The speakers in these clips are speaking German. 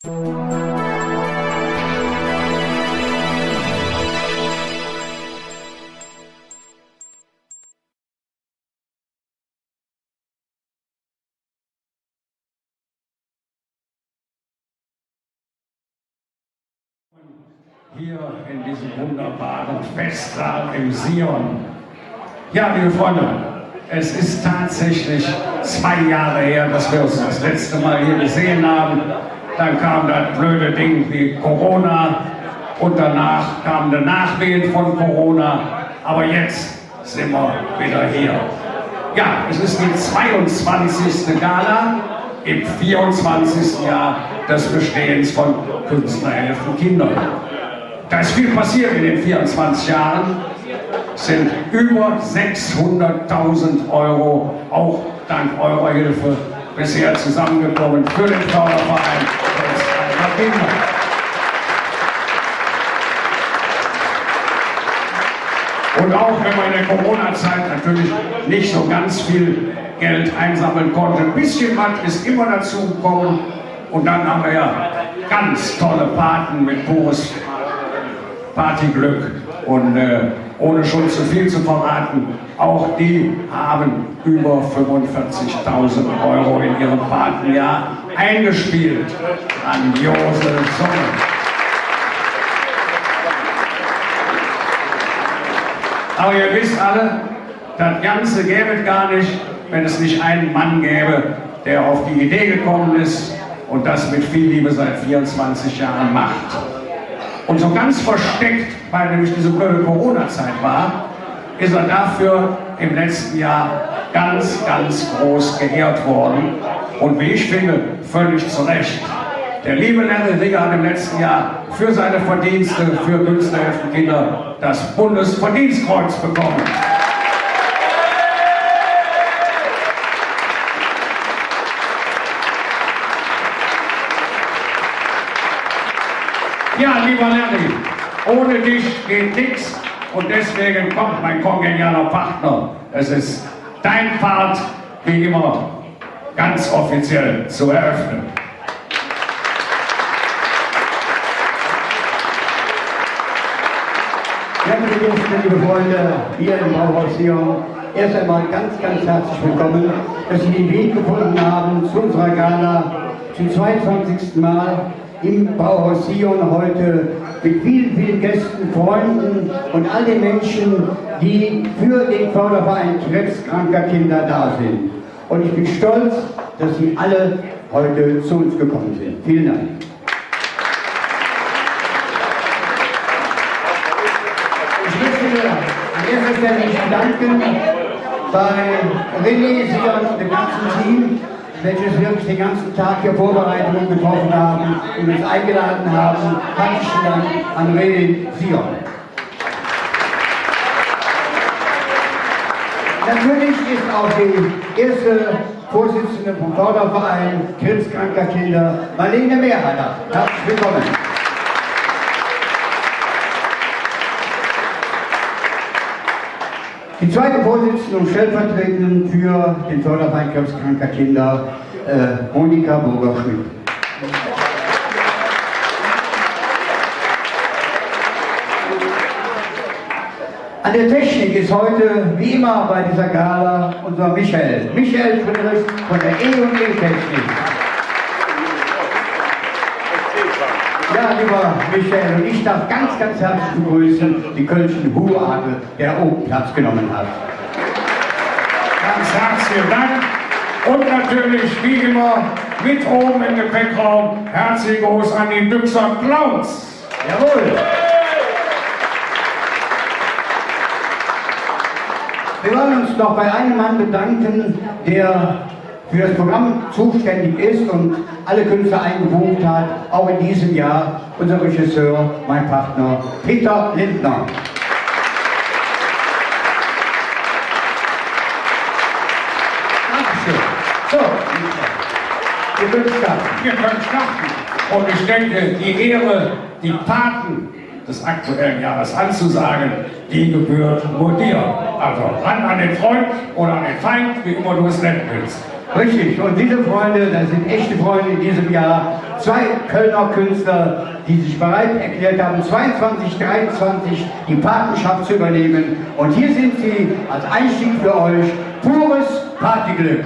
Hier in diesem wunderbaren Festsaal im Sion. Ja, liebe Freunde, es ist tatsächlich 2 Jahre her, dass wir uns das letzte Mal hier gesehen haben. Dann kam das blöde Ding wie Corona und danach kamen die Nachwehen von Corona. Aber jetzt sind wir wieder hier. Ja, es ist die 22. Gala im 24. Jahr des Bestehens von Künstlerhilfen Kinder. Da ist viel passiert in den 24 Jahren. Es sind über 600.000 € auch dank eurer Hilfe bisher zusammengekommen für den Förderverein Künstlerhilfen Kinder. Und auch wenn man in der Corona-Zeit natürlich nicht so ganz viel Geld einsammeln konnte, ein bisschen was ist immer dazu gekommen. Und dann haben wir ja ganz tolle Paten mit pures Partyglück. Und ohne schon zu viel zu verraten, auch die haben über 45.000 € in ihrem Patenjahr eingespielt. Grandiose Summe. Aber ihr wisst alle, das Ganze gäbe es gar nicht, wenn es nicht einen Mann gäbe, der auf die Idee gekommen ist und das mit viel Liebe seit 24 Jahren macht. Und so ganz versteckt, weil nämlich diese blöde Corona-Zeit war, ist er dafür im letzten Jahr ganz, ganz groß geehrt worden. Und wie ich finde, völlig zu Recht. Der liebe Larry Rigger hat im letzten Jahr für seine Verdienste für Künstlerhilfen Kinder das Bundesverdienstkreuz bekommen. Ja, lieber Larry, ohne dich geht nichts und deswegen kommt mein kongenialer Partner. Es ist dein Part, wie immer, ganz offiziell zu eröffnen. Ja, liebe Gäste, liebe Freunde, hier im Bauhaus Sion, erst einmal ganz, ganz herzlich willkommen, dass Sie den Weg gefunden haben zu unserer Gala zum 22. Mal im Bauhaus Sion heute mit vielen, vielen Gästen, Freunden und all den Menschen, die für den Förderverein krebskranker Kinder da sind. Und ich bin stolz, dass Sie alle heute zu uns gekommen sind. Vielen Dank. Ich möchte an erster Stelle mich bedanken bei René, Sion und dem ganzen Team, welches wirklich den ganzen Tag hier Vorbereitungen getroffen haben und uns eingeladen haben. Herzlichen Dank an René Sion. Natürlich ist auch die erste Vorsitzende vom Förderverein krebskranker Kinder, Marlene Mehrheit, da. Herzlich willkommen. Die zweite Vorsitzende und stellvertretende für den Förderverein krebskranker Kinder, Monika Burger-Schmidt. An der Technik ist heute, wie immer bei dieser Gala, unser Michael Friedrich von der E&E Technik. Ja, lieber Michael, und ich darf ganz, ganz herzlich begrüßen die Kölschen Huage, der oben Platz genommen hat. Ganz herzlichen Dank und natürlich wie immer mit oben im Gepäckraum herzlichen Gruß an die Büchser Clowns. Jawohl! Wir wollen uns noch bei einem Mann bedanken, der für das Programm zuständig ist und alle Künstler eingebucht hat, auch in diesem Jahr, unser Regisseur, mein Partner, Peter Lindner. Dankeschön. So, wir können starten. Wir können starten. Und ich denke, die Ehre, die Paten des aktuellen Jahres anzusagen, die gebührt nur dir. Also ran an den Freund oder an den Feind, wie immer du es nennen willst. Richtig, und diese Freunde, das sind echte Freunde in diesem Jahr. 2 Kölner Künstler, die sich bereit erklärt haben, 22, 23 die Patenschaft zu übernehmen. Und hier sind sie als Einstieg für euch. Pures Partyglück.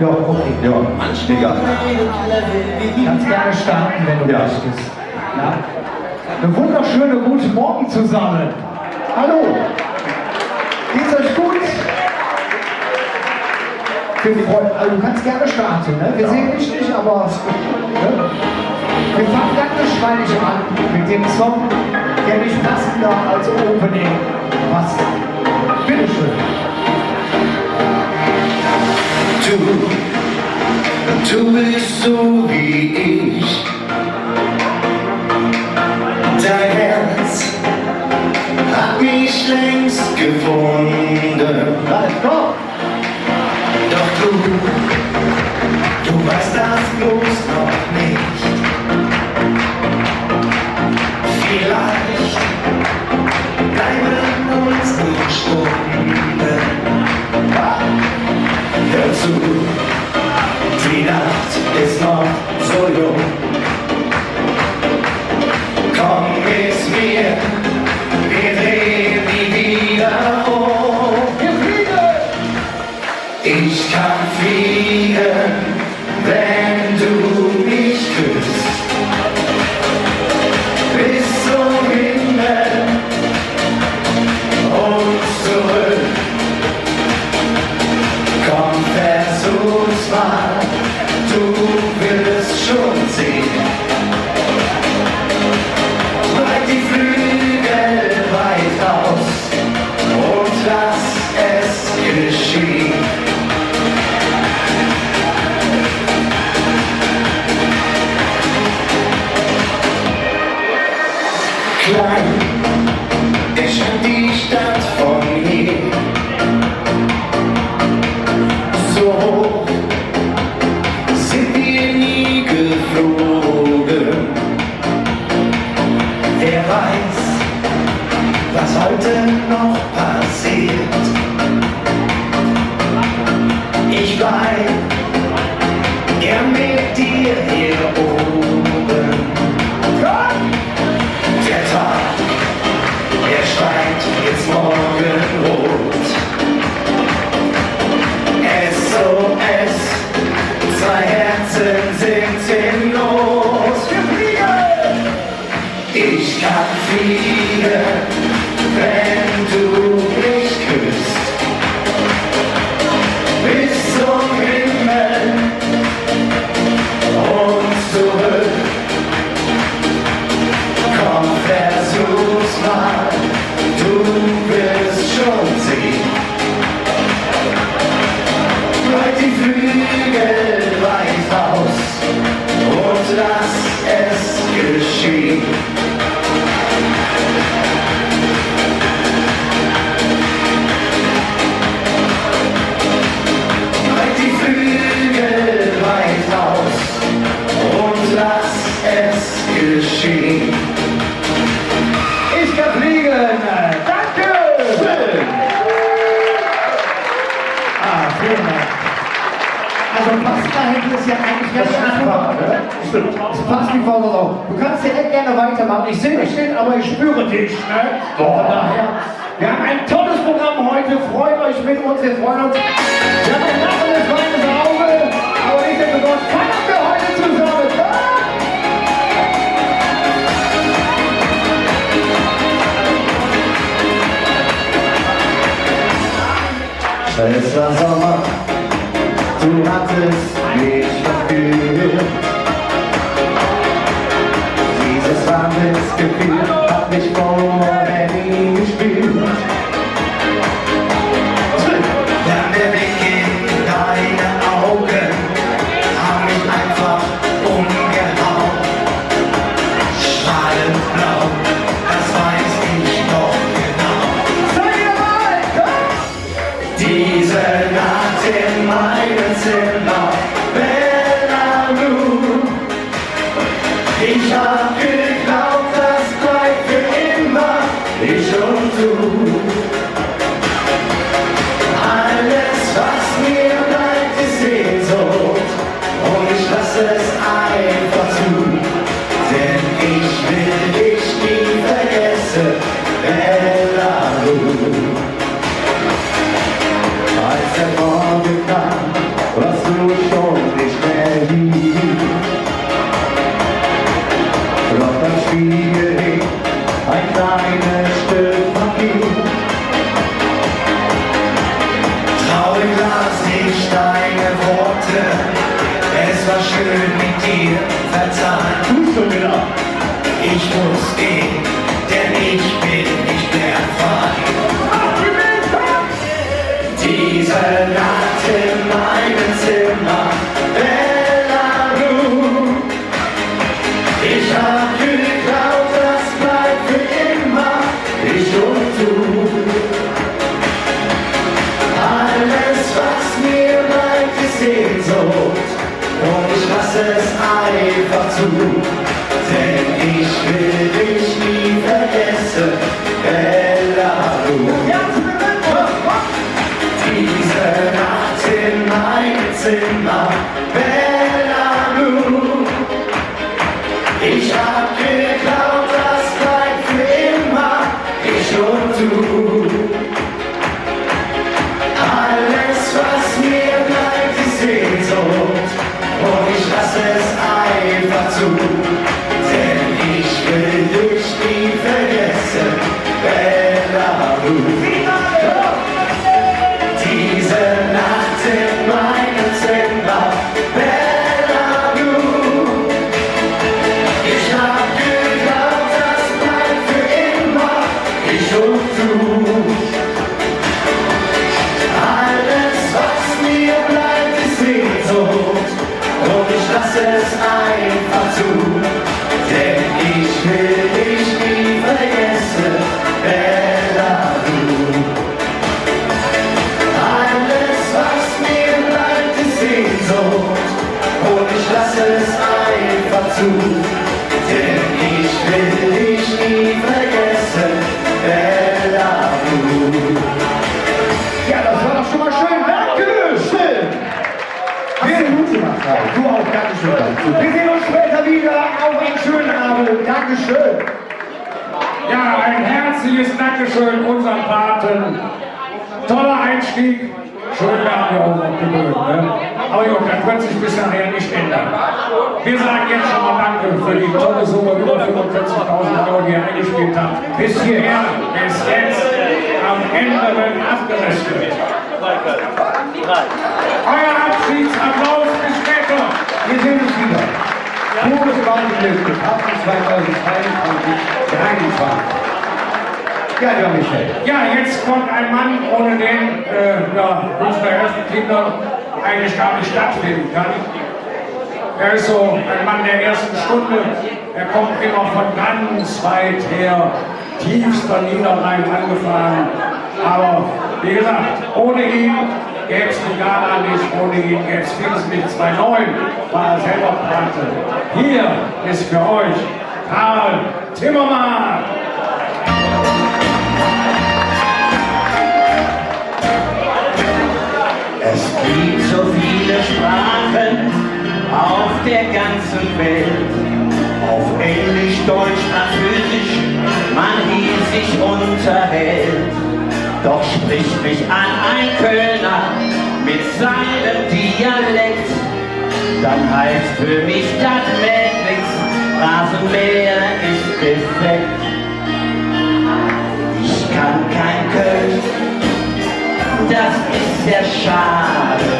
Ja, okay. Ja, Digga. Kannst gerne starten, wenn du Ja. möchtest. Ja. Eine wunderschöne guten Morgen zusammen. Hallo. Geht's euch gut? Also du kannst gerne starten, ne? Wir sehen dich nicht, aber ne? Wir fangen ganz schweinig an mit dem Song, der nicht passender als Opening passt. Bitteschön. Du bist so wie ich. Dein Herz hat mich längst gefunden. Alles klar. Doch du weißt das bloß noch nicht. Vielleicht bleiben uns nur Stunden. Hör zu, die Nacht ist noch so jung. Komm mit mir, wir drehen nie wieder um. Ich kann fliegen, wenn du mich küsst. Bis zum Himmel und zurück. Komm, versuch's mal, du wirst schon sehen. Breite die Flügel weit aus und lass es geschehen. Klein ist schon die Stadt von hier. So hoch sind wir nie geflogen. Wer weiß, was heute noch passiert. Ich bleib gern mit dir hier oben. Der Tag, er scheint jetzt morgenrot. SOS, 2 Herzen sind in Not. Ich kann fliegen, wenn du mich küsst. Bis zum Himmel und zurück. Komm, versuch's mal, du wirst schon sehen. Breit die Flügel weit aus und lass es geschehen. Breit die Flügel weit aus und lass es geschehen. Ich kann fliegen. Danke. Vielen Dank. Also Pasta hätte es ja eigentlich ganz einfach, ne? Das passt wie vorne drauf. Du kannst direkt gerne weitermachen. Ich sehe dich nicht, aber ich spüre dich, ne? Von daher, wir haben ein tolles Programm heute. Freut euch mit uns, wir freuen uns. Wir haben ein lachendes, weines Auge, aber nichtsdestotrotz feiern wir heute zusammen. Es war Sommer, du hattest mich verführt. Dieses Wahnsinnsgefühl hat mich vorher nie gespürt. Dann der Blick in deine Augen hat mich einfach umgehauen. Strahlend blau, das weiß ich noch genau. Diese Nacht in meinem Zimmer, Bella Blue. Ich hab geglaubt, das bleibt für immer, ich und du. Alles, was mir bleibt, ist Sehnsucht, und ich lasse es einfach zu, denn ich will dich nie vergessen, Bella Blue. Als der Morgen kam, warst du schon nicht mehr hier. Doch am Spiegel hing ein kleines Stück Papier. Traurig las ich deine Worte, es war schön mit dir, verzeihen. Tust du wieder? Ich muss gehen, denn ich bin nicht mehr frei. Diese Nacht in meinem Zimmer, Bella Blue. Ich hab geglaubt, das bleibt für immer, ich und du. Alles, was mir bleibt, ist Sehnsucht, und ich lasse es einfach zu, denn ich will dich nie vergessen, Bella Blue. Diese Nacht in meinem Zimmer, Bella Blue. Ich hab geglaubt, das bleibt für immer, ich und du. Alles, was mir bleibt, ist Sehnsucht, und ich lasse es einfach zu, denn ich will dich nie vergessen, Bella Blue. Diese Nacht in meinem Zimmer, Bella Blue. Ich hab geglaubt, das bleibt für immer, ich und du. Alles, was mir bleibt, ist Sehnsucht, und ich lasse es einfach zu, denn ich will dich nie vergessen, Bella Blue. Alles, was mir bleibt, ist Sehnsucht, und ich lasse es einfach zu, denn ich will dich nie vergessen, Bella Blue. Ja, das war doch schon mal schön. Dankeschön. Hast du gut gemacht. Ja, du auch. Dankeschön. Wir sehen uns später wieder. Auf einen schönen Abend. Dankeschön. Ja, ein herzliches Dankeschön unseren Paten. Toller Einstieg. Schön werden wir auch noch gewöhnt. Ne? Aber gut, das wird sich bis nachher nicht ändern. Wir sagen jetzt schon mal Danke für die tolle Summe über 45.000 Euro, die ihr eingespielt habt. Bis hierher, bis jetzt. Am Ende wird abgerechnet. Euer Abschiedsapplaus bis später. Wir sehen uns wieder. Bundeswahl gelöst ab 2022, 2023. Ja, lieber Michael. Ja, jetzt kommt ein Mann, ohne den unsere ersten Kinder eigentlich gar nicht stattfinden kann. Er ist so ein Mann der ersten Stunde. Er kommt immer von ganz weit her, tiefster Niederrhein angefahren. Aber wie gesagt, ohne ihn gäbe es die Gala nicht, ohne ihn gäbe es vieles nicht. 2009 war er selber Pate. Hier ist für euch Karl Timmermann. Es gibt so viele Sprachen auf der ganzen Welt. Auf Englisch, Deutsch, Französisch, man hier sich unterhält. Doch spricht mich an ein Kölner mit seinem Dialekt, dann heißt für mich das Matrix, Rasenmäher ist defekt. Ich kann kein Kölsch, das ist sehr schade,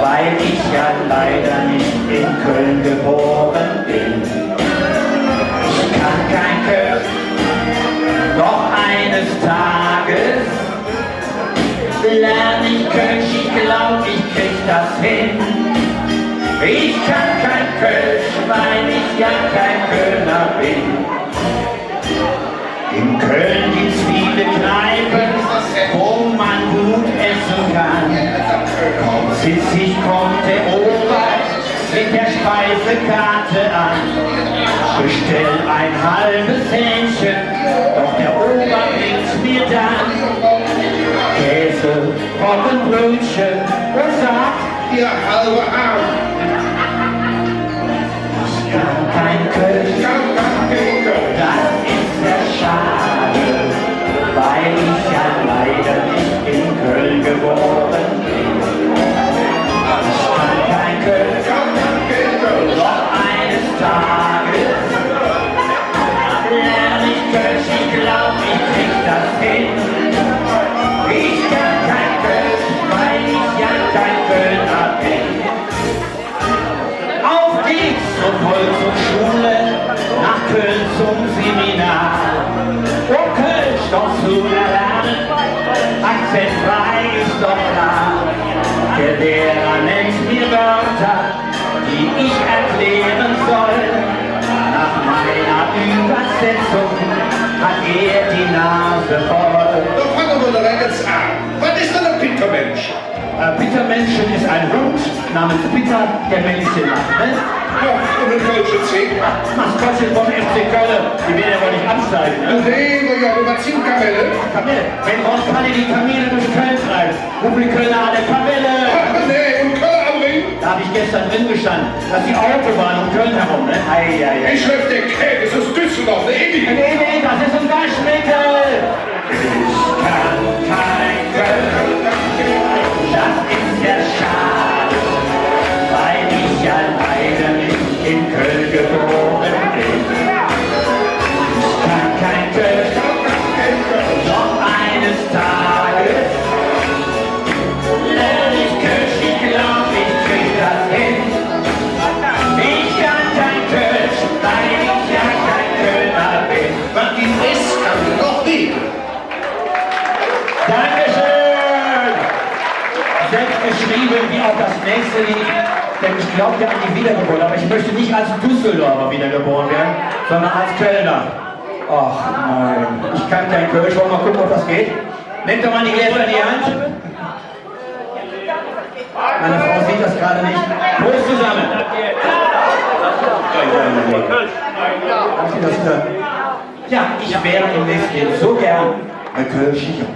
weil ich ja leider nicht in Köln geboren bin. Ich kann kein Kölsch, doch eines Tages lerne ich Kölsch, ich glaub, ich krieg das hin. Ich kann kein Kölsch, weil ich ja kein Kölner bin. In Köln gibt's viele Kneipen, wo man gut essen kann. Schließlich kommt der Oberst mit der Speisekarte an. Bestell ein halbes Hähnchen, doch der Ober bringt mir dann Käse, Roggenbrötchen und sagt, Ihr halbe Arm. ich kann kein Kölsch, das ist sehr schade, weil ich ja leider nicht in Köln geboren bin. Ich kann kein Kölsch, doch eines Tages lerne ich Kölsch, ich glaub, ich krieg das hin. Ich kann kein Kölsch, weil ich ja kein Kölner bin. Auf geht's zur Volkshochschule, nach Köln zum Seminar. Um Kölsch doch zu erlernen, akzentfrei ist doch klar. Der Lehrer nennt mir Wörter, die ich erklären soll. Nach meiner Übersetzung hat er die Nase voll. Doch fangen wir doch jetzt an. Was ist denn ein Pittermensch? Pittermenschen ist ein Hund namens Pitter, der Männchen macht, ne? Ja, und ein Kölsche Zeh. Maskottchen vom FC Köln, die werden ja wohl nicht absteigen, ne? Nee, ja, über 10 Kamelle. Kamelle, wenn Ron Kalle die Kamele durch Köln treibt, rufen die Kölner alle Kamelle! Ach, nee, und Köln am Ring. Da habe ich gestern drin gestanden, dass die Autobahn um Köln herum, ne? Ei. Ich schrift der Käse, es ist Düsseldorf, ne Edi. Nee, das ist ein Waschmittel! Ich kann kein Köln, das ist ja schade, weil ich ja leider nicht in Köln geboren bin. Ich kann kein Köln, doch eines Tages lerne ich Kölsch, ich glaub, ich krieg das hin. Ich kann kein Kölsch, weil ich ja kein Kölner bin. Was die ist, kann ich noch nie. Dankeschön! Selbst geschrieben wie auch das nächste Lied, denn ich glaube ja an die Wiedergeburt, aber ich möchte nicht als Düsseldorfer wiedergeboren werden, sondern als Kölner. Ach nein, ich kann kein Kölsch, wollen wir mal gucken, ob das geht? Nehmt doch mal die Gläser in die Hand. Meine Frau sieht das gerade nicht. Prost zusammen! Haben Sie das gehört? Ja, ich wäre im nächsten Leben so gern ein Kölsche Jung.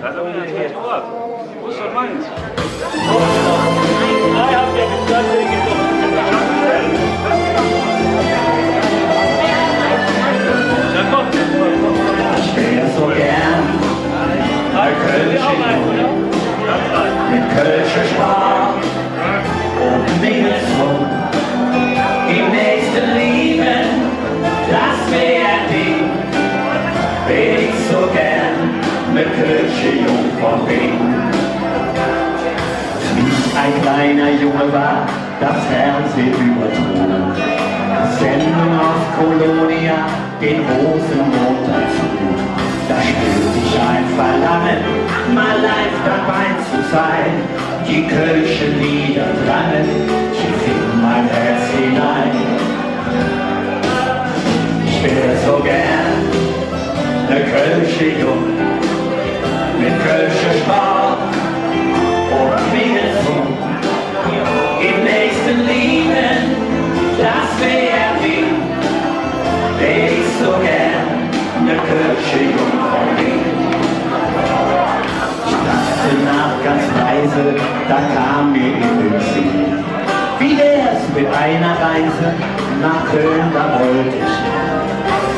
Ich wäre so gern ein Kölsche Jung mit Kölsche Sprache und Mittelsmund. Im nächsten Leben, das wäre Ding, wär ich so gern mit Kölsche Jung von Wien. Wie ich ein kleiner Junge war, das Fernsehen übertrug. Sendung auf Kolonia, den Rosenmontag zu. Da spürte ich ein Verlangen, mal live dabei zu sein. Die Kölsche Lieder drangen tief in mein Herz hinein. Ich wär so gern ne Kölsche Jung mit Kölsche Sprache und Mittelsmund. Im nächsten Leben, das wär Wien, wär ich so gern ne Kölsche Jung von Wien. Ich dachte nach ganz leise, da kam mir in den Sinn, wie wär's mit einer Reise nach Köln, da wollte ich hin.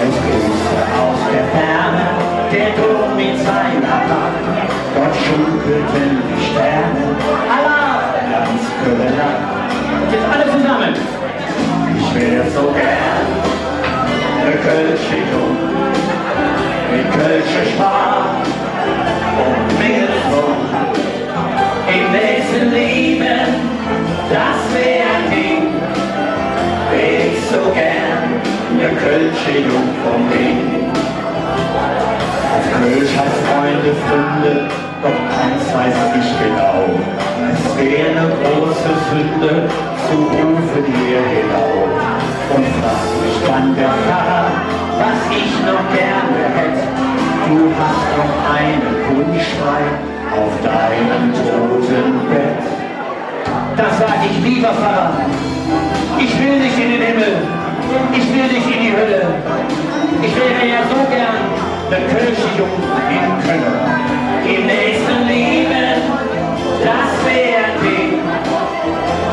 Es grüßte aus der Ferne der Dom mit seiner Bank, dort schunkelten die Sterne, Allah, ganz Kölner. Und jetzt alle zusammen. Ich wär so gern ne Kölsche Jung mit Kölsche Sprache und Mittelsmund. Im nächsten Leben, das wär Ding, wär ich so gern ne Kölsche Jung von Wien. Auf Kölsch heißt Freunde, Funde, doch eins weiß ich genau. Es wär ne große Sünde, zu rufen hier hinauf. Und frag mich dann der Pfarrer, was ich noch gerne hätt. Du hast noch einen Wunsch frei auf deinem Totenbett. Das lieber Pfarrer, ich will nicht in den Himmel, ich will nicht in die Hölle. Ich wäre ja so gern der Kirchenjung in Köln. Im nächsten Leben, das wäre ein Ding,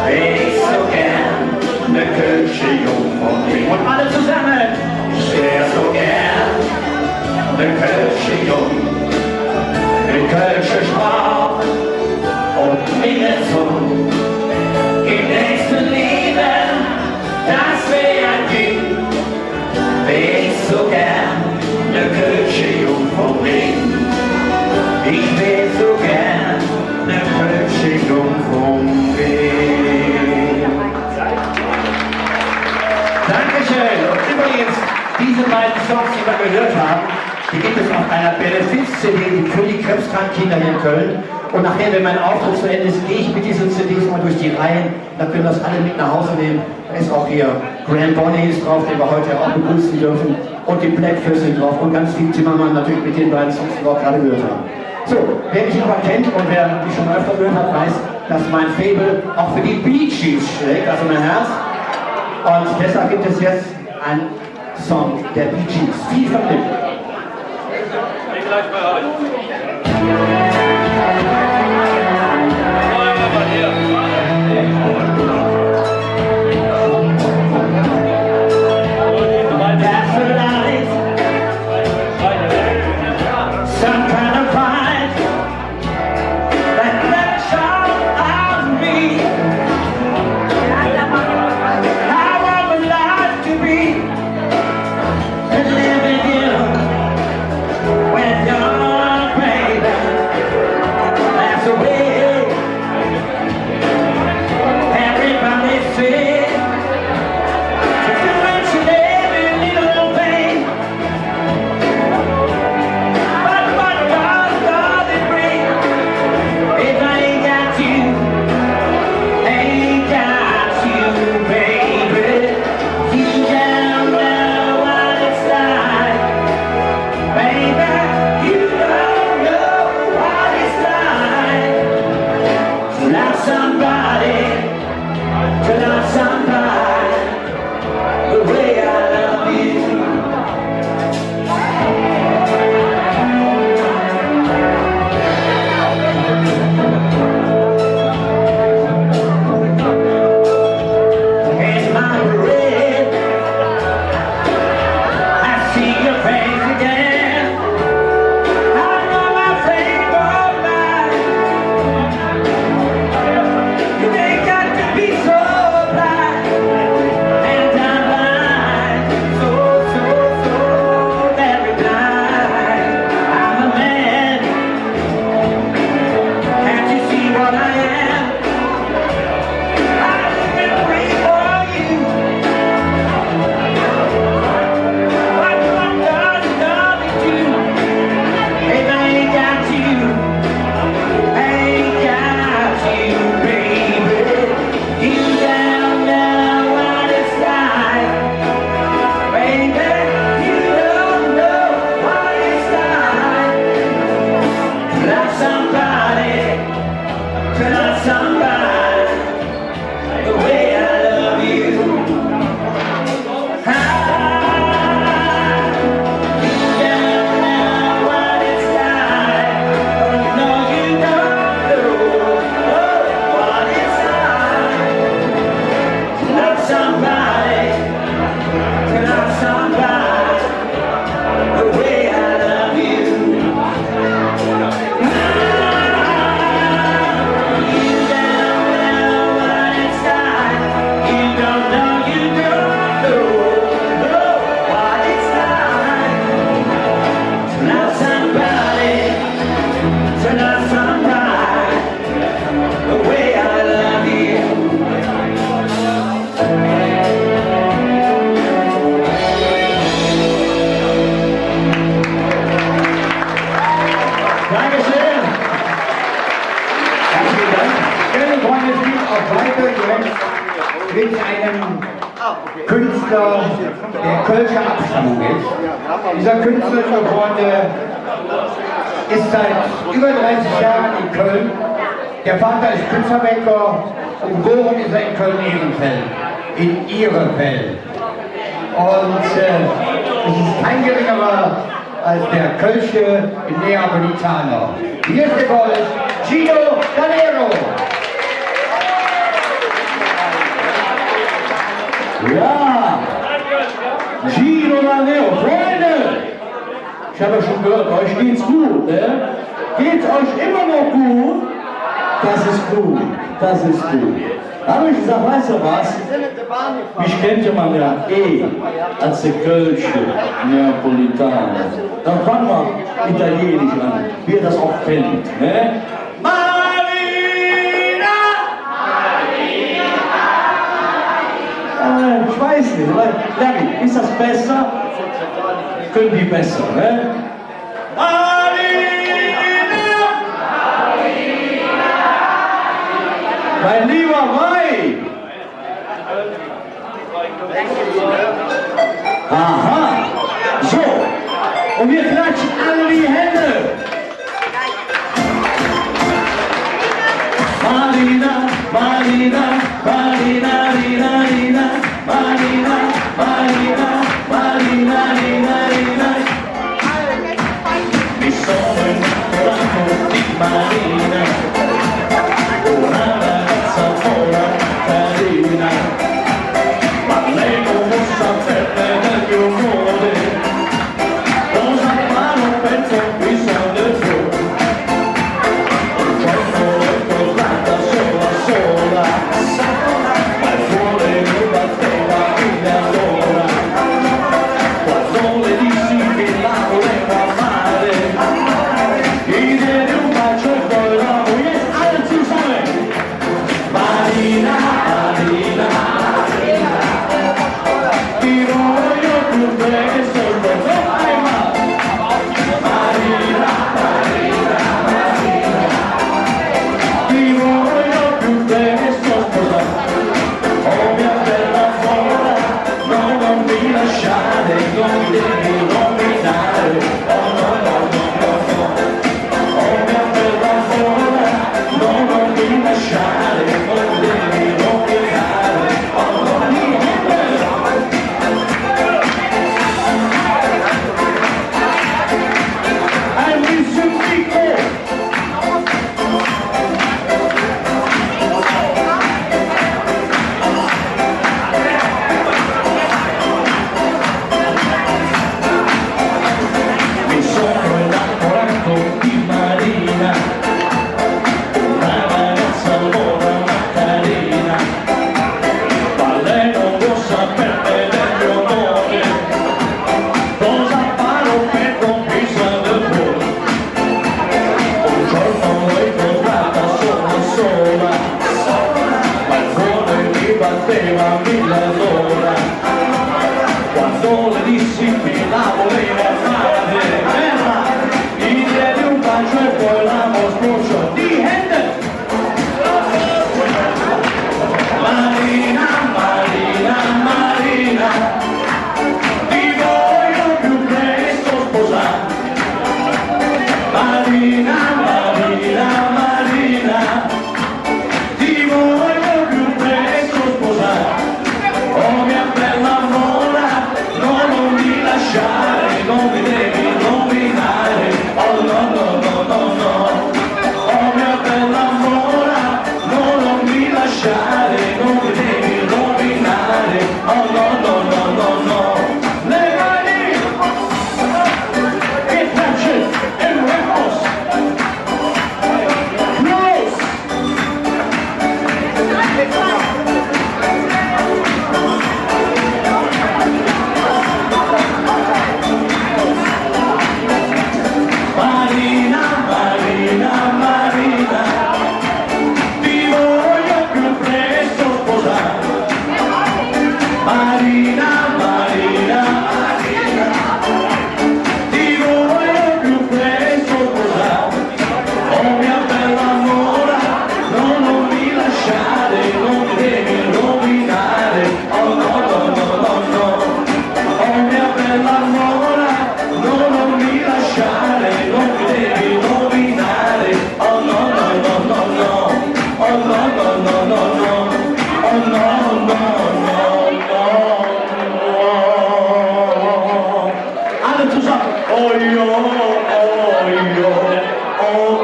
wär ich so gern der Kirchenjung von Ding. Und alle zusammen, ich wär so gern der Kirchenjung. Mit Kölsche Sprache und Minnesung. Im nächsten Leben, das wär ein Ding, wär ich so gern ne Kölsche Jungfrau Ring. Ich wär so gern ne Kölsche Jungfrau Ring. Dankeschön. Und übrigens, diese beiden Songs, die wir gehört haben, die gibt es auf einer Benefiz-CD für die krebskranken Kinder hier in Köln. Und nachher, wenn mein Auftritt zu Ende ist, gehe ich mit diesen CDs mal durch die Reihen. Dann können das alle mit nach Hause nehmen. Da ist auch hier Graham Bonny ist drauf, den wir heute auch begrüßen dürfen. Und die Blackfish sind drauf. Und ganz viel Zimmermann natürlich mit den beiden Songs, die wir auch gerade gehört haben. So, wer mich aber kennt und wer mich schon öfter gehört hat, weiß, dass mein Faible auch für die Bee Gees schlägt, also mein Herz. Und deshalb gibt es jetzt einen Song der Bee Gees. Viel Vergnügen. Gleich bei euch. mit einem Künstler, der kölscher Abstammung ist. Dieser Künstler, liebe Freunde, ist seit über 30 Jahren in Köln. Der Vater ist Pizzabäcker und geboren ist er in Köln-Ehrenfeld, in Ehrenfeld. Und es ist kein geringerer als der Kölsche Neapolitaner. Hier ist der Gold, Gino Danero. Ja, Gino Danero, Freunde! Ich habe ja schon gehört, euch geht's gut, ne? Geht's euch immer noch gut? Das ist gut, das ist gut. Da habe ich gesagt, weißt du was? Mich kennt ja man ja als der Kölsche Neapolitaner. Dann fangen wir italienisch an, wie ihr das auch kennt, ne? Ich weiß nicht, Larry, ist das besser? Können die besser, ne? Mein lieber Mai! Aha! So! Und wir klatschen alle die Hände! Marina, Marina, Marina, Rina, Rina, Marina, Marina, Marina, Rina, Rina. Mi sono innamorato di Marina, una ragazza buona, carina, ma lei non può sapere del mio amore, cosa fanno per conquistare il fuoco. Un giorno l'ho trovata sola, ma il cuore mi batteva mille all'ora, quando le dissi che la volevo amare, gli diedi un bacio e poi la voglio alle zuzzole. Marina, Marina, Marina, ti voglio più presto, non fai male. Marina, Marina, Marina, ti voglio più presto sposare. Oh mia bella fora, no, non mi lasciare, non mi devi nominare. Oh no, no, no, no, no. Oh mia bella fora, no, non mi lasciare, non mi devi nominare. Oh no, I miss you, Nico. Mi sono innamorato di Marina, una ragazza buona ma carina, ma lei non può sapere del mio amore, cosa farò per conquistare il cuore. Un giorno l'ho trovata sola, ma il cuore mi batteva mille all'ora, quando le dissi che la volevo amare, gli diedi un bacio e poi l'amo spruciò di Hände. Marina, Marina, Marina, ti voglio più presto sposare. Marina, Marina, Marina, ti voglio più presto sposare. Oh mia bella mora, no, non mi lasciare, non mi devi nominare. Oh no, no, no, no, no. Oh mia bella mora, no, non mi lasciare, non mi devi nominare. Oh no, no, no, no, no. Le mani! Che piace! E luego! Close! Alle zusammen. Oh ja, oh ja, oh.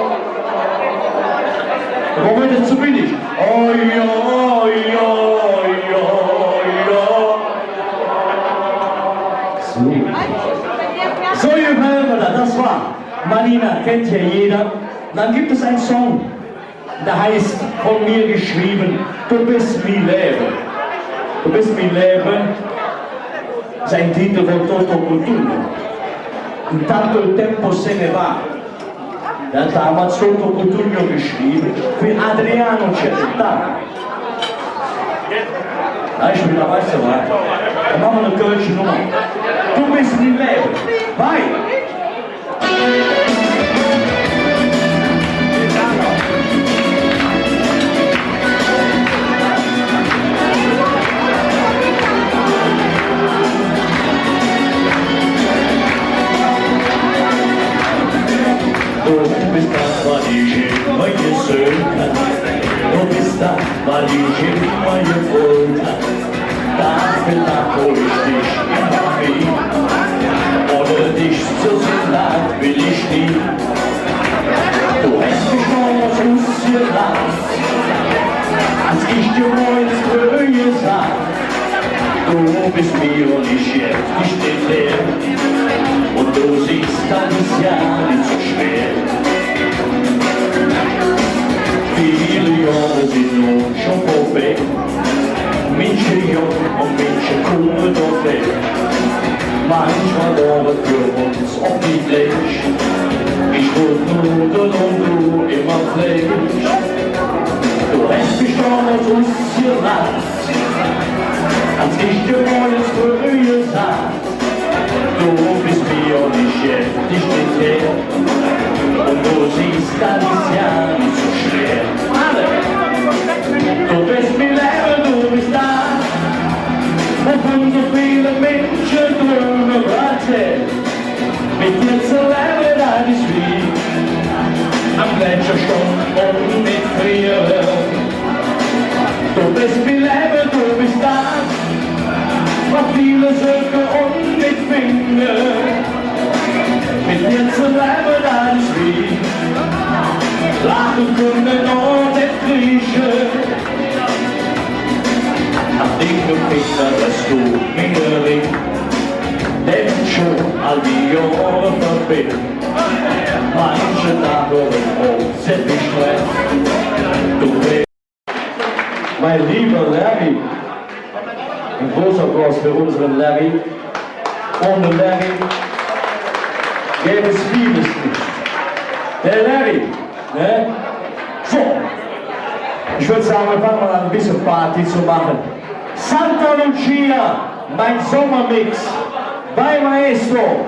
Im Moment ist es zu billig. Oh ja, ja, ja, ja. So, ihr Hörner, das war Marina, kennt ja jeder. Dann gibt es einen Song, der heißt, von mir geschrieben, du bist mein Leben. Du bist mein Leben. Das ist ein Titel von Toto Cutugno. Intanto il tempo se ne va. Der hat damals Toto Cutugno geschrieben für Adriano Celentano. Na, ich bin dabei, so weit. Dann machen wir eine kölsche Nummer. Du bist mein Leben. Bye. Du bist das, was ich immer gesehen kann. Du bist das, was ich immer gewollt hab. Dafür hol ich dich immer wie. Ohne dich zu sehen, will ich nie. Du hast mich noch ausgelassen, als ich dir morgens früh gesagt. Du bist mir und ich jetzt nicht hinterher. Und du siehst, das ist ja nicht so schwer. Viele Jahre sind nun schon vorbei. Manche jung und manche kommen noch weg. Manchmal dauert für uns auch nicht gleich. Ich wollte Nudeln und du immer Fleisch. Du hast mich damals ausgelassen, als ich dir morgens früh gesagt. Du bist mir und ich jetzt nicht hinterher. Und du siehst, das ist ja nicht so schwer. Alle! Du bist mir Leben, du bist da. Wovon so viele Menschen drüber warten. Mit dir zu leben, das ist wie am Gletschersturm und mit Frieren. Du bist mir Leben, du bist da. Auf viele Söcke und mit Fingern. Mit dir zu bleiben, das ist wie lachen können und nicht kriechen. Hab dich gefickt, dass du mir ring. Denn schon all die Jahre verbinden. Manche Tage sind mich streng. Du bist mein lieber Larry. Ein großer Applaus für unseren Larry. Ohne Larry gäbe es vieles nicht. Der Larry, ne? So, ich würde sagen, wir fangen mal an, ein bisschen Party zu machen. Santa Lucia, mein Sommermix, bei Maestro.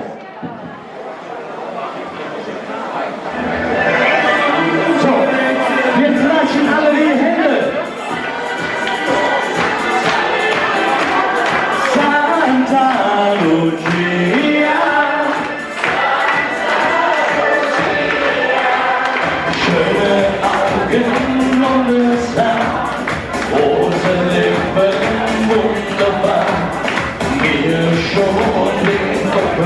So, wir klatschen alle die Hände. Santa Lucia, schöne Augen und das Haar, rote Lippen, wunderbar, mir schon den Kopf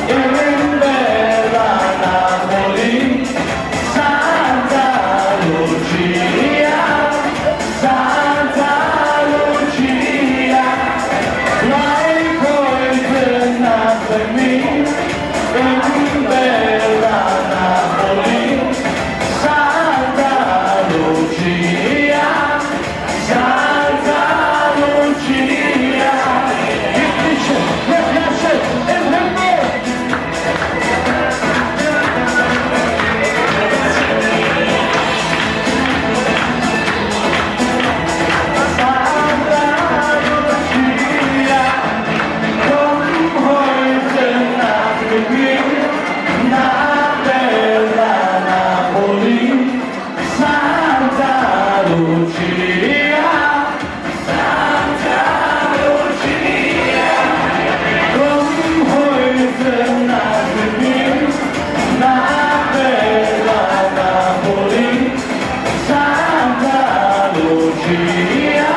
in bella Napoli, Santa Lucia, Santa Lucia, like heute Nacht für mich, in bella Napoli, Santa Lucia, Santa Lucia. Mir piace il ritmo. Santa Lucia, komm heute Nacht mit mir nach bella Napoli. Santa Lucia, Santa Lucia, komm heute Nacht mit mir nach bella Napoli. Santa Lucia,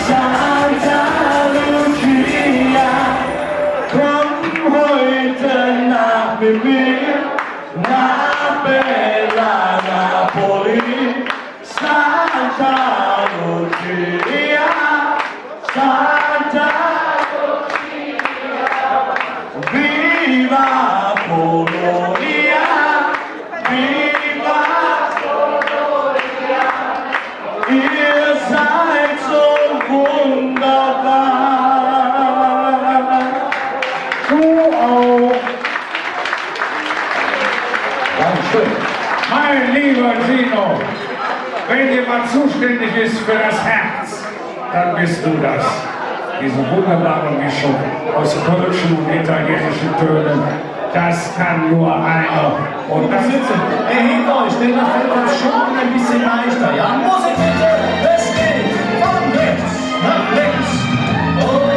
Santa Lucia, komm heute Nacht mit mir nach bella Napoli. Santa Lucia, Santa Lucia, viva Polonia, viva Polonia, ihr seid so wunderbar. Du auch. Dankeschön. Mein lieber Sino, wenn jemand zuständig ist für das Herz, dann bist du das. Diese wunderbare Mischung aus kölschen und italienischen Tönen, das kann nur einer. Und das Erhebt euch, denn das fällt uns schon ein bisschen leichter. Ja, Musik bitte! Es geht von rechts nach links. Oh.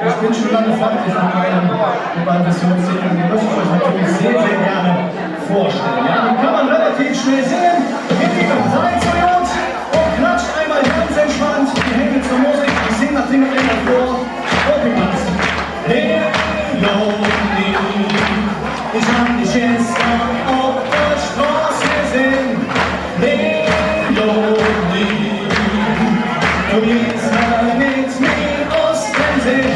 Ich bin schon lange fertig mit meinem Visionssingen. Die möchte ich euch natürlich sehr, sehr gerne vorstellen. Ja, die kann man relativ schnell singen. Seid so gut und klatscht einmal ganz entspannt die Hände zur Musik. Ich singe das Ding immer vor. Okay, was? Leonie, ich hab dich gestern auf der Straße gesehen. Leonie, du gehst mal mit mir aus dem See.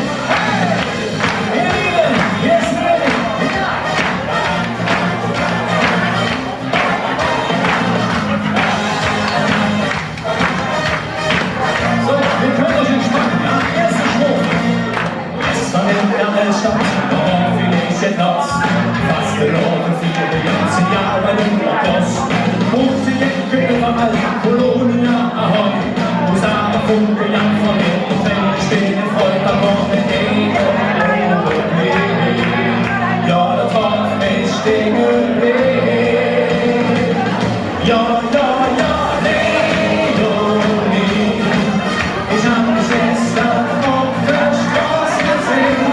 Ihr Lieben, jetzt ready, ja! So, wir können euch entspannen, ja? Erster Schwung. Gestern in der Stadt, auf die nächste Platz. Fast gelaufen, 4 Jahre bei dem Blockhaus. Und die Ecke überall, Kolonia, Ahoi. Du sagst, Funke, Jan von mir, und wenn ich stehe, freut er kommt mit ja, das war mich stehen geblieben. Ja, Leonie, ich hab mich gestern auf der Straße gesehen.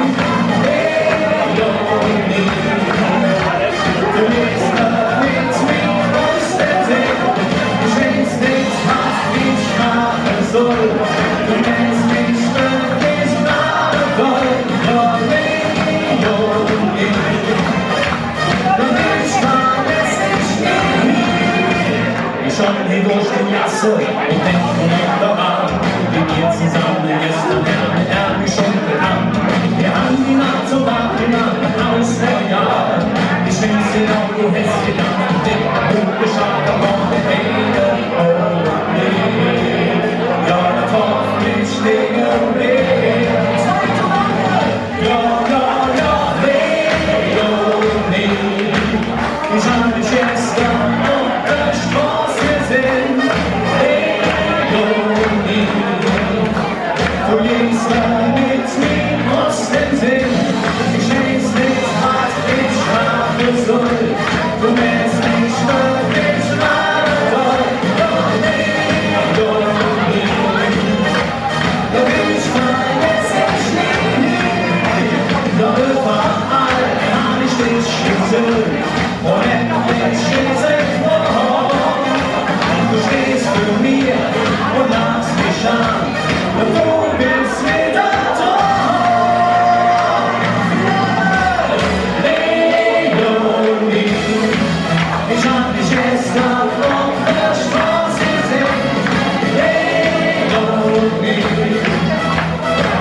Leonie, du gehst da mit mir aus dem See. Ich weiß nicht, was ich machen soll. Du nennst mich wirklich wundervoll. Ja, Leonie, doch ich vergesse dich nie. Ich schau nie durch die Gasse und denk nur noch daran, wie wir zusammen gestern er mich schon bekannt. Wir haben die Nacht so wach gemacht aus der Jahr. Ich schwing's dir auf, du hättest gedacht, dick und geschaut, da kommt der Rede. Oh, nee, ja, da kommt mich stehen geblieben. Ja, Leonie, ich hab dich gestern auf der Straße gesehen. Leonie, du gehst da mit mir aus dem See. Ich weiß nicht, was ich machen soll. Du nennst mich wirklich wundervoll. Leonie, doch ich vergesse dich nie. Doch überall kann ich dich schützen. Und endlich steht's vor. Du stehst für mir und lachst mich an. Und du bist wieder da. Leonie, ich hab dich gestern auf der Straße gesehen. Leonie,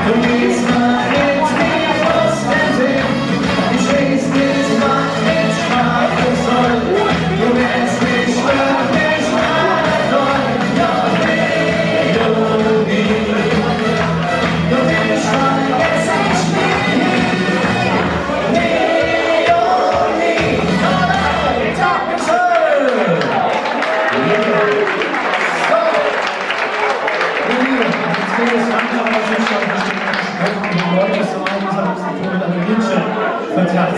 du gehst mal mit mir aus dem See. Ich weiß nicht, was ich machen soll. Du nennst mich wirklich wundervoll. Ja, Leonie, doch ich vergesse dich nie. Leonie, Dankeschön!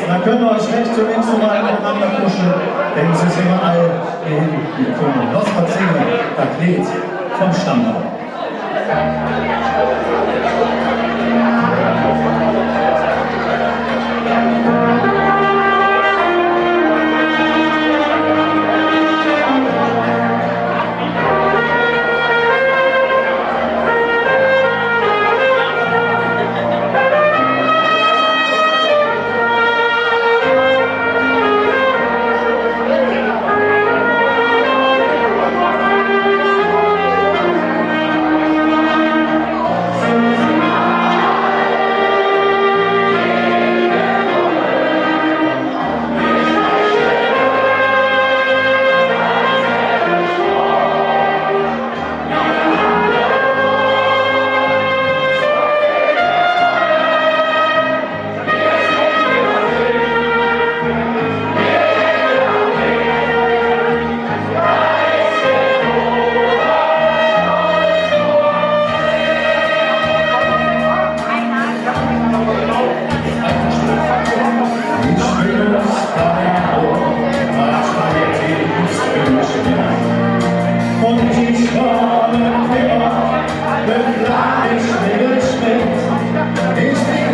Da können wir euch rechts und links nochmal aneinander kuscheln, denn es ist überall hin. Wir können Los Patzingen, das Lied vom Stammbaum. Ich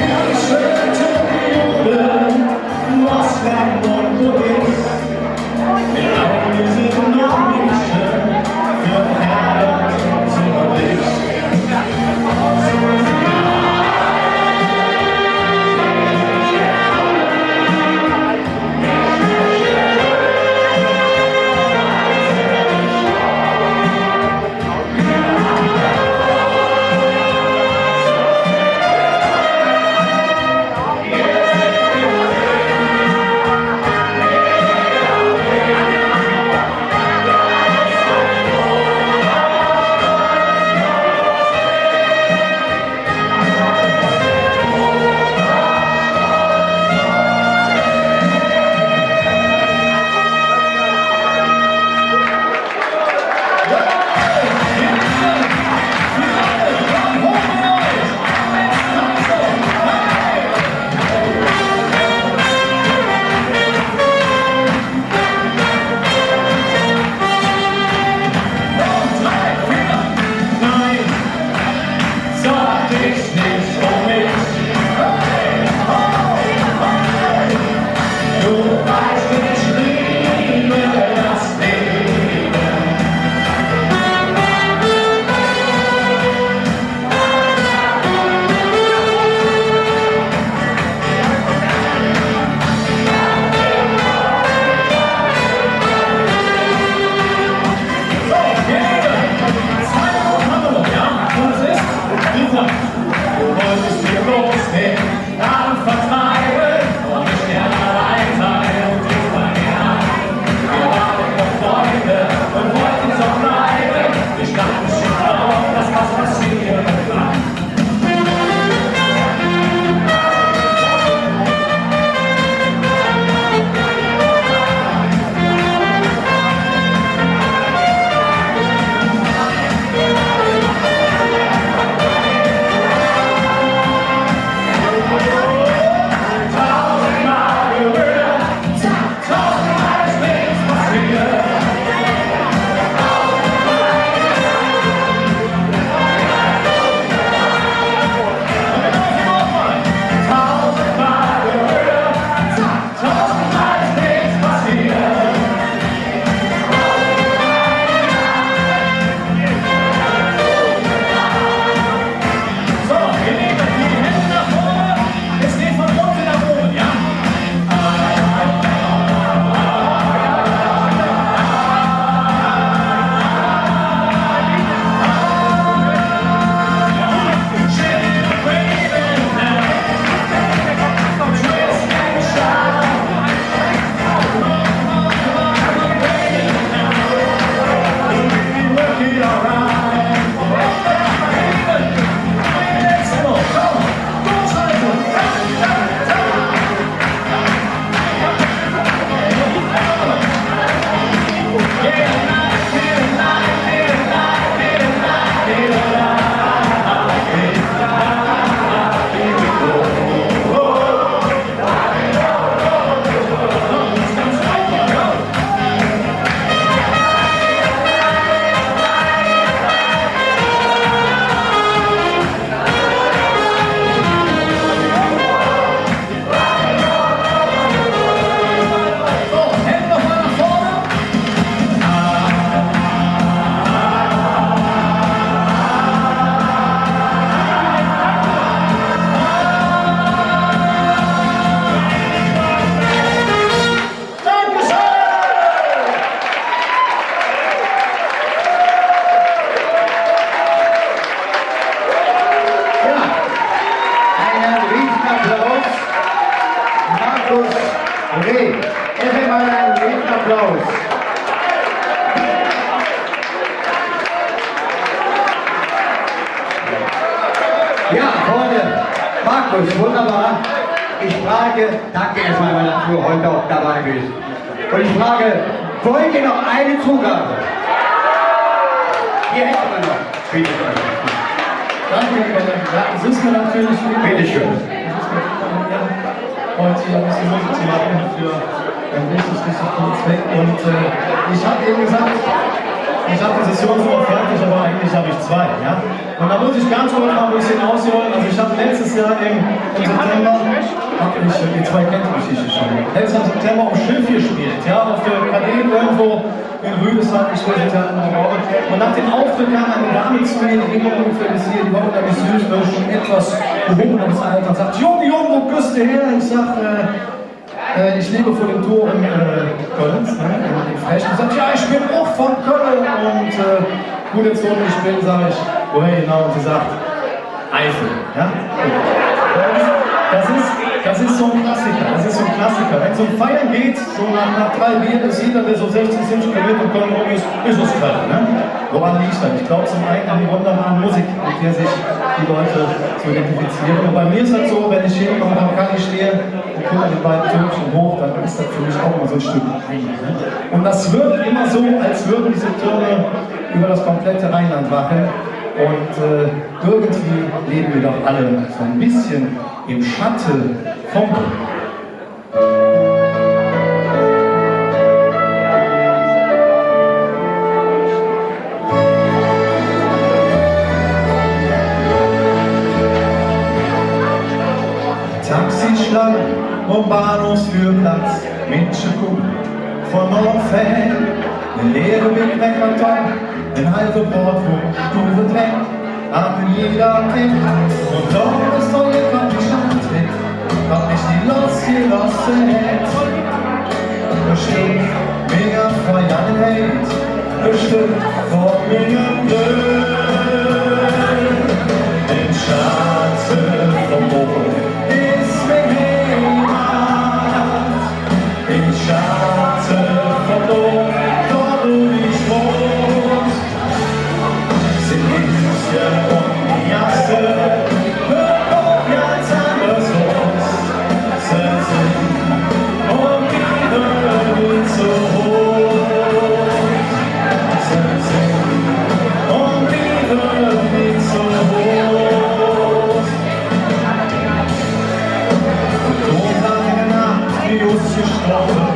Markus, wunderbar. Ich frage, danke erstmal, dass du heute auch dabei bist. Und ich frage, wollt ihr noch eine Zugabe? Hier hätten wir noch. Bitte schön. Danke, ja, es ist mir natürlich Bitte schön. heute hier ein bisschen Musik zu machen für einen richtig coolen Zweck. Und ich habe eben gesagt, ich habe die Session sogar fertig, aber eigentlich habe ich zwei. Ja? Und da muss ich ganz kurz mal ein bisschen ausholen. Also ich habe letztes Jahr im September, die zwei kennt die Geschichte schon, letztes Jahr im September auf Schiff gespielt, ja? Auf der Kanäle irgendwo in Rüdesheim, ich spiele Theater in der Woche. Und nach dem Auftritt kam eine Dame zu mir, die ging ungefähr bis hier, die war unheimlich süß, war schon etwas gehobenes Alter und sagt, Junge, wo küsst du her? Ich sag, ich lebe vor dem Tor in Köln, in Frechen. Ich sage, ja, ich bin auch von Köln und gut erzogen ich bin, sage ich, woher genau? Und sie sagt, Eifel. Ja? Das ist so ein Klassiker, Wenn es um Feiern geht, so nach 3 Bier, das jeder, der so 16, 17 Kilometer in Köln rum ist es kalt. Ne? Woran liegt das? Ich glaube zum einen an die wunderbare Musik, mit der sich die Leute so identifizieren. Und bei mir ist das so, wenn ich hinkomme, dann kann ich stehen und gucke die beiden Türmchen hoch, dann ist das für mich auch immer so ein Stück Heim. Ne? Und das wirkt immer so, als würden diese Türme über das komplette Rheinland wachen. Und irgendwie leben wir doch alle so ein bisschen im Schatten vom Taxischlange um Bahnhofsführplatz, Menschenkuh von Nordfeld, eine leere Big Mac Karton, ein halbe Brotwurst, Stufe drängt, an jeder Tipp. Und doch ist neue Kaffeeschachtel, hab ich die losse Hände. Bestimmt mega feiern Hate, bestimmt vor mir blöd. Den Schatten vom Boden ist mir Heimat. Den Schatten vom Boden, dort wo ich wohnt, sind die Füße und die Jasse, hört auf ganz anders los. Sie sind und die Welt so hoch. Sie sind und die Welt so hoch. Und Donau Nacht, wie uns gestorben,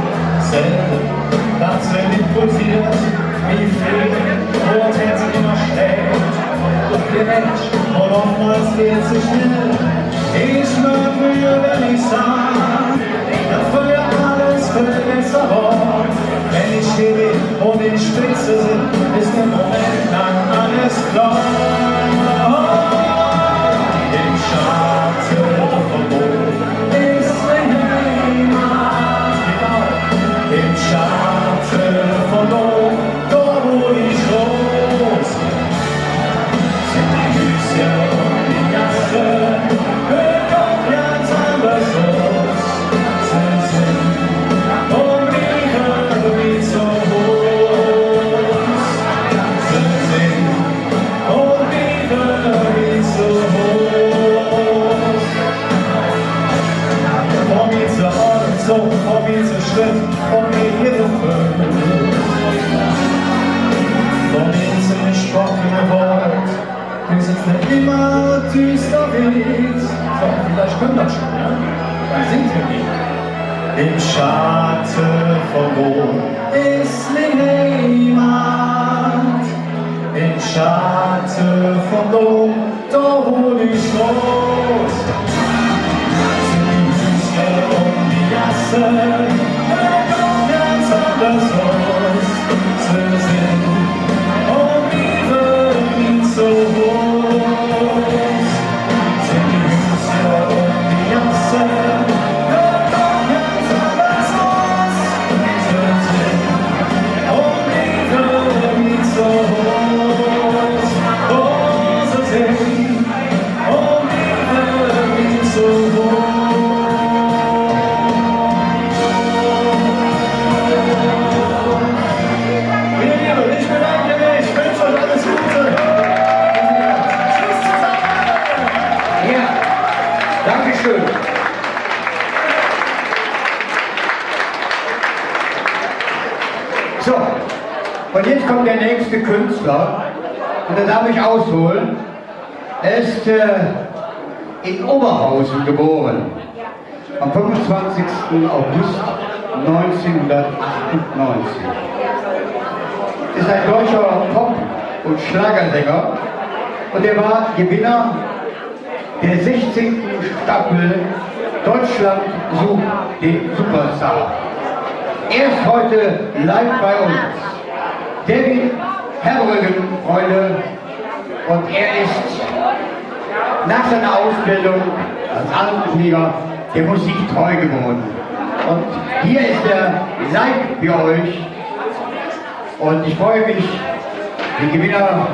selten, das sind impulsiert, wie viel Rotherz immer schlägt. Doch der Mensch, und oftmals geht sie schnell. Ich mag mir, wenn ich sag, dass früher alles viel besser war. Wenn ich hier bin und in Spitze sind, ist der Moment lang alles klar. Im Schatten vom Boden ist eine Heimat. Genau. Im Schatten vom Boden, dort wo ich groß, sind die Hüschen und die Jasse, hört auf ganz anders los. Sie sind um die Welt so hoch. Sie sind um die Welt so hoch. Vor mir zur Ort, so vor mir zur Schritt, vor mir ihre Vögel. Vor mir zum gesprochene Wort, wir sind für immer düster Wind. So, vielleicht können wir schon, ja? Dann singt wir nicht. Im Schatten vom Boden ist die Heimat. Im Schatten vom Dom, da wo ich groß. Sind die Füße und die Jasse, hört auf ganz anders los. Sie sind um die Welt so hoch. Sind die Füße und die Jasse, hört auf ganz anders los. Sie sind um die Welt so hoch. Oh, sie sind um die Welt so hoch. Wir lieben kommt der nächste Künstler und da darf ich ausholen. Er ist in Oberhausen geboren, am 25. August 1998. Ist ein deutscher Pop- und Schlagersänger und er war Gewinner der 16. Staffel Deutschland sucht den Superstar. Er ist heute live bei uns. David Herbrücken, Freunde, und er ist nach seiner Ausbildung als Altenflieger der Musik treu geworden. Und hier ist er live für euch. Und ich freue mich, den Gewinner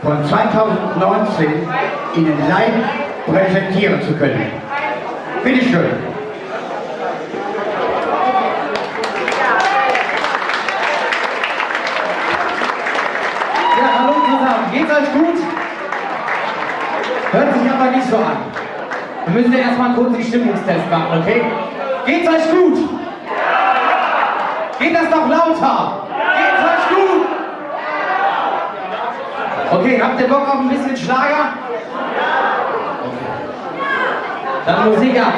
von 2019 Ihnen live präsentieren zu können. Bitte schön. Ja, hallo zusammen. Geht's euch gut? Hört sich aber nicht so an. Wir müssen ja erstmal kurz den Stimmungstest machen, okay? Geht's euch gut? Geht das noch lauter? Geht's euch gut? Okay, habt ihr Bock auf ein bisschen Schlager? Dann Musik ab.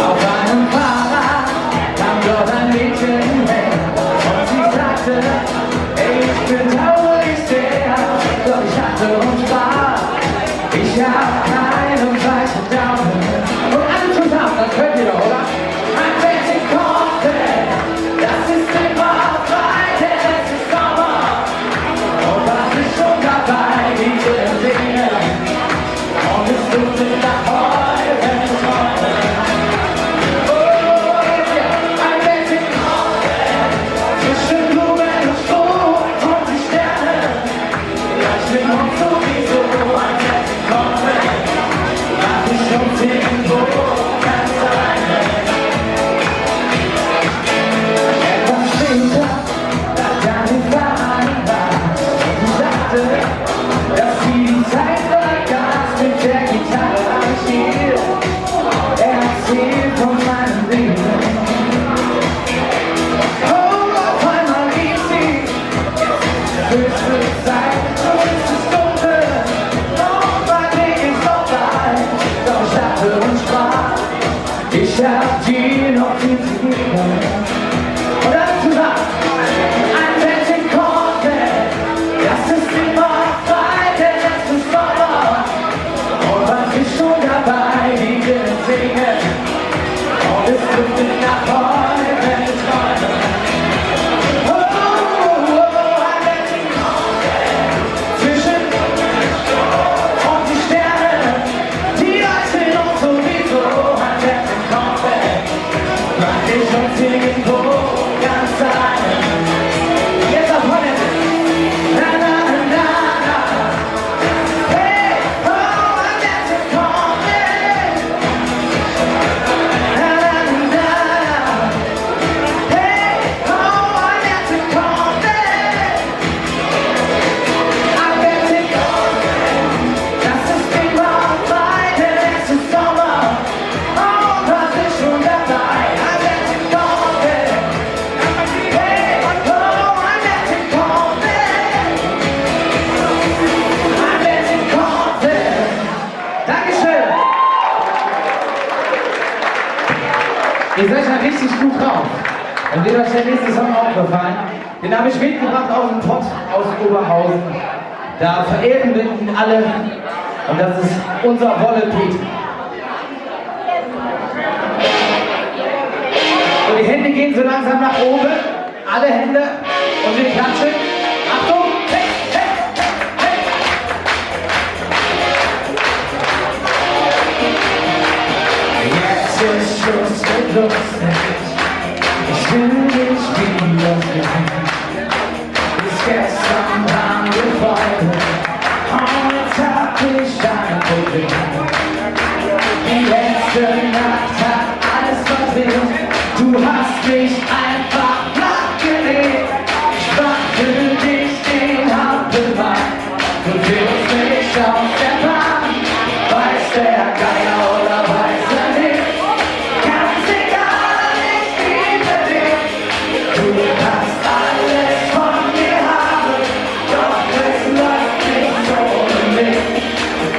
Auf einem Fahrrad kam dort ein Mädchen her und sie sagte, ey, ich bin traurig sehr, doch ich hatte uns Spaß. Ich hab keinen weißen Daumen. Und alle zusammen, das könnt ihr doch, oder? Ein Mädchen konnte, das ist immer weit, denn es ist Sommer. Und was ist schon dabei, die will singen. Und es duftet nach Heu, wenn es heute. Oh, yeah, ein Mädchen konnte, zwischen Blumen und Stroh und die Sterne. Ja, ich bin auch sowieso ein Mädchen konnte, mach ich schon irgendwo ganz alleine. Etwas später, da kam die Fahne war, und sagte, dass sie die Zeit vergaß mit der Gitarre am Stiel. Er erzählt von meinem Leben. Oh, auf einmal rief sie, höchste Zeit, so ist es dunkel. Und mein Weg ist vorbei, doch ich dachte und sprach, ich hab dir noch viel zu geben. Und alle zusammen, ein Mädchen konnte, das ist immer weit, denn es ist Sommer. Und was ist schon dabei, die will singen. Und es duftet nach Heu, wenn es heute. Oh, oh, oh, ein Mädchen konnte, zwischen und die Sterne, die leuchten uns sowieso. Ein Mädchen konnte, mach ich uns irgendwo ganz alleine. Jetzt auf Holland. Na, na, na, na. Hey, oh, ein Mädchen konnte. Na, na, na, na. Hey, oh, ein Mädchen konnte. Ein Mädchen konnte. Das ist immer weit, denn es ist Sommer. Oh, was ist schon dabei? Ein Mädchen konnte. Hey, oh, ein Mädchen konnte. Ein Mädchen konnte. Dankeschön. Ihr seid ja richtig gut drauf. Und wird euch der nächste Song auch gefallen? Den habe ich mitgebracht aus dem Pott aus Oberhausen. Da verehren wir ihn alle. Und das ist unser Wolle Peter. Die Hände gehen so langsam nach oben. Alle Hände und wir klatschen. Achtung! Hey, hey, hey, hey. Jetzt ist Schluss mit lustig. Ich will dich wieder sehen. Bis gestern waren wir Freunde. Heute hab ich ein Problem. Die letzte Nacht hat alles versehen. Du hast mich einfach flachgelegt. Ich mach für dich den Hampelmann. Du führst mich auf der Bahn. Weiß der Geier oder weiß er nicht. Ganz egal, ich liebe dich. Du kannst alles von mir haben. Doch es läuft nicht ohne mich.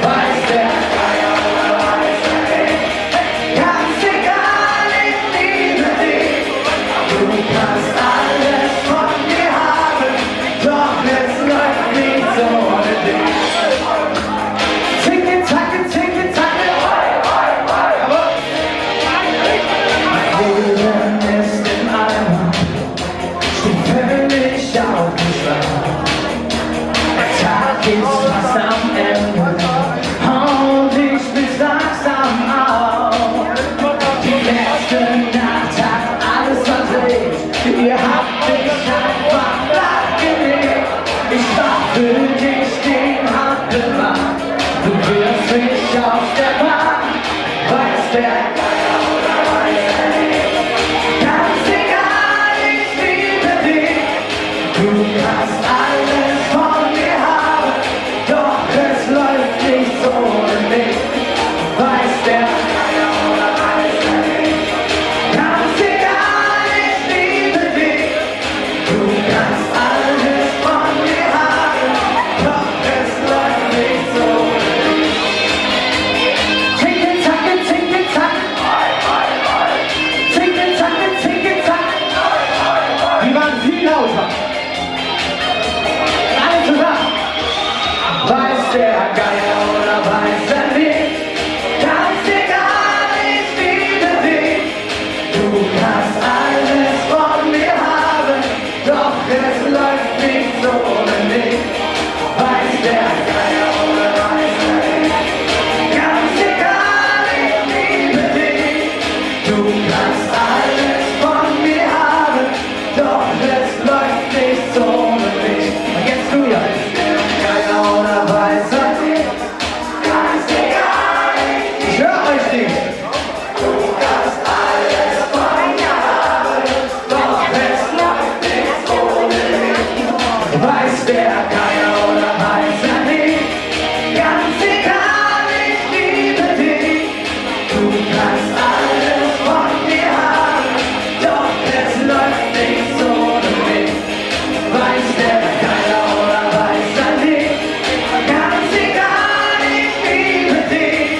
Weiß der Geier oder weiß er nicht. Ganz egal, ich liebe dich. Du kannst alles von mir haben, doch es läuft nicht ohne dich. Ticke, tacke, jawohl. Mein Leben ist im Eimer, steht völlig auf dem Schlauch. Der Tag ist fast am Ende und ich bin langsam auf. Die letzte Nacht hat alles verdreht. Ihr habt mich einfach flachgelegt. Ich mach für dich den Hampelmann. Du wirst mich auf der Bahn. Weiß der Geier oder weiß er nicht. Ganz egal, ich liebe dich. Du kannst alles von mir haben, doch es läuft nicht ohne mich. Weiß der Geier oder weiß er nicht. Ganz egal, ich liebe dich. Du kannst alles von mir haben, doch es läuft nicht ohne mich. Ticke, tacke, ticke, tack. Ticke, tacke, ticke, tack. Die waren viel lauter. Alle zusammen. Weiß der Geier oder weiß er nicht. Ganz egal, ich liebe dich. Du kannst alles von mir haben, doch es läuft nicht ohne mich. Weiß der Geier oder weiß er nicht. Ganz egal, ich liebe dich. Du kannst alles von mir haben, doch es läuft nicht ohne mich. Und jetzt du ja. Geier oder weiß er nicht. Ganz egal, ich hör euch nicht. Du kannst alles von mir haben, doch es läuft nicht ohne mich. Weiß der Geier oder weiß er nicht. Ganz egal, ich liebe dich. Du kannst alles von mir haben, doch es läuft nicht ohne mich. Weiß der Geier oder weiß er nicht. Ganz egal, ich liebe dich.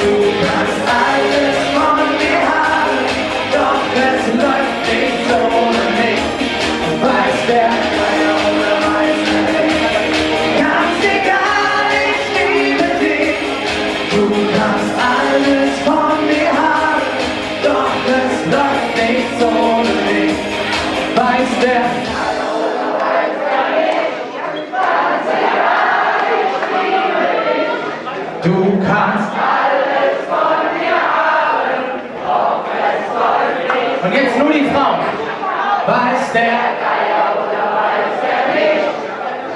Du kannst alles von mir haben, doch es läuft nicht ohne mich. Weiß der Geier oder weiß er nicht. Ganz egal, ich liebe dich. Du kannst alles von mir haben, doch es läuft nicht ohne mich. Weiß der Geier oder weiß er nicht. Ganz egal, ich liebe dich. Du kannst alles von mir haben, doch es läuft nicht. Und jetzt nur die Frauen. Weiß der Geier oder weiß er nicht.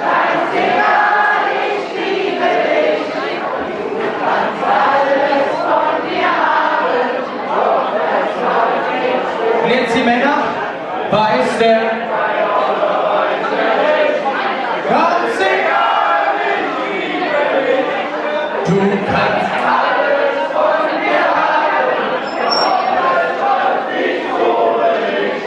Ganz egal, ich liebe dich. Du kannst alles von mir haben, doch es läuft nicht. Und jetzt die Männer. Weiß der Geier oder weiß er nicht. Ganz egal, ich liebe dich. Du kannst alles von mir haben, doch es läuft nicht ohne mich.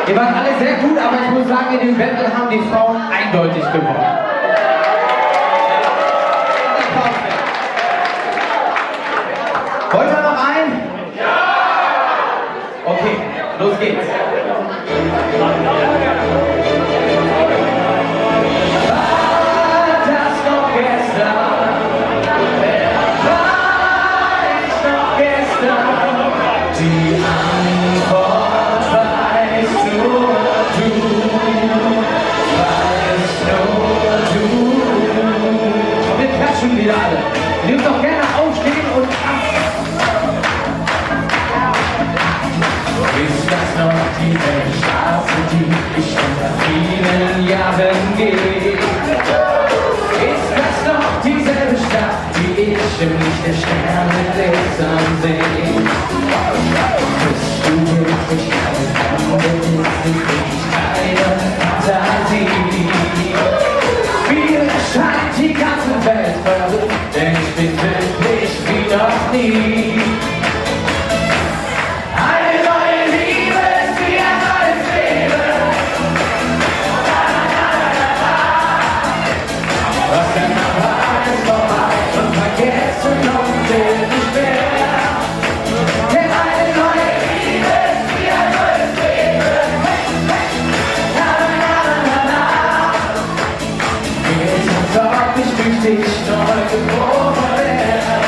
Ihr wart alle sehr gut, aber ich muss sagen, in dem Battle haben die Frauen eindeutig gewonnen. Wollt ihr noch einen? Ja! Okay, los geht's. War das noch gestern? Wer war schon wieder alle. Ihr dürft doch gerne aufstehen und ist das noch diese Straße, die ich unter vielen Jahren gehe? Ist das noch dieselbe Stadt, die ich im Licht der Sterne glitzern sehe? Bist du wirklich keine Fremde, ist es wirklich keine Fantasie? Mir erscheint die ganze Welt verrückt, denn ich bin wirklich wie noch nie. Eine neue Liebe ist wie ein neues Leben. Was dann war, ist vorbei und vergessen und will nicht mehr. Denn eine neue Liebe ist wie ein neues Leben. Na, na, na, na, na. Mir ist als ob ich durch dich neu geboren wäre.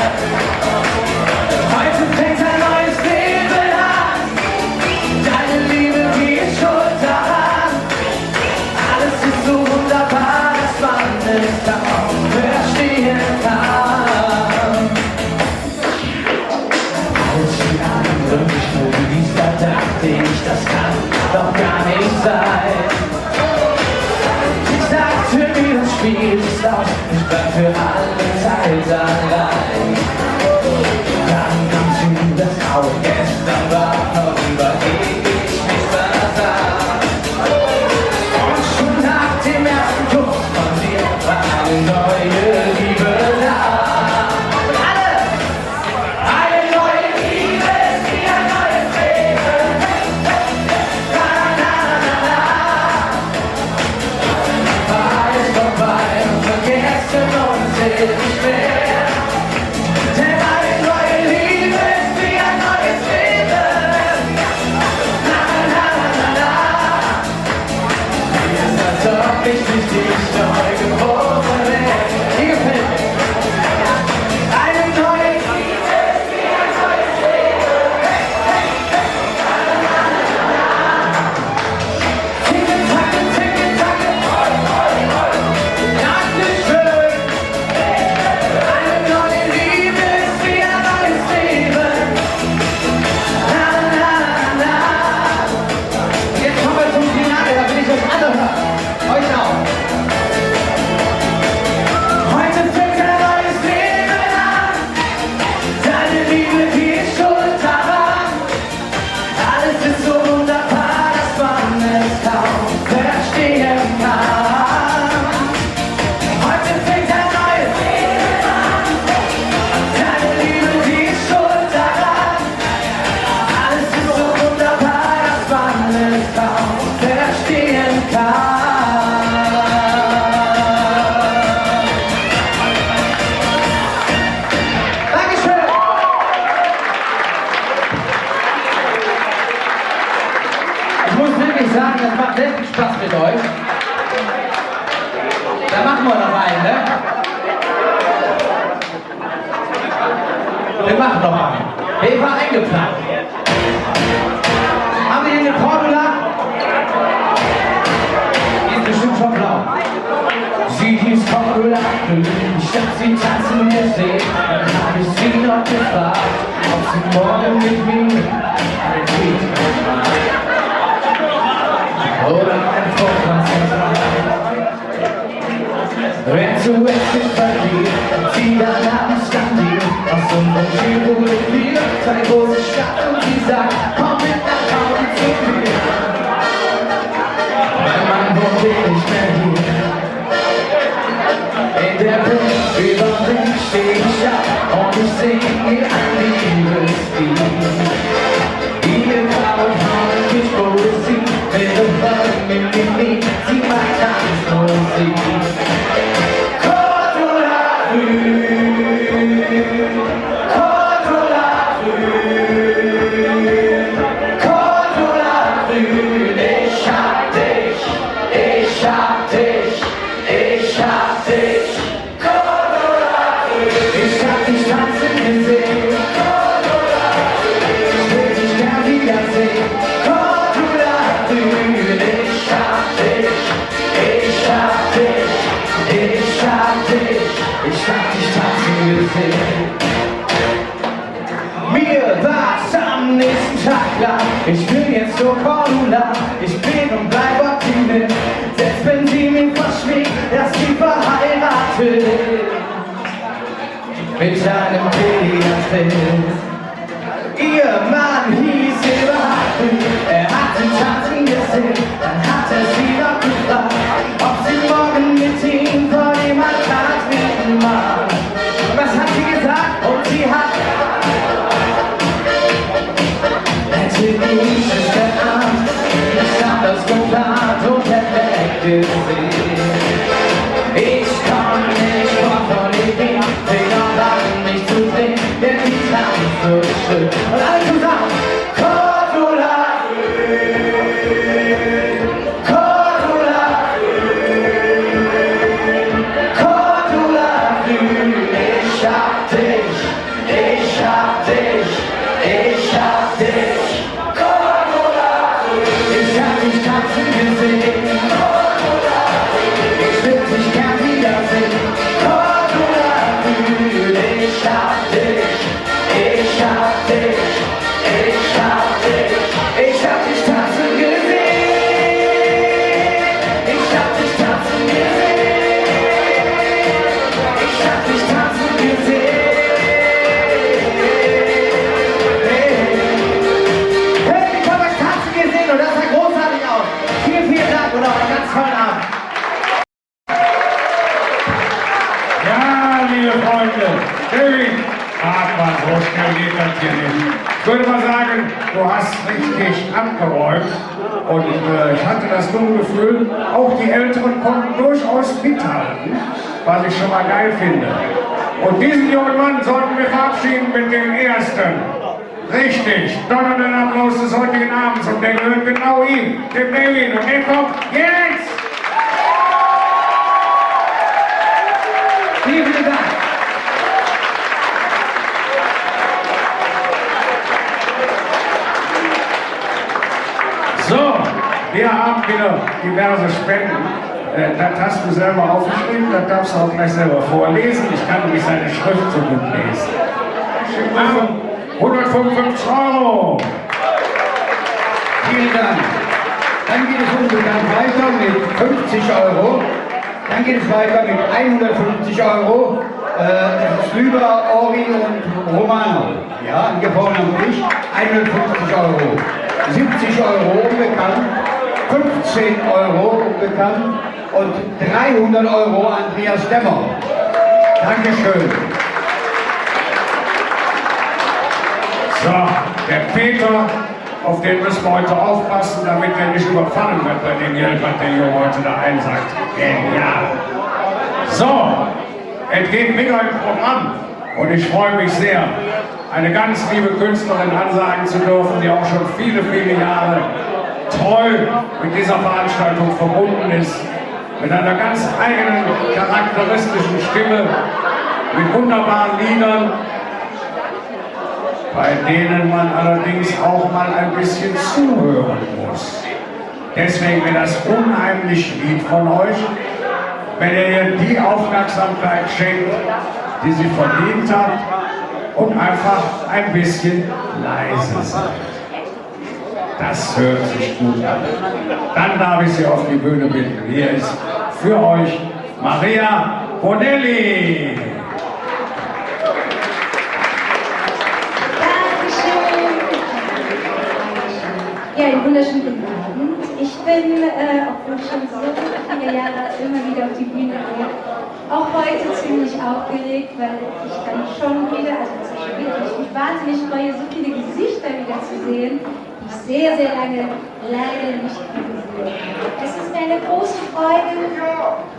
Heute fängt ein neues Leben an. Deine Liebe, die ist schuld daran. Alles ist so wunderbar, dass man es kaum verstehen kann. Als die anderen mich nur ließ, da dachte ich, das kann doch gar nicht sein. Ich dachte mir, das Spiel ist aus, ich bleib für alle Zeit allein. Dann kamst du das Graue, gestern war noch über ewig nicht mehr da. Und schon nach dem ersten Kuss von dir war eine neue Liebe da. Alle! Eine neue Liebe ist wie ein neues Leben. Na, na, na, na, na. War es vorbei und vergessen uns nicht mehr. Denn eine neue Liebe ist wie ein neues Leben. Na, na, na, na, na. Mir ist, als ob ich durch dich neu geboren wäre. Hier gefällt mir. Eine neue Liebe ist wie ein neues Leben. Ticke-Tacke, Ticke-Tacke. Dankeschön. Eine neue Liebe ist wie ein neues Leben. Na, na, na, na. Jetzt kommen wir zum Finale, da will ich euch alle hören. Euch auch. Heute fängt ein neues Leben an. Deine Liebe, die ist schuld daran. Alles ist so wunderbar, dass man es kaum verstehen kann. Heute fängt ein neues Leben an. Deine Liebe, die ist schuld daran. Alles ist so wunderbar, dass man es kaum verstehen kann. Dankeschön! Ich muss wirklich sagen, das macht sehr viel Spaß mit euch. Da machen wir noch einen, ne? Wir machen noch einen. Der war eingeplant. Haben wir hier eine Cordula? Die ist bestimmt schon blau. Sie hieß Cordula, ich hab sie tanzen gesehen. Dann hab ich sie noch gefragt, ob sie morgen mit mir ein Lied macht. Oder ein Vorkonzert macht. Wenn zuerst ist bei dir, sie danach ist an dir. Aus unserem Tirol wir, zwei große Stadt und sie sagt, komm mit nach Hause zu mir. Mein Mann wohnt nicht mehr hier. In der Brücke über den steh ich ab und ich sing ihr ein Liebeslied. Ihr graue Haare, ich Poesie, mit dem Wolken mit dem Lied, sie macht Tanzmusik. Cordula Blüh, Cordula Blüh, Cordula Blüh, ich hab dich, ich hab dich, ich hab dich. ich hab dich tanzen gesehen. Mir war's am nächsten Tag klar, ich bin jetzt so Cordula, ich bin und bleib optimiert, selbst wenn sie mir verschwiegt, dass sie verheiratet mit einem Pädiatrist. Ihr Mann hieß Eberhard, er hat sie tanzen gesehen, dann hat er sie noch gefragt, ob sie morgen mit ihm vor dem Altar treten mag. Was hat sie gesagt? Und sie hat natürlich es geahnt, ich hab das geplant und perfekt gesehen. Ich komm nicht fort von den Fingern an mich zu sehen, denn die tanzt so schön. Und alle zusammen, Cordula, Cordula, Cordula, ich hab dich, ich hab dich, ich hab dich. Ich hab dich tanzen gesehen, ich will dich gern wiedersehen. Cordula, ich hab dich, ich hab dich, ich hab dich, ich hab dich tanzen gesehen, ich hab dich tanzen gesehen, ich hab dich tanzen gesehen. Hey, ich hab euch tanzen gesehen und das sah großartig aus. Vielen, vielen Dank und auch einen ganz tollen Abend. Ja, liebe Freunde, David, aber so schnell geht das hier nicht. Ich würde mal sagen, du hast richtig abgeräumt und ich hatte das dumme Gefühl, auch die Älteren konnten durchaus mithalten, was ich schon mal geil finde. Und diesen jungen Mann sollten wir verabschieden mit dem Ersten. Richtig, donnernden Applaus des heutigen Abends und der gehört genau ihm, dem David, und der kommt jetzt! Vielen, vielen Dank. So, wir haben wieder diverse Spenden. Das hast du selber aufgeschrieben, das darfst du auch gleich selber vorlesen. Ich kann nämlich seine Schrift so gut lesen. 155 €. Vielen Dank. Dann geht es unbekannt weiter mit 50 €. Dann geht es weiter mit 150 €. Das ist Lüber, Ori und Romano. Ja, hier vorne am Tisch. 150 €. 70 € unbekannt. 15 € unbekannt. Und 300 € Andreas Demmer. Dankeschön. So, der Peter, auf den müssen wir heute aufpassen, damit er nicht überfallen wird bei dem Geld, was der Junge heute da einsagt. Genial. So, es geht mega im Programm und ich freue mich sehr, eine ganz liebe Künstlerin ansagen zu dürfen, die auch schon viele, viele Jahre treu mit dieser Veranstaltung verbunden ist, mit einer ganz eigenen, charakteristischen Stimme, mit wunderbaren Liedern, bei denen man allerdings auch mal ein bisschen zuhören muss. Deswegen wäre das unheimlich lieb von euch, wenn ihr die Aufmerksamkeit schenkt, die sie verdient habt, und einfach ein bisschen leise seid. Das hört sich gut an. Dann darf ich Sie auf die Bühne bitten. Hier ist für euch Maria Bonelli. Ja, einen wunderschönen guten Abend. Ich bin, obwohl ich schon so viele Jahre immer wieder auf die Bühne gehe, auch heute ziemlich aufgeregt, weil ich dann schon wieder, also das ist schon wirklich, mich wahnsinnig freue, so viele Gesichter wieder zu sehen, die ich sehr, sehr lange leider nicht gesehen habe. Es ist mir eine große Freude,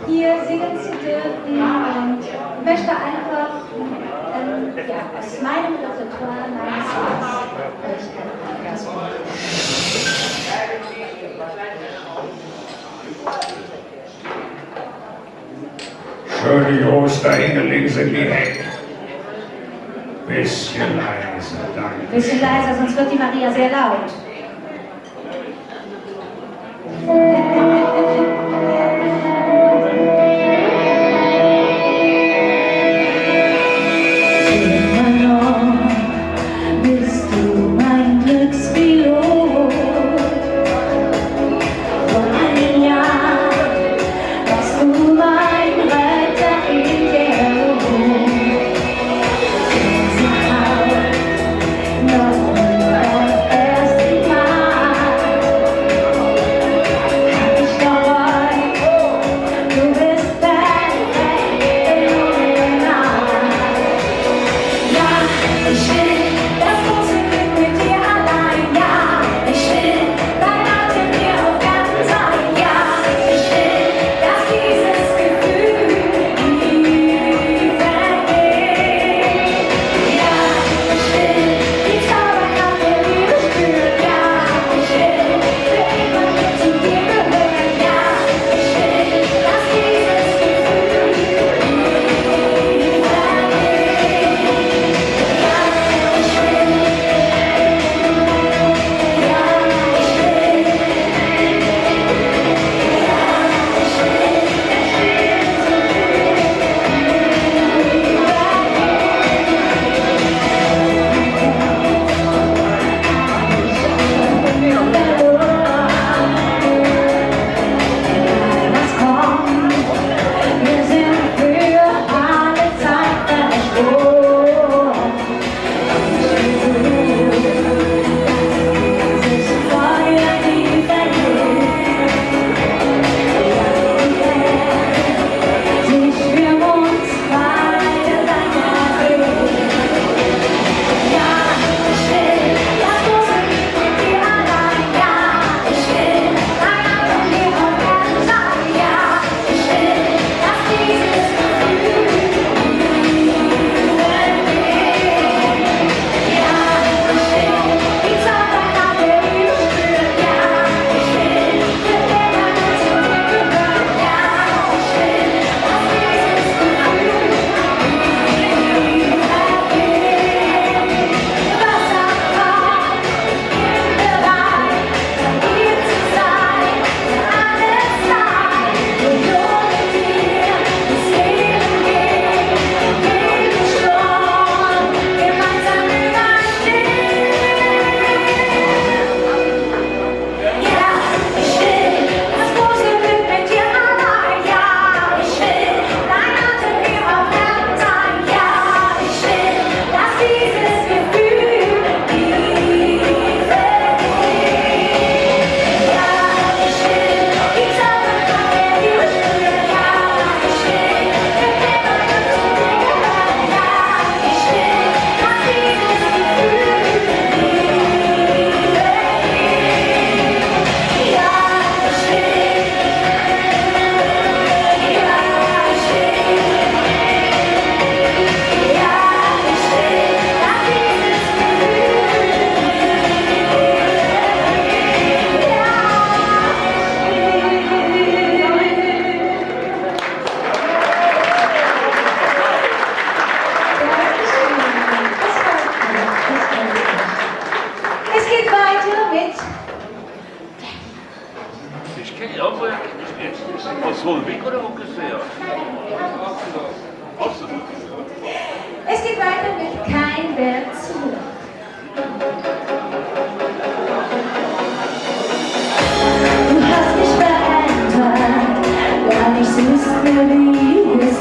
hier singen zu dürfen und möchte einfach ja, aus meinem Repertoire, meines Lebens, euch einfach das Schöne groß dahingelegt sind die Hecken. Bisschen leise, danke. Bisschen leiser, sonst wird die Maria sehr laut.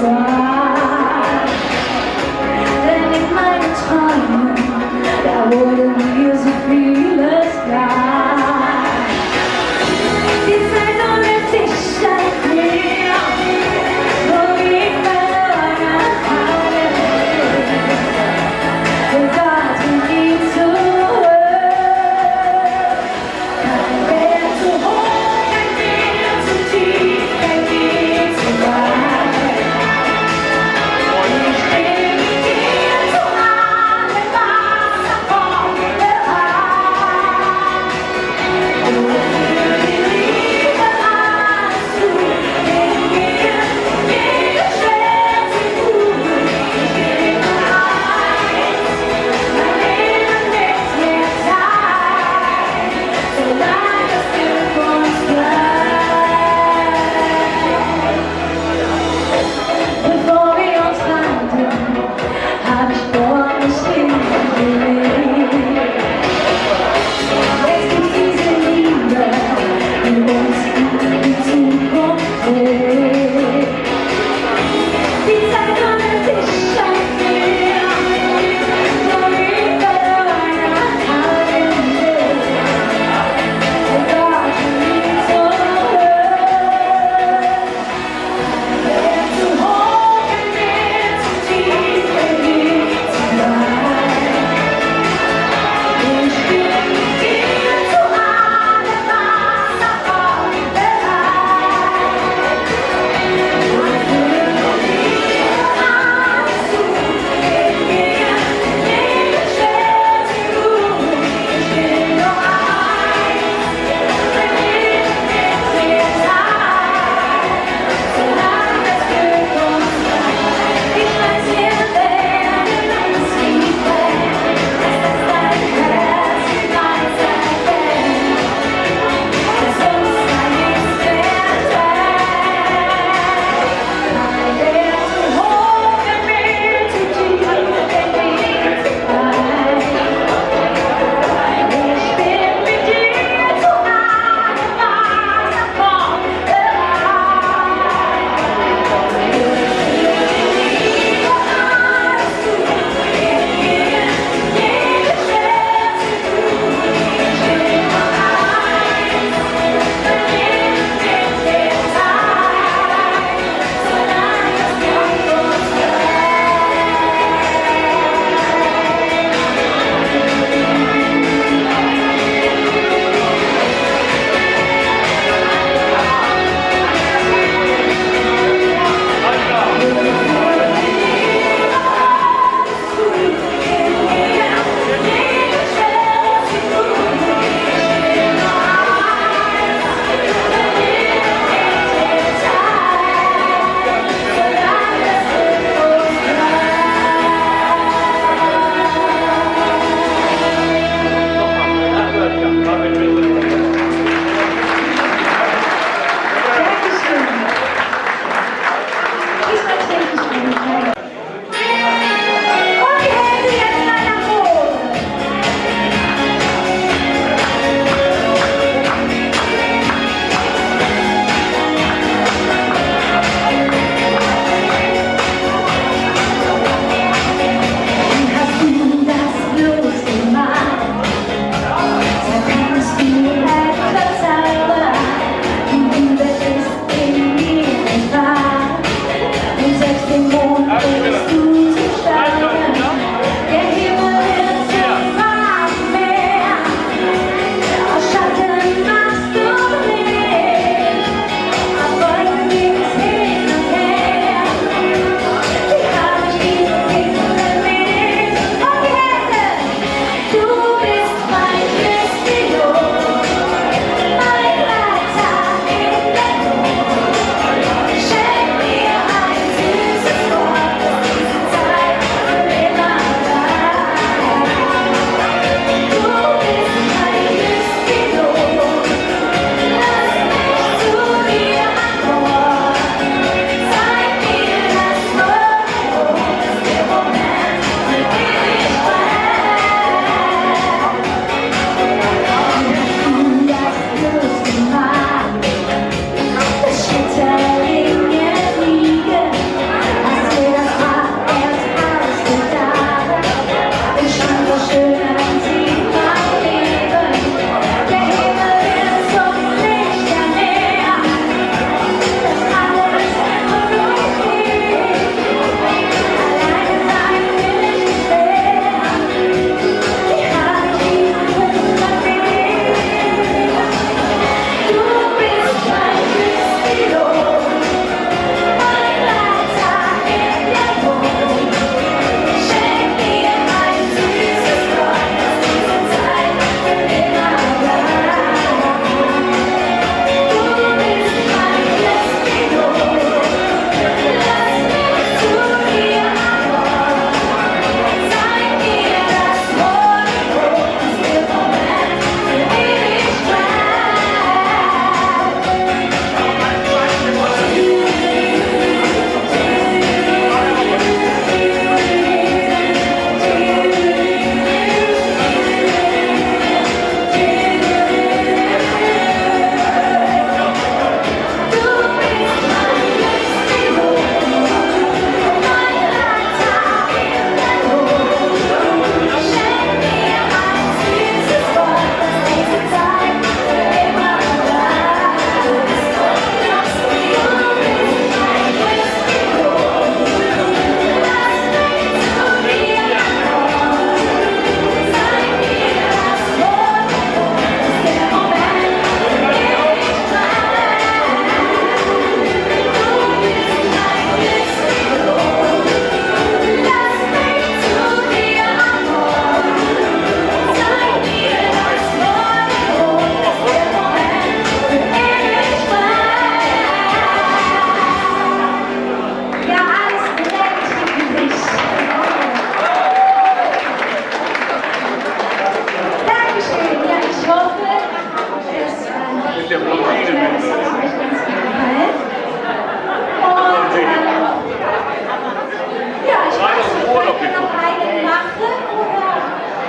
war. Denn in meinen Träumen, da wurde mir so vieles klar. Die Zeit ohne dich scheint mir so wie verlorene Tage. Wir warten nie zurück. Kein Weg zu hoch, kein Weg zu tief, kein Weg zu weit.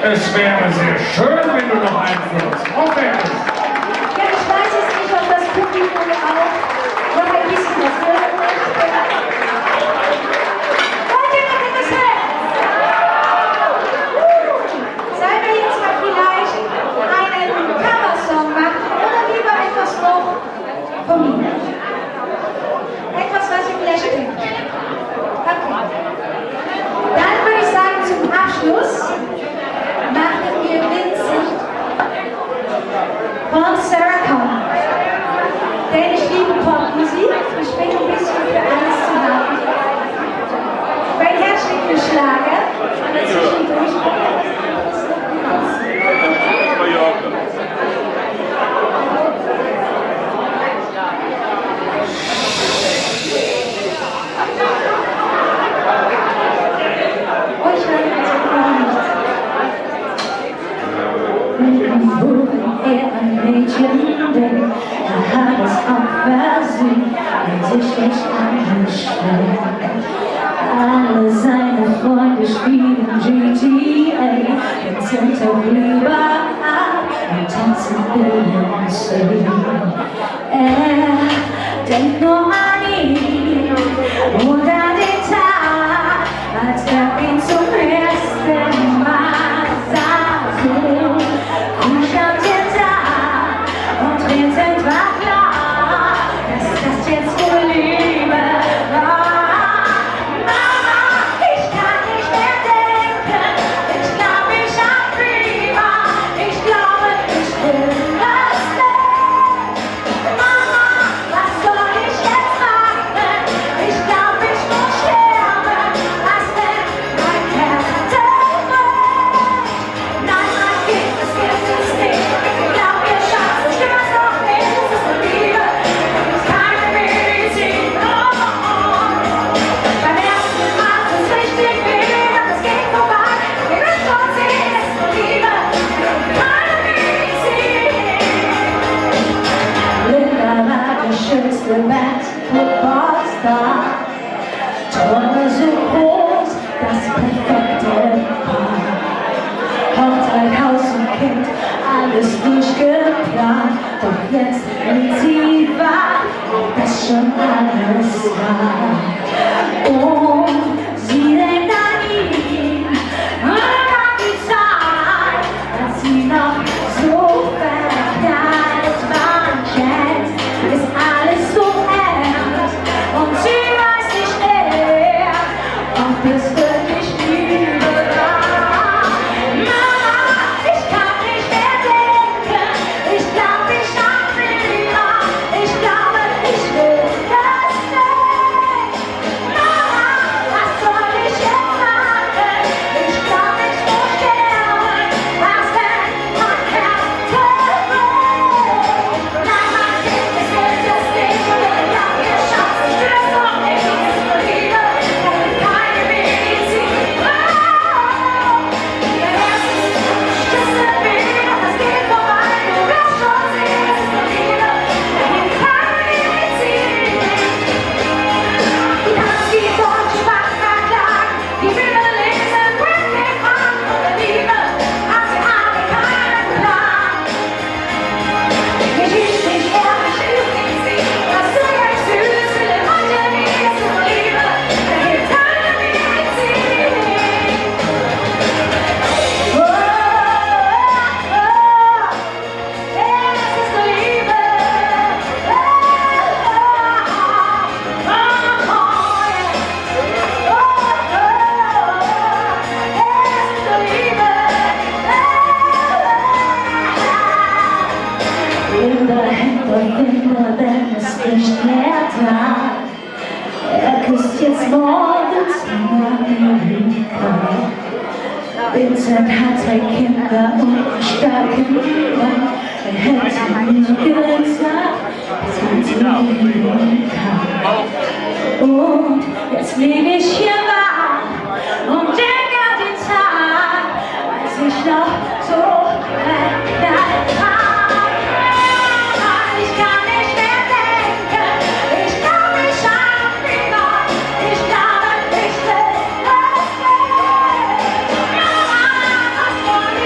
Es wäre sehr schön, wenn du noch einen für uns aufwendest. Ja, ich weiß jetzt nicht, ob das Publikum auch noch ein bisschen was hören möchte. Wollt ihr noch etwas hören? Sollen wir jetzt mal vielleicht einen Coversong machen oder lieber etwas noch von mir? Etwas, was ihr vielleicht kennt. Okay. Dann würde ich sagen, zum Abschluss machen wir Vincent von Sarah Connor. Denn ich liebe Popmusik, ich bin ein bisschen für alles zu haben. Mein Herz schlägt für Schlager, aber zwischendurch oh, ich höre also gar nichts. Ein Mädchen denkt, hat es auf Versehen sich nicht angestellt. Alle seine Freunde spielen GTA, Vincent auch lieber ab und tanzen Beyoncé. Er denkt nur an ihn und an den Tag, als er ihn zum ersten Mal sah. Vincent war klar, dass das jetzt wohl Liebe war. Mama, ich kann nicht mehr denken, ich glaube, ich hab Fieber, ich glaube, ich will das nicht. Mama, was soll ich jetzt machen? Ich glaube, ich muss sterben, was denn mein Herz bricht. Nein, mein Kind, das gibt es nicht, ich glaube, ihr schafft es, ich weiß noch nicht. Schönste Band, Footballstar, Träume so groß, das perfekte Paar. Hochzeit, Haus und Kind, alles durchgeplant, doch jetzt nimmt sie wahr, dass schon alles war. Und sie denkt an ihn, und an die Zeit, als sie noch so verknallt war. Jetzt ist alles so ernst und sie weiß nicht mehr, ob es wirklich Liebe war. Mama, ich kann nicht mehr denken, ich glaube, ich hab Fieber, ich glaube, ich will das nicht. Mama, was soll ich jetzt machen? Ich glaube, ich muss sterben, was wenn mein Herz zerbricht. Nein, mein Kind, es gibt es nicht, ich glaub, ihr schafft es, ich will es doch nicht, es ist nur Liebe, das ist keine Medizin. Ihr erstes Küssen wieder, das geht vorbei, du wirst schon sehen, es ist nur Liebe, das ist keine Medizin. Du kannst die deutsche Bank verklagen, die Bilder lesen, bring den an, ohne Liebe hat sie alle keinen Plan. Ich lieb dich ehrlich, ich lieb sie, das du jetzt süß, will in heute nie, es ist nur Liebe, da gibt keine Medizin. Oh, es ist nur Liebe. Linda hängt auf Linda, denn es ist nicht mehr da. Er küsst jetzt morgens in Amerika. Vincent hat 2 Kinder und einen starken Mann. Er hätte nie gesagt, dass man sie lieben kann. Und jetzt liege ich hier wach und denke an den Tag, als ich noch so verknallt war. Ich kann nicht mehr denken, ich glaube, ich hab Fieber, ich glaube, ich will das nicht. Mama, was soll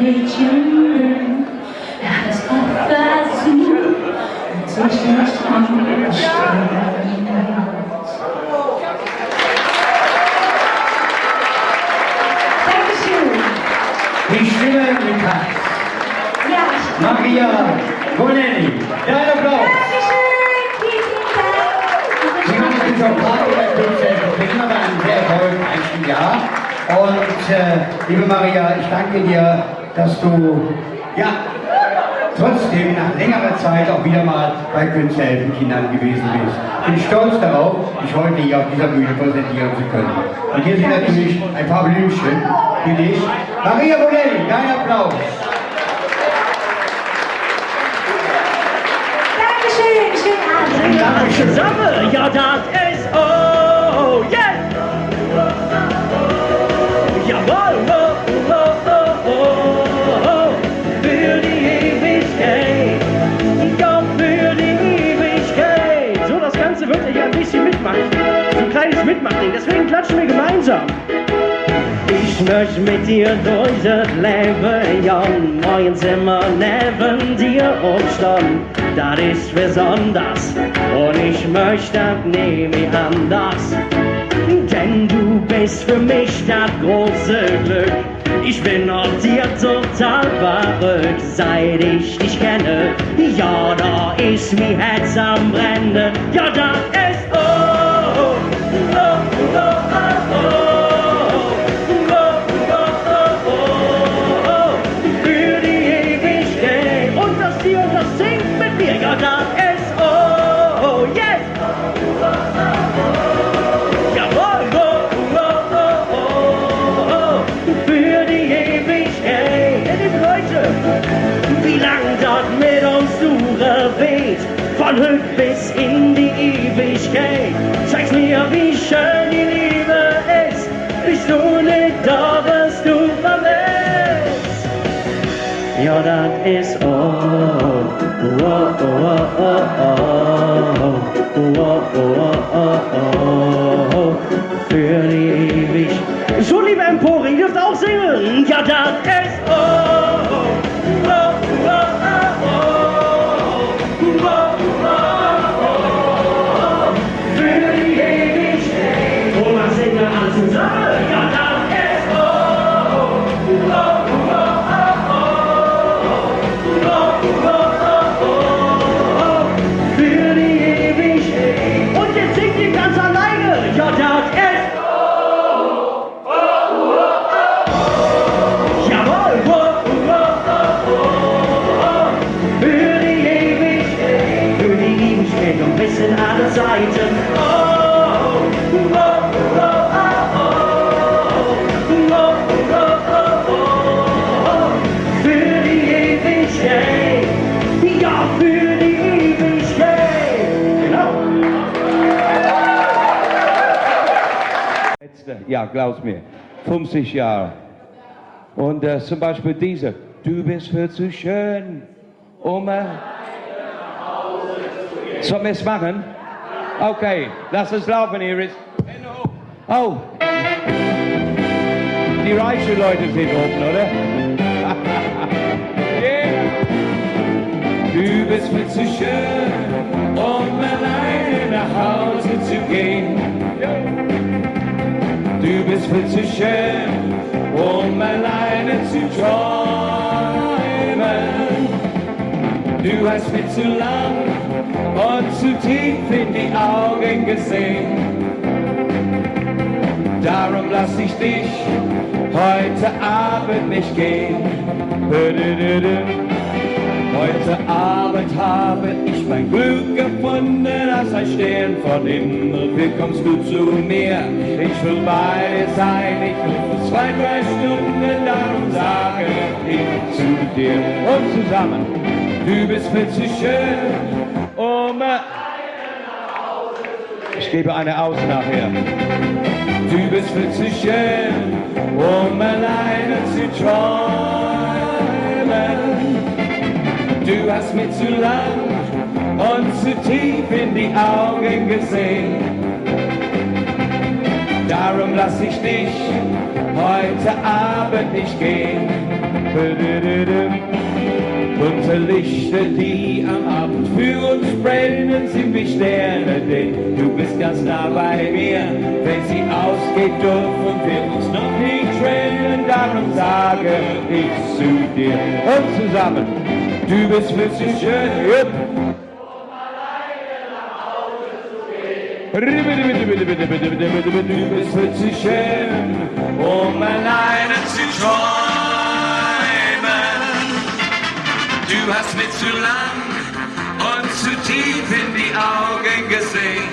Mädchen, er ist oft versucht und sich nicht angestellt. Dankeschön. Die Stimme mit Herz. Ja, Maria Bonelli. Ja, ein Applaus. Dankeschön, vielen Sie haben jetzt auch gerade bei Kunsthelfen beginnen, aber ein sehr erfolgreichen Jahr. Und liebe Maria, ich danke dir, dass du ja trotzdem nach längerer Zeit auch wieder mal bei Kunsthelfen Kindern gewesen bist. Ich bin stolz darauf, dich heute hier auf dieser Bühne präsentieren zu können. Und hier sind natürlich ein paar Blümchen für dich. Maria Bonelli, dein Applaus. Dankeschön, schönen Abend. Dankeschön. Zusammen, ja, das ist oh, yeah! Jawohl, oh, oh, oh, oh, oh, für die Ewigkeit, ja, für die Ewigkeit. So, das Ganze wird ja ein bisschen mitmachen, so ein kleines Mitmachding, deswegen klatschen wir gemeinsam. Ich möchte mit dir durch das Leben, ja, morgens immer neben dir aufstehen. Das ist besonders und ich möchte, nehme ich anders. Denn du bist für mich das große Glück. Ich bin auf dir total verrückt, seit ich dich kenne. Ja, da ist mein Herz am Brennen. Ja, das ist oh, oh, oh, oh, oh, oh. Ja, das ist oh, yes! Jawohl, oh, oh, oh, oh, oh, für die Ewigkeit. Ihr lieben Leute, wie lang dort mit uns durchweht, von heute bis in die Ewigkeit. Zeig's mir, wie schön die Liebe ist, bist du nicht da, was du vermisst. Ja, das ist oh, oh, oh, oh, oh, oh, oh, oh, oh, oh, für die ewig. So, liebe Empore, ihr dürft auch singen. Ja, das ist oh, oh, oh, oh, oh, oh, für die Ewigkeit. Und man singt alle zusammen. Ja, das ist oh, oh, oh. Alle Seiten. Oh, oh, oh, oh, oh, oh, oh, für die Ewigkeit. Ja, für die Ewigkeit. Genau. Ja, glaub's mir, 50 Jahre. Und zum Beispiel diese. Du bist viel zu schön, Sollen wir es machen? Okay, lass es laufen, Iris. Oh, die reichen Leute sind oben, oder? Yeah. Du bist viel zu schön, alleine nach Hause zu gehen. Du bist viel zu schön, alleine zu träumen. Du hast viel zu lang und zu tief in die Augen gesehen. Darum lass ich dich heute Abend nicht gehen. Heute Abend habe ich mein Glück gefunden, als ein Stern von Himmel. Wie kommst du zu mir? Ich will bei dir sein, ich will für 2-3 Stunden, darum sage ich zu dir und zusammen. Du bist viel zu schön, ich gebe eine aus nachher. Du bist viel zu schön, alleine zu träumen. Du hast mir zu lang und zu tief in die Augen gesehen. Darum lass ich dich heute Abend nicht gehen. Unsere Lichter, die am Abend für uns brennen, sind wie Sterne, denn du bist ganz nah bei mir. Wenn sie ausgeht, dürfen wir uns noch nicht trennen, darum sage ich zu dir und zusammen, du bist plötzlich schön. Yep. Du bist plötzlich schön, alleine zu träumen. Du hast mir zu lang und zu tief in die Augen gesehen.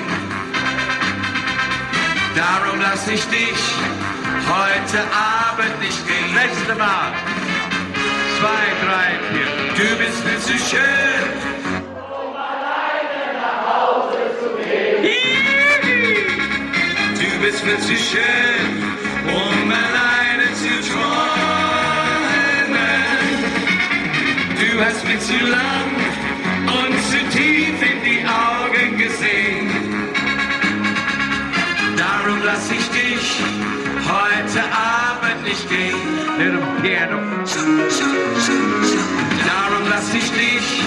Darum lass ich dich heute Abend nicht gehen. Letzte Mal. 2, 3, 4. Du bist mir zu schön, alleine nach Hause zu gehen. Du bist mir zu schön, alleine zu träumen. Du hast mir zu lang und zu tief in die Augen gesehen. Darum lass ich dich heute Abend nicht gehen. Little piano. Darum lass ich dich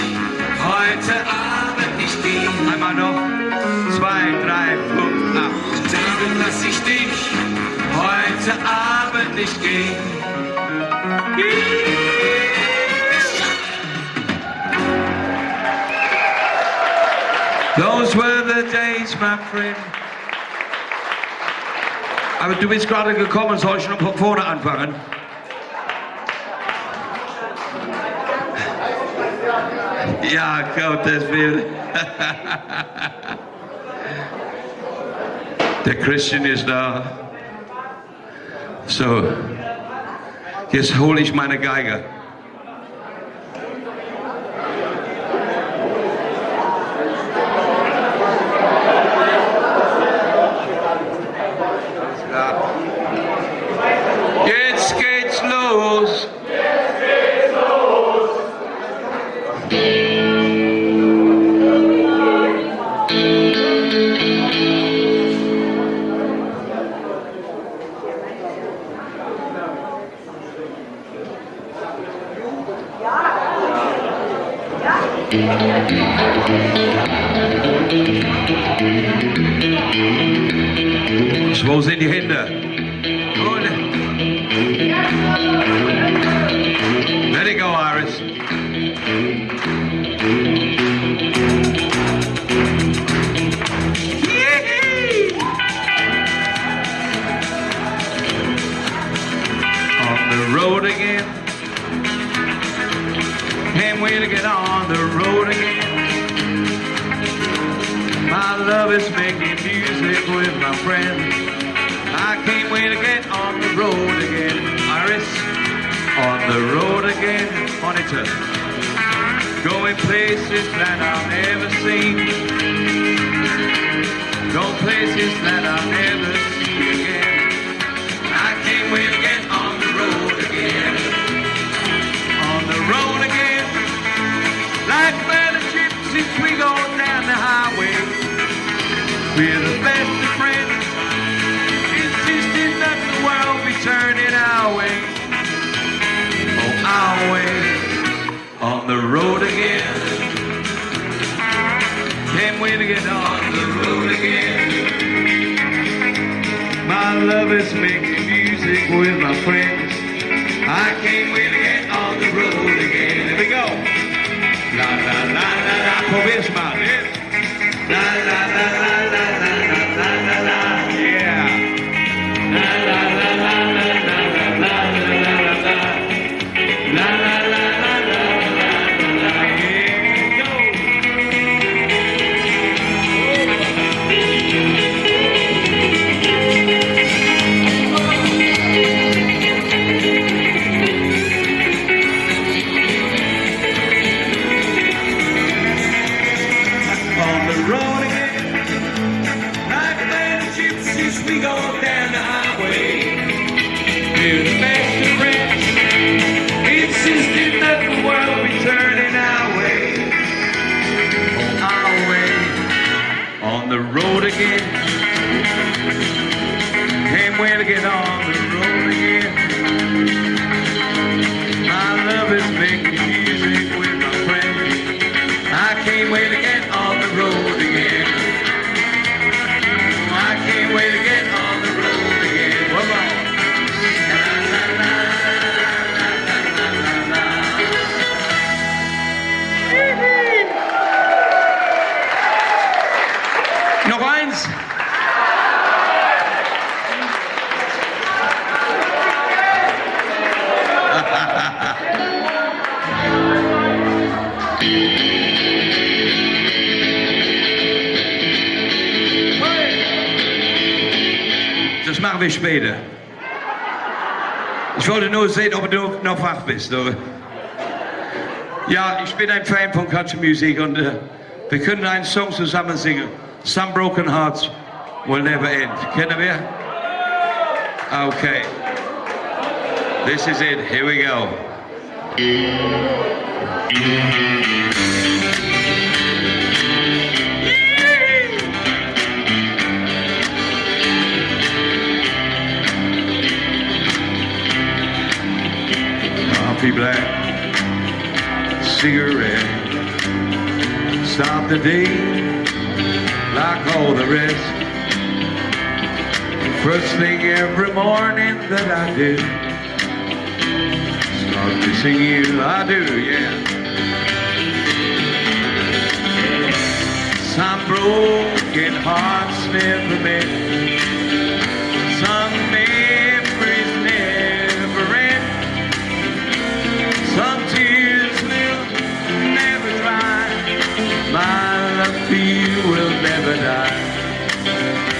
heute Abend nicht gehen. Einmal noch. 2, 3, 5, 8. Darum lass ich dich heute Abend nicht gehen. Those were the days, my friend. Aber du bist gerade gekommen, soll ich noch von vorne anfangen? Ja, Gottes Willen. Der Christian ist da. So, jetzt hole ich meine Geige. Jetzt geht's los. Wo sind die Hände? Let it go, Iris. On the road again. Can't wait to get on the road again. My love is making music with my friends. I can't wait to get on the road again. Iris, on the road again. Monitor. Going places that I've never seen. Going places that I'll never see again. I can't wait to get on the road again. On the road again. Like better gypsies, we go down the highway. We're the best of friends, insisting that the world be turning our way. Oh, our way, on the road again. Can't wait to get on the road again. My love is making music with my friends. I can't wait to get on the road again. Here we go. La la la la la, Provisma. La la la la la la la la la, yeah. La la la la la la la la la la la. La la la la la la la, here we go. On the road again, like bad gypsies, we go down the highway. We're the best of friends, insisting that the world be turning our way. Oh, our way, on the road again. Can't wait to get on the road again. My machen wir später. Ich wollte nur sehen, ob du noch wach bist. Oder? Ja, ich bin ein Fan von Country Music und wir können einen Song zusammen singen. Some Broken Hearts Will Never End. Kennen wir? Okay. This is it. Here we go. Coffee black, cigarette, start the day like all the rest. First thing every morning that I do, start missing you, I do, yeah. Some broken hearts never met, some memories never end, some tears will never dry, my love for you will never die.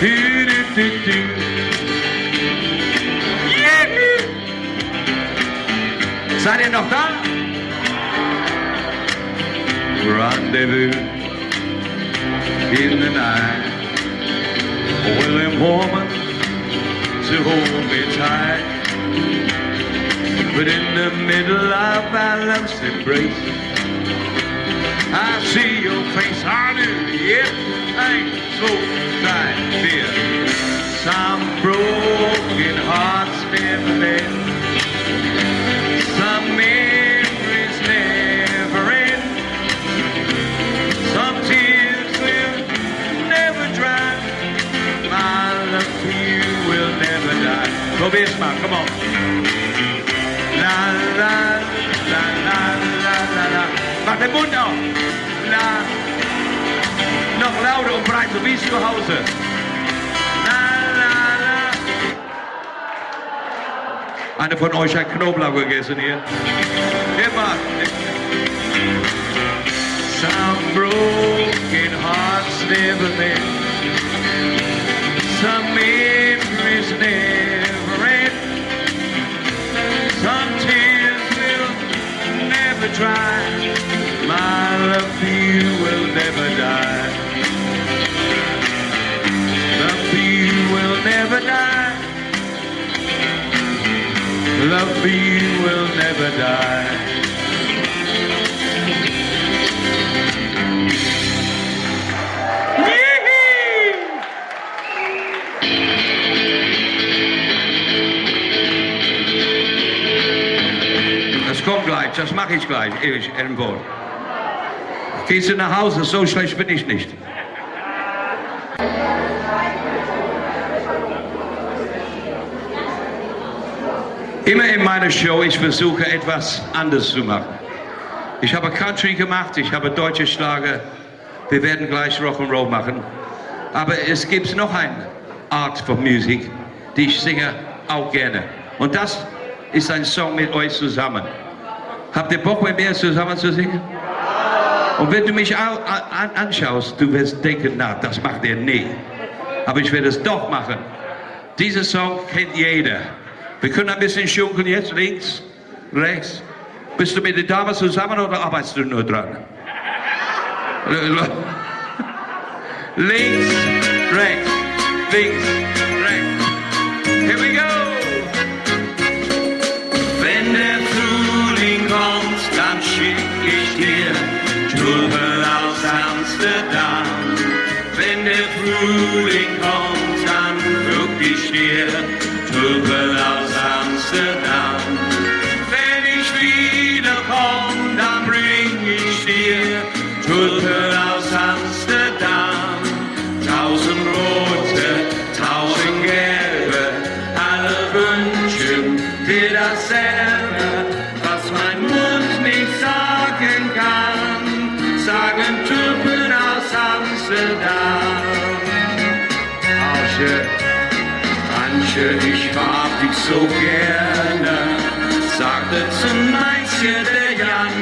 Do, do, do, do. Seid ihr noch da? Rendezvous in the night, a willing woman to hold me tight, but in the middle of our love's embrace, I see your face, I do, yep, ain't so tight, dear. Some broken hearts never met, some memories never end, some tears will never dry, my love for you will never die. Probier's mal, come on. La la la la la la la. Mach den Mund auf. La. Noch lauter und breit, so wie zu Hause. Einer von euch hat Knoblauch gegessen hier. Immer. Some broken hearts never met, some memories never end, some tears will never dry, my love for you will never die. Love for you will never die. Love for you will never die. Das kommt gleich, das mache ich gleich, irgendwo. Gehst du nach Hause, so schlecht bin ich nicht. Immer in meiner Show, ich versuche etwas anders zu machen. Ich habe Country gemacht, ich habe deutsche Schlager, wir werden gleich Rock'n'Roll machen. Aber es gibt noch eine Art von Musik, die ich singe auch gerne. Und das ist ein Song mit euch zusammen. Habt ihr Bock, mit mir zusammen zu singen? Und wenn du mich anschaust, du wirst denken, na, das macht ihr nie. Aber ich werde es doch machen. Diesen Song kennt jeder. Wir können ein bisschen schunkeln jetzt, links, rechts. Bist du mit der Dame zusammen oder arbeitest du nur dran? Links, rechts, links, rechts. Here we go! Wenn der Frühling kommt, dann schick ich dir Tulpen aus Amsterdam. Wenn der Frühling kommt, dann guck ich dir Tulpen aus Amsterdam. Wenn ich wiederkomm, dann bring ich dir Tulpen aus Amsterdam. 1000 rote, 1000 gelbe, alle wünschen dir dasselbe, was mein Mund nicht sagen kann, sagen Tulpen aus Amsterdam. Antje, ich mag dich so gerne, sagte zum Meischen der Jan.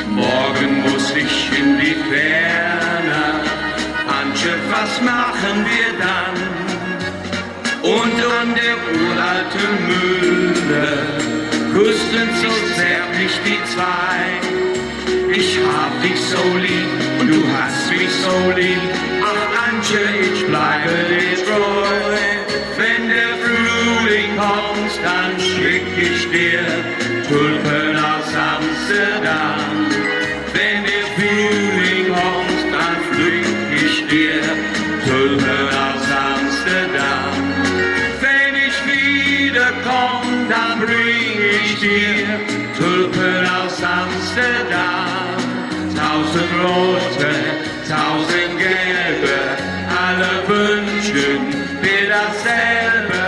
Morgen muss ich in die Ferne, Antje, was machen wir dann? und an der uralten Mühle küssten so zärtlich die zwei. Ich hab dich so lieb und du hast mich so lieb, ach Antje, ich bleibe dir treu. Wenn der Frühling kommt, dann schick ich dir Tulpen aus Amsterdam. Wenn der Frühling kommt, dann pflück ich dir Tulpen aus Amsterdam. Wenn ich wiederkomm, dann bring ich dir Tulpen aus Amsterdam. 1000 rote, 1000 gelbe, alle wünschen mir dasselbe,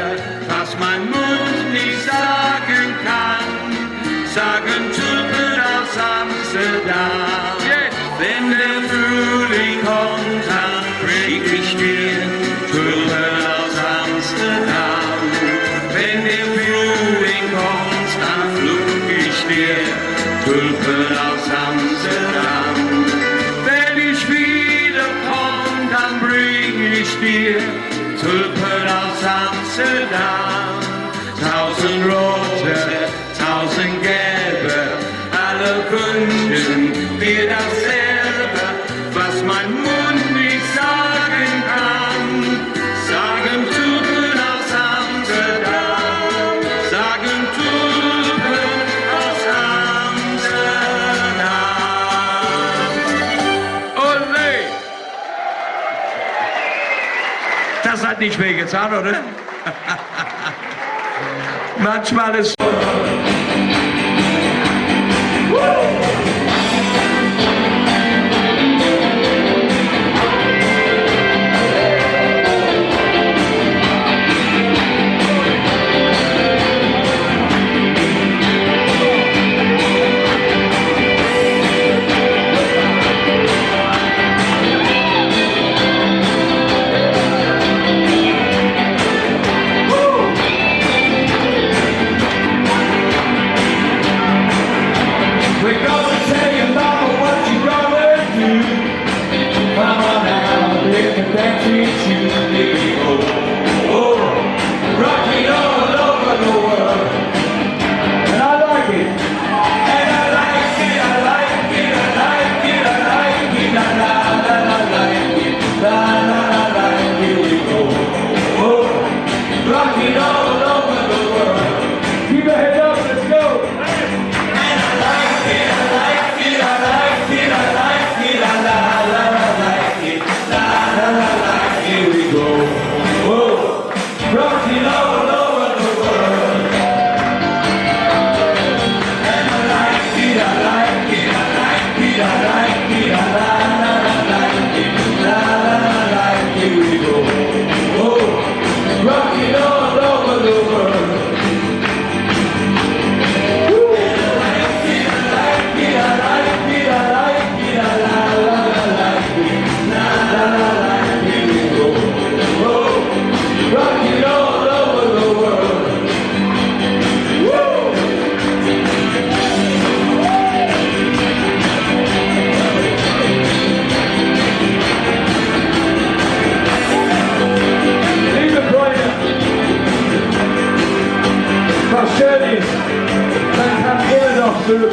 was mein Mund nicht sagen kann. Sagen Tulpen aus Amsterdam. Wenn der Frühling kommt, dann bring ich dir Tulpen aus Amsterdam. Wenn der Frühling kommt, dann pflück ich dir Tulpen aus Amsterdam. Wenn ich wiederkomm, dann bring ich dir Tulpen aus Amsterdam. 1000 rote, 1000 gelbe, alle wünschen mir dasselbe, was mein Mund nicht sagen kann. Sagen Tulpen aus Amsterdam, sagen Tulpen aus Amsterdam. Oh nee! Das hat nicht wehgetan, oder? Manchmal ist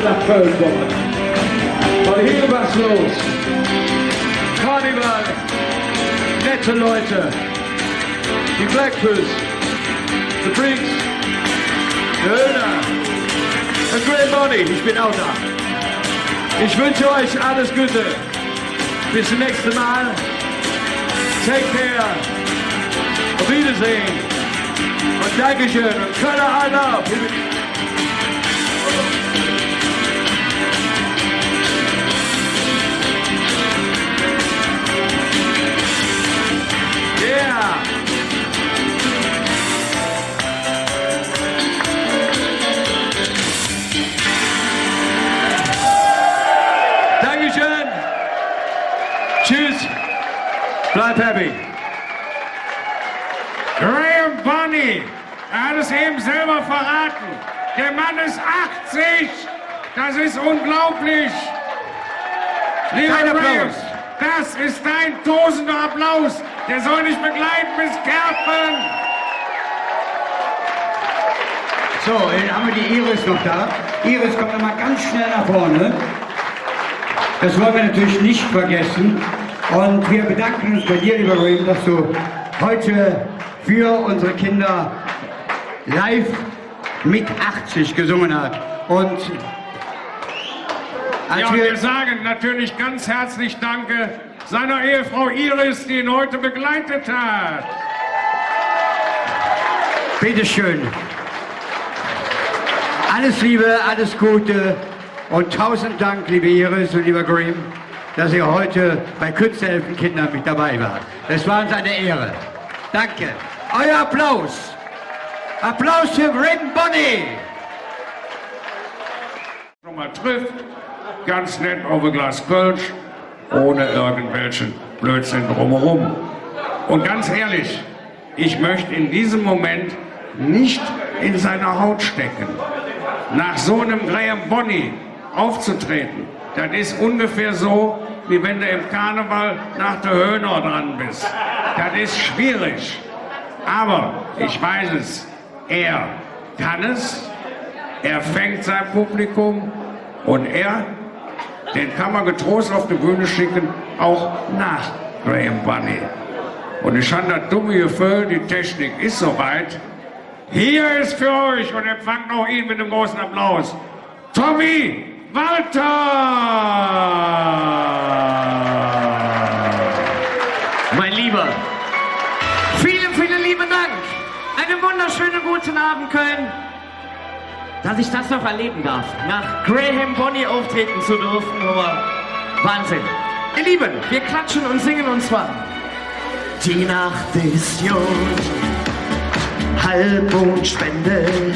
nach Köln kommen. Weil hier was los. Karneval, nette Leute, die Blackbirds, the Freaks, der Höhner, der Great Money, ich bin auch da. Ich wünsche euch alles Gute. Bis zum nächsten Mal. Take care. Auf Wiedersehen. Und Dankeschön. Und Kölner I love. Yeah! Dankeschön! Tschüss! Bleib happy! Graham Bunny, er hat es eben selber verraten. Der Mann ist 80! Das ist unglaublich! Lieber Graham, das ist dein tosender Applaus! Der soll dich begleiten bis Kerpen! So, dann haben wir die Iris noch da. Iris, kommt noch mal ganz schnell nach vorne. Das wollen wir natürlich nicht vergessen. Und wir bedanken uns bei dir, lieber Graham, dass du heute für unsere Kinder live mit 80 gesungen hast. Und als Ja, und wir sagen natürlich ganz herzlich Danke seiner Ehefrau Iris, die ihn heute begleitet hat. bitteschön. Alles Liebe, alles Gute und 1000 Dank, liebe Iris und lieber Graham, dass ihr heute bei Künstlerhelfen Kindern mit dabei wart. Es war uns eine Ehre. Danke. Euer Applaus. Applaus für Graham Bonney. Schon mal trifft, ganz nett auf ein Glas Kölsch, ohne irgendwelchen Blödsinn drumherum. Und ganz ehrlich, ich möchte in diesem Moment nicht in seiner Haut stecken. Nach so einem Graham Bonney aufzutreten, das ist ungefähr so, wie wenn du im Karneval nach der Höhner dran bist. Das ist schwierig. Aber ich weiß es, er kann es, er fängt sein Publikum und den kann man getrost auf die Bühne schicken, auch nach Graham Bonney. Und ich habe das dumme Gefühl, die Technik ist soweit. Hier ist für euch und empfangt noch ihn mit einem großen Applaus, Tommy Walter! Mein Lieber, vielen, vielen lieben Dank. Einen wunderschönen guten Abend, Köln. Dass ich das noch erleben darf, nach Graham Bonney auftreten zu dürfen, aber Wahnsinn. Ihr Lieben, wir klatschen und singen und zwar. Die Nacht ist jung, Halbmond spendet,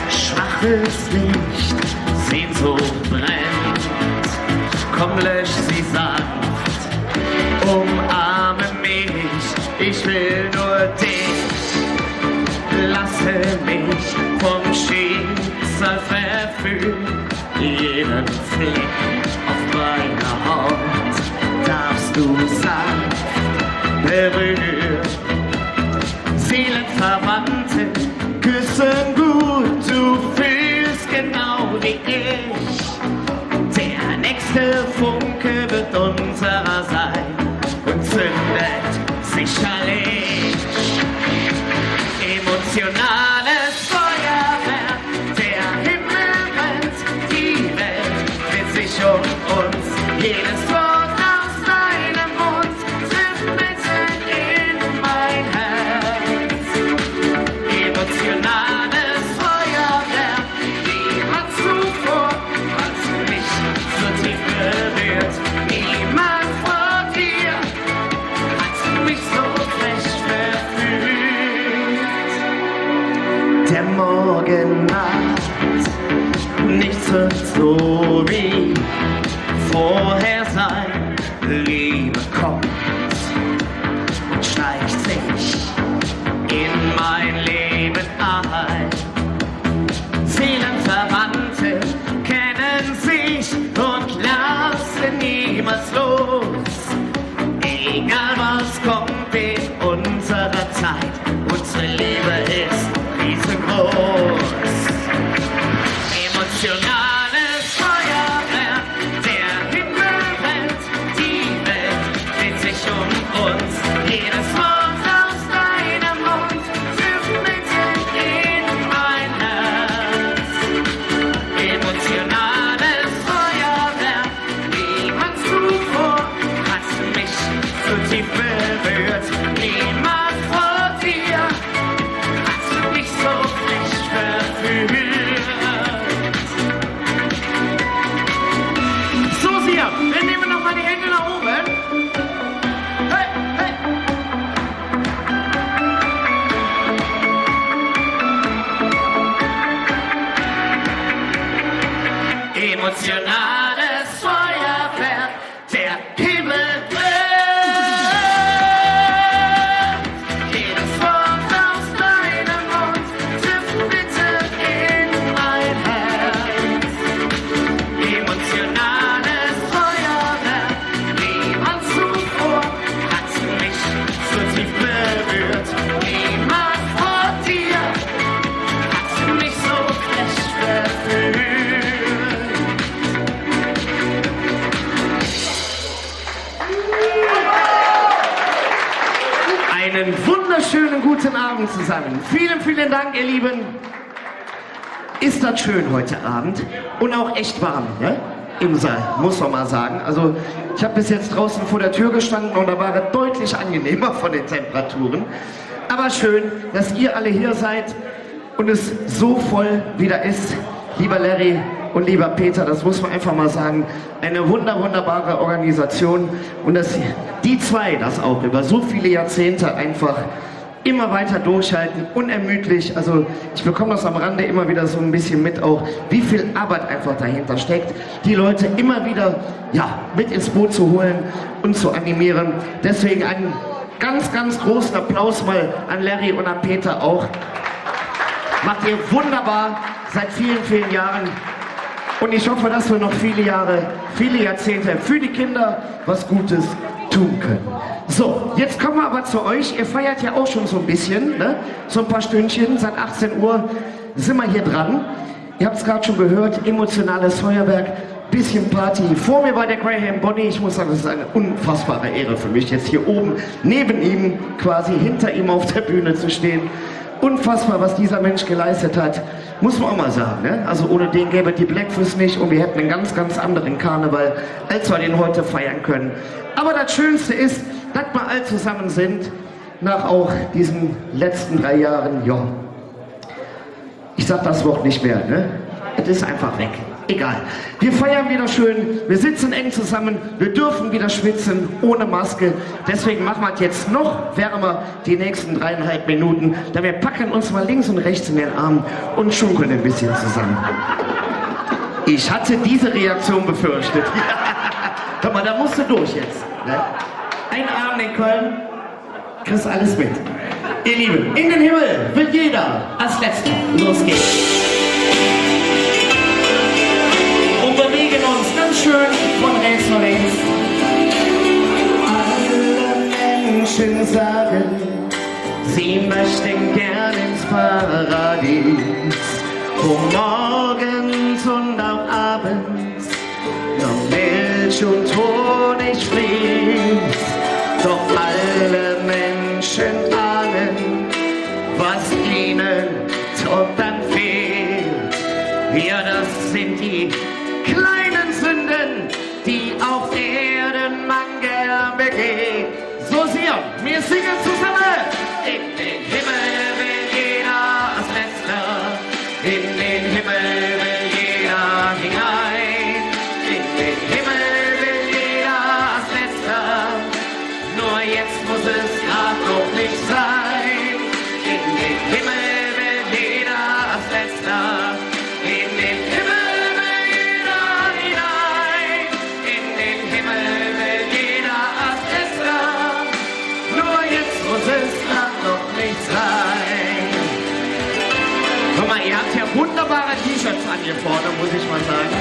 schwaches Licht, Sehnsucht brennt. Komm, lösch sie sanft, umarme mich, ich will nur dich. Lasse mich vom Schicksal verführen, jeden Fleck auf meiner Haut darfst du sanft berühren. Seelenverwandte küssen gut, du fühlst genau wie ich. Der nächste Funke wird unserer sein und zündet sicherlich. Emotionales Feuerwerk, der Himmel brennt, die Welt dreht sich um uns. Jedes Wort aus deinem Mund trifft mitten in mein Herz. Emotionales Feuerwerk, niemand zuvor hat mich so tief berührt. Niemand vor dir hat mich so fest verführt. Der Morgen macht nichts wird so wie vorher sein. Liebe kommt und schleicht sich in mein Leben ein. Seelenverwandte kennen sich und lassen niemals los. Egal was kommt in unserer Zeit, unsere Liebe ist riesengroß. Emotionales Feuerwerk, der Himmel brennt, die Welt dreht sich um uns. Jedes Wort aus deinem Mund trifft mitten in mein Herz. Emotionales Feuerwerk, niemand zuvor hat mich so tief berührt. Niemand vor dir hat mich so fest verführt. So, Sia, wir nehmen noch mal die Hände nach oben. Hey, hey. Emotionales Feuerwerk, der Himmel brennt. Jedes Wort aus deinem Mund trifft mitten in mein Herz. Emotionales Feuerwerk, niemand zuvor hat mich so tief berührt. Niemand vor dir hat mich guten Abend zusammen. Vielen, vielen Dank, ihr Lieben. Ist das schön heute Abend und auch echt warm, ne? Im Saal, muss man mal sagen. Also ich habe bis jetzt draußen vor der Tür gestanden und da war es deutlich angenehmer von den Temperaturen. Aber schön, dass ihr alle hier seid und es so voll wieder ist. Lieber Larry und lieber Peter, das muss man einfach mal sagen, eine wunderbare Organisation und dass die zwei das auch über so viele Jahrzehnte einfach immer weiter durchhalten, unermüdlich. Also ich bekomme das am Rande immer wieder so ein bisschen mit auch, wie viel Arbeit einfach dahinter steckt, die Leute immer wieder mit ins Boot zu holen und zu animieren. Deswegen einen ganz großen Applaus mal an Larry und an Peter auch. Macht ihr wunderbar seit vielen Jahren. Und ich hoffe, dass wir noch viele Jahre, viele Jahrzehnte für die Kinder was Gutes tun können. So, jetzt kommen wir aber zu euch. Ihr feiert ja auch schon so ein bisschen, ne? So ein paar Stündchen. Seit 18 Uhr sind wir hier dran. Ihr habt es gerade schon gehört, emotionales Feuerwerk, bisschen Party. Vor mir war der Graham Bonny. Ich muss sagen, das ist eine unfassbare Ehre für mich, jetzt hier oben neben ihm, quasi hinter ihm auf der Bühne zu stehen. Unfassbar, was dieser Mensch geleistet hat, muss man auch mal sagen. Ne? Also ohne den gäbe die Blackfoot nicht und wir hätten einen ganz anderen Karneval, als wir den heute feiern können. Aber das Schönste ist, dass wir all zusammen sind, nach auch diesen letzten 3 Jahren, ja. Ich sag das Wort nicht mehr, ne? Es ist einfach weg. Egal. Wir feiern wieder schön, wir sitzen eng zusammen, wir dürfen wieder schwitzen, ohne Maske. Deswegen machen wir es jetzt noch wärmer, die nächsten 3,5 Minuten. Denn wir packen uns mal links und rechts in den Arm und schunkeln ein bisschen zusammen. Ich hatte diese Reaktion befürchtet. Guck mal, da musst du durch jetzt. Ne? Ein Abend in Köln, kriegst alles mit. Ihr Lieben, in den Himmel will jeder als Letzter. Los geht's. Ganz schön von rechts nach links. Alle Menschen sagen, sie möchten gern ins Paradies, wo morgens und auch abends noch Milch und Honig fließt. Doch alle Menschen ahnen, was ihnen tot dann fehlt. Ja, das sind die kleinen Sünden, die auf Erden man gern begeht. So Sion, wir singen zusammen. In den Himmel will jeder als Letzter, in den Himmel will jeder hinein. In den Himmel will jeder als Letzter, nur jetzt muss es grad noch nicht sein. In den Himmel will jeder als Letzter, in den Himmel. Guck mal, ihr habt ja wunderbare T-Shirts an hier vorne, muss ich mal sagen.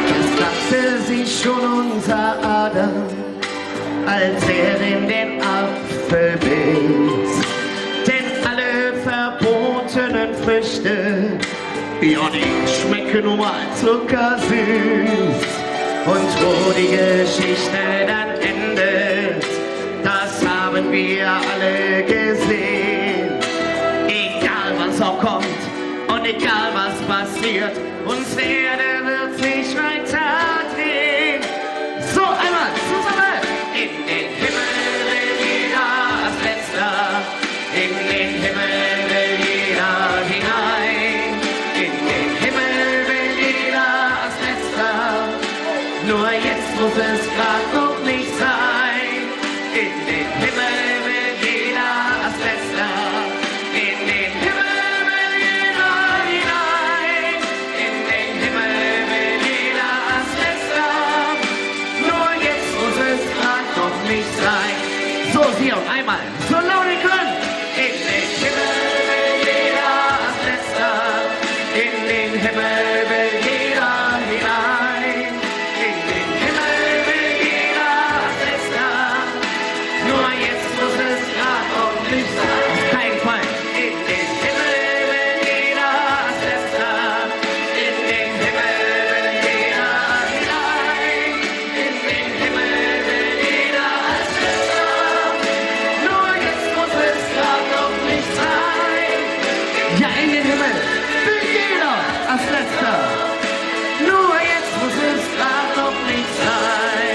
Das dachte sich schon unser Adam, als in den Apfel biss. Denn alle verbotenen Früchte, ja, die schmecken nun mal zuckersüß. Und wo die Geschichte dann endet, das haben wir alle gesehen. Egal was auch kommt und egal was passiert, uns wird sich weiter drehen. So, einmal zusammen. In den Himmel will jeder als Letzter, in den Himmel will jeder hinein. In den Himmel will jeder als Letzter, nur jetzt muss es grad noch nicht sein. In den Himmel will jeder als Letzter, in den Himmel will jeder hinein. In den Himmel will jeder als Letzter. als letzter. Nur jetzt muss es grad noch nicht sein.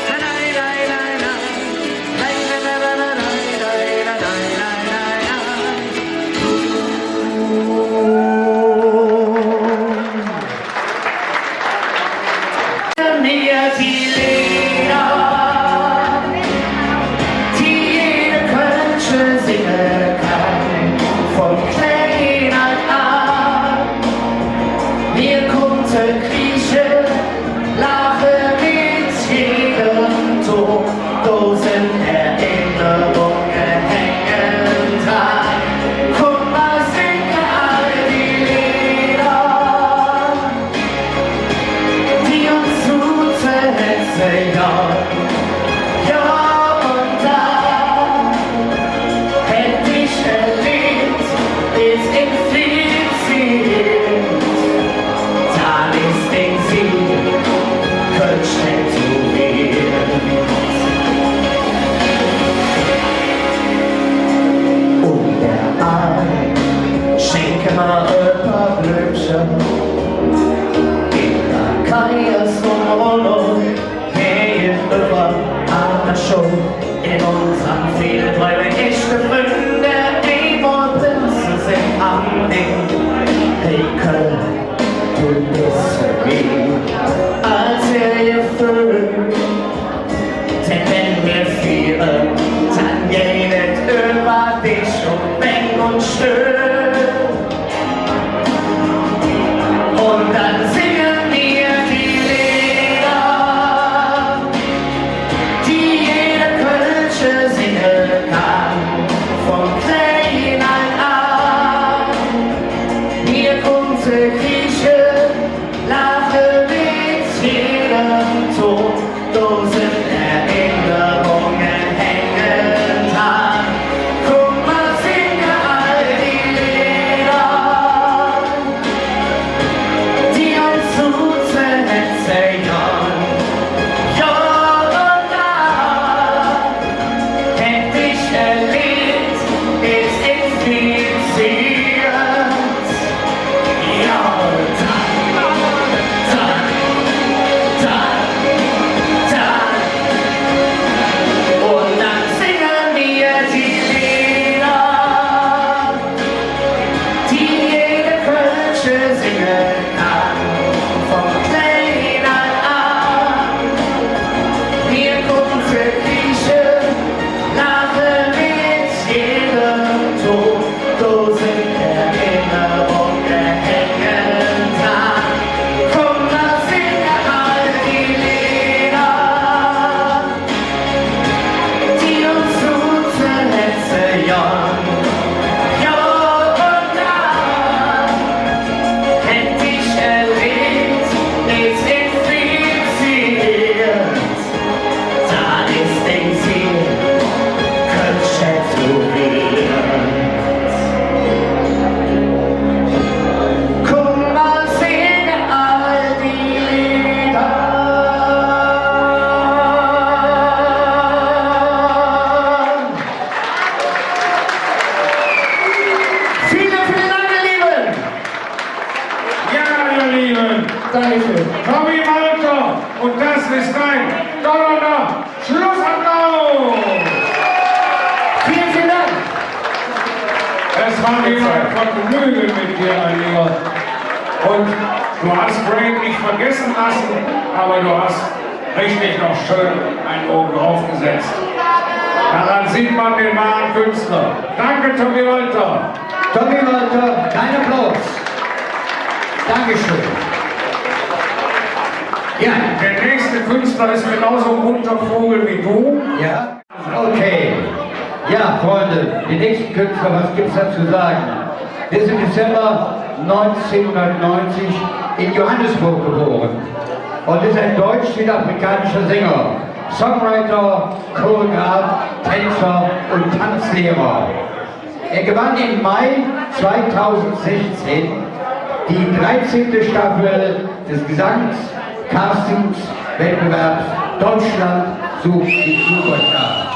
Nein, nein, nein, nein, nein. Nein, nein, nein, nein, nein, nein, nein, nein, nein, nein. Mir die Lieder, die jede Kölsche singen kann, von Kleinheit an. Wir konnten kriechen, lachen mit jedem Ton, losen Erinnerungen hängen dran. Guck mal, singen all die Lieder, die uns zuzusetzen, ja, ja und da. Hätt ich erlebt, bis in Fließend, dann ist den Sieg Kölsch tätowiert. Und der Arm schenke mal ein paar Blümchen in der Kaiers und Rollo, hey, über an der Show in unserem Fehlträume echte Freunde, einmal Prinzessin am Ding. Hey Köln, du bist für mich, als ihr Vögel, denn wenn wir vieren, dann geht es über dich und Beng und Stöhn. Und dann singen wir die Lieder, die jede Kölsche singen kann, von Kleinheit an. Wir konnten kriechen, lachen mit jedem Ton, losen Erinnerungen hängen dran. Guck mal, singe all die Lieder, die uns zuzusetzen, ja und da. Hätt ich erlebt, ist infiziert. Ja, dann, dann, dann. Und dann singen wir die Lieder, die jede Kölsche singen kann, von Kleinheit an. Wir konnten kriechen, lachen mit jedem Ton, losen Erinnerungen hängen dran. Komm, mal singe all die Lieder, die uns zuzusetzen, ja, ja und da. Hätt ich erlebt, ist infiziert, dann ist den Ziel Kölsch tätowiert. Komm mal, singe all die Lieder, vielen, vielen Dank, ihr Lieben. Ja, ihr Lieben, Dankeschön. Tommy Walter, und das ist ein donnernder Schlussapplaus. Vielen, vielen Dank. Es war immer ein Vergnügen mit dir, mein Lieber. Und du hast Brain nicht vergessen lassen, aber du hast richtig noch schön einen oben draufgesetzt. Daran sieht man den wahren Künstler. Danke, Tommy Walter. Tommy Walter, dein Applaus. Dankeschön. Ja, Der nächste Künstler ist genauso ein bunter Vogel wie du. ja, okay. Ja, Freunde, die nächsten Künstler, was gibt's da zu sagen? Wir sind im Dezember 1990 in Johannesburg geboren und ist ein deutsch-südafrikanischer Sänger, Songwriter, Choreograf, Tänzer und Tanzlehrer. Er gewann im Mai 2016 die 13. Staffel des Gesangs-Castings-Wettbewerbs Deutschland sucht die Superstar.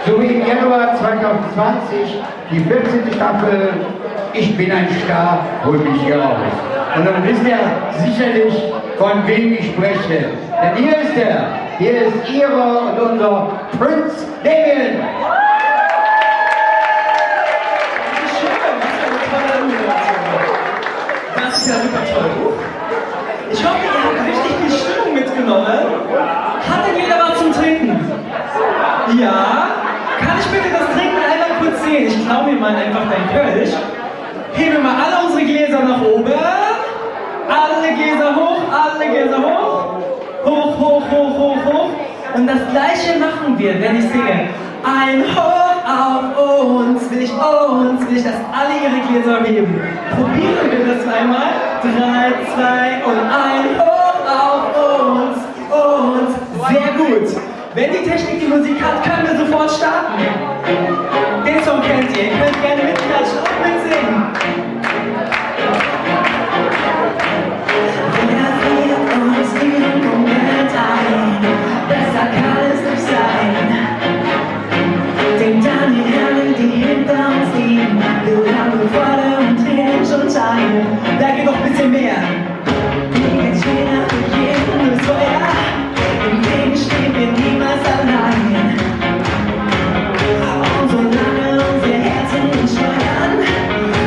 Sowie im Januar 2020 die 14. Staffel ich bin ein Star, hol mich hier raus. Und dann wisst ihr sicherlich, von wem ich spreche. Denn hier ist er, hier ist Ihre und unser Prinz Damien. Das ist ja super toll. Ich hoffe, ihr habt richtig viel Stimmung mitgenommen. Hat denn jeder was zum Trinken? Ja? Kann ich bitte das Trinken einmal kurz sehen? Ich klaue mir mal einfach dein Kölsch. Heben wir mal alle unsere Gläser nach oben. Alle Gläser hoch, alle Gläser hoch. Hoch, hoch, hoch, hoch, hoch. Und das gleiche machen wir, wenn ich singe. Ein Hoch auf uns, will ich, dass alle ihre Gläser heben. Probieren wir das einmal. 3, 2 und ein Hoch auf uns. Sehr gut. Wenn die Technik die Musik hat, können wir sofort starten. Den Song kennt ihr. Ihr könnt gerne mitklatschen und mitsingen. Wer fällt uns diesen Moment ein? Besser kann es nicht sein. Denkt an die Herren, die hinter uns liegen. Wir haben Freude und Tränen schon Schein. Da geht noch ein bisschen mehr. Wie geht's jeder für jeden durchs Feuer? Im Leben stehen wir niemals allein. Und solange unsere Herzen uns steuern,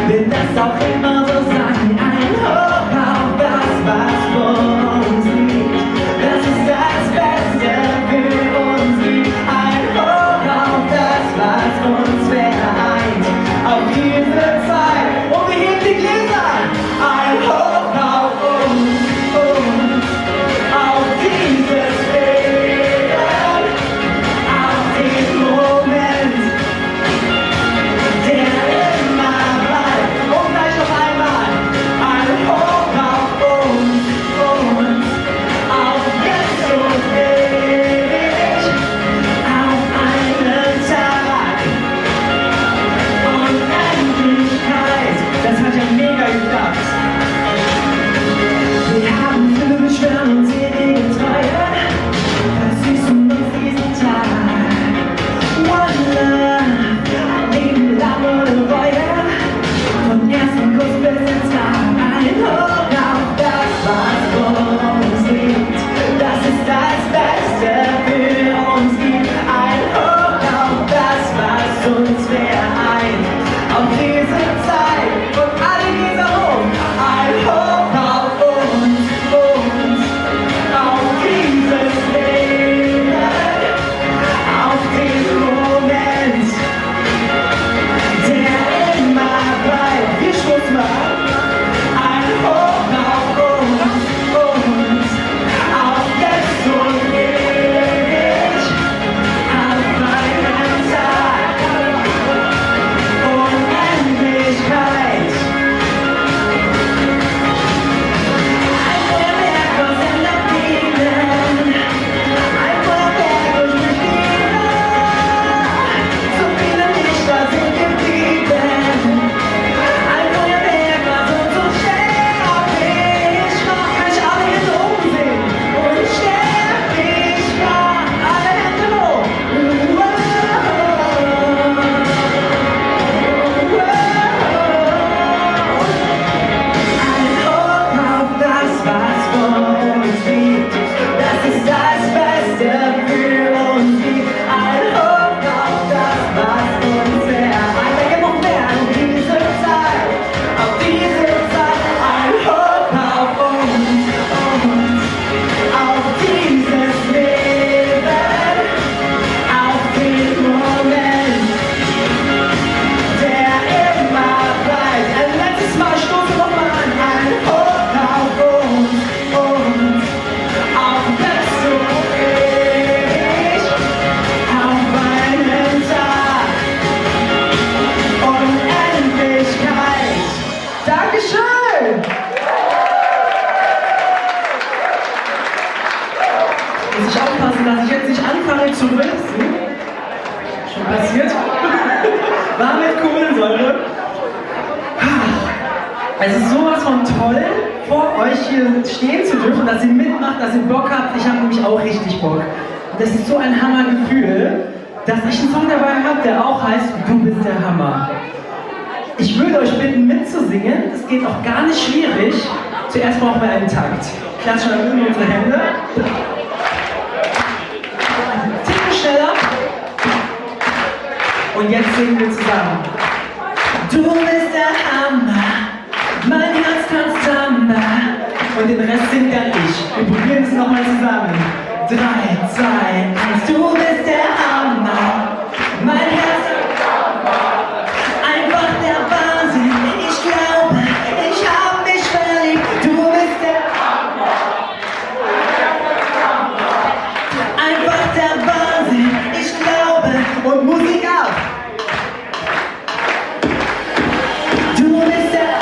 wird das auch immer so sein. Ein Hoch auf das, was vor uns liegt. Das ist das Beste für uns gibt. Ein Hoch auf das, was uns vereint. Auf diese Zeit. Und wir heben die Gläser. Ein Hoch auf uns. Auf dieses Leben. Auf den Moment, der immer bleibt. Und gleich noch einmal. Ein Hoch auf uns. Auf jetzt und ewig. Auf einen Tag. Unendlichkeit. Das hat ja mega geklappt. Wir haben Flügel, schwören uns ewige Treue. Versüßen uns diesen Tag. One love, ein Leben lang ohne Reue. Vom ersten Kuss bis ins Tag. Ein Hoch auf das, was vor uns liegt. Das ist das Beste für uns gibt. Ein Hoch auf das, was uns vereint. Auf diese Zeit und alle Gläser hoch. Ein Hoch auf uns. Auf dieses Leben. Auf den Moment, der immer bleibt. Wir Schluss machen. Ein Hoch auf uns. Auf jetzt und ewig. Auf einen Tag. Unendlichkeit. Ein Feuerwerk aus Energien. Ein Feuerwerk durch die Liebe. So viele Lichter sind geblieben. Ein Feuerwerk, was uns unsterblich macht. Kann ich alle Hände oben sehen? Unsterblich macht. Alle Hände hoch. Ein Hoch auf das, was vor uns liegt. Das ist das Beste für uns gibt. Ein Hoch auf das, was uns vereint. Da gibt noch mehr an diese Zeit. Auf diese Zeit. Ein Hoch auf uns. Auf dieses Leben. Auf den Moment, der immer bleibt. Ein letztes Mal stoßen wir mal an. Ein Hoch auf uns. Auf jetzt und ewig. Auf einen Tag. Unendlichkeit. Dankeschön. Muss ich aufpassen, dass ich jetzt nicht anfange zu rülpsen. Schon passiert? War mit Kohlensäure. Es ist sowas von toll, vor euch hier stehen zu dürfen, dass ihr mitmacht, dass ihr Bock habt. Ich habe nämlich auch richtig Bock. Und das ist so ein Hammergefühl, dass ich einen Song dabei habe, der auch heißt Du bist der Hammer. Ich würde euch bitten, mitzusingen. Das geht auch gar nicht schwierig. Zuerst brauchen wir einen Takt. Klatschen dann in unsere Hände. Ticken schneller. Und jetzt singen wir zusammen. Du bist der Hammer, mein Herz tanzt Samba. Und den Rest singt dann ich. Wir probieren es nochmal zusammen. 3, 2, 1. Du bist der Hammer, mein Herz tanzt Samba. Einfach der Wahnsinn. Ich glaube, ich hab mich verliebt. Du bist der Hammer. Einfach der Wahnsinn. Ich glaube. Und Musik ab. Du bist der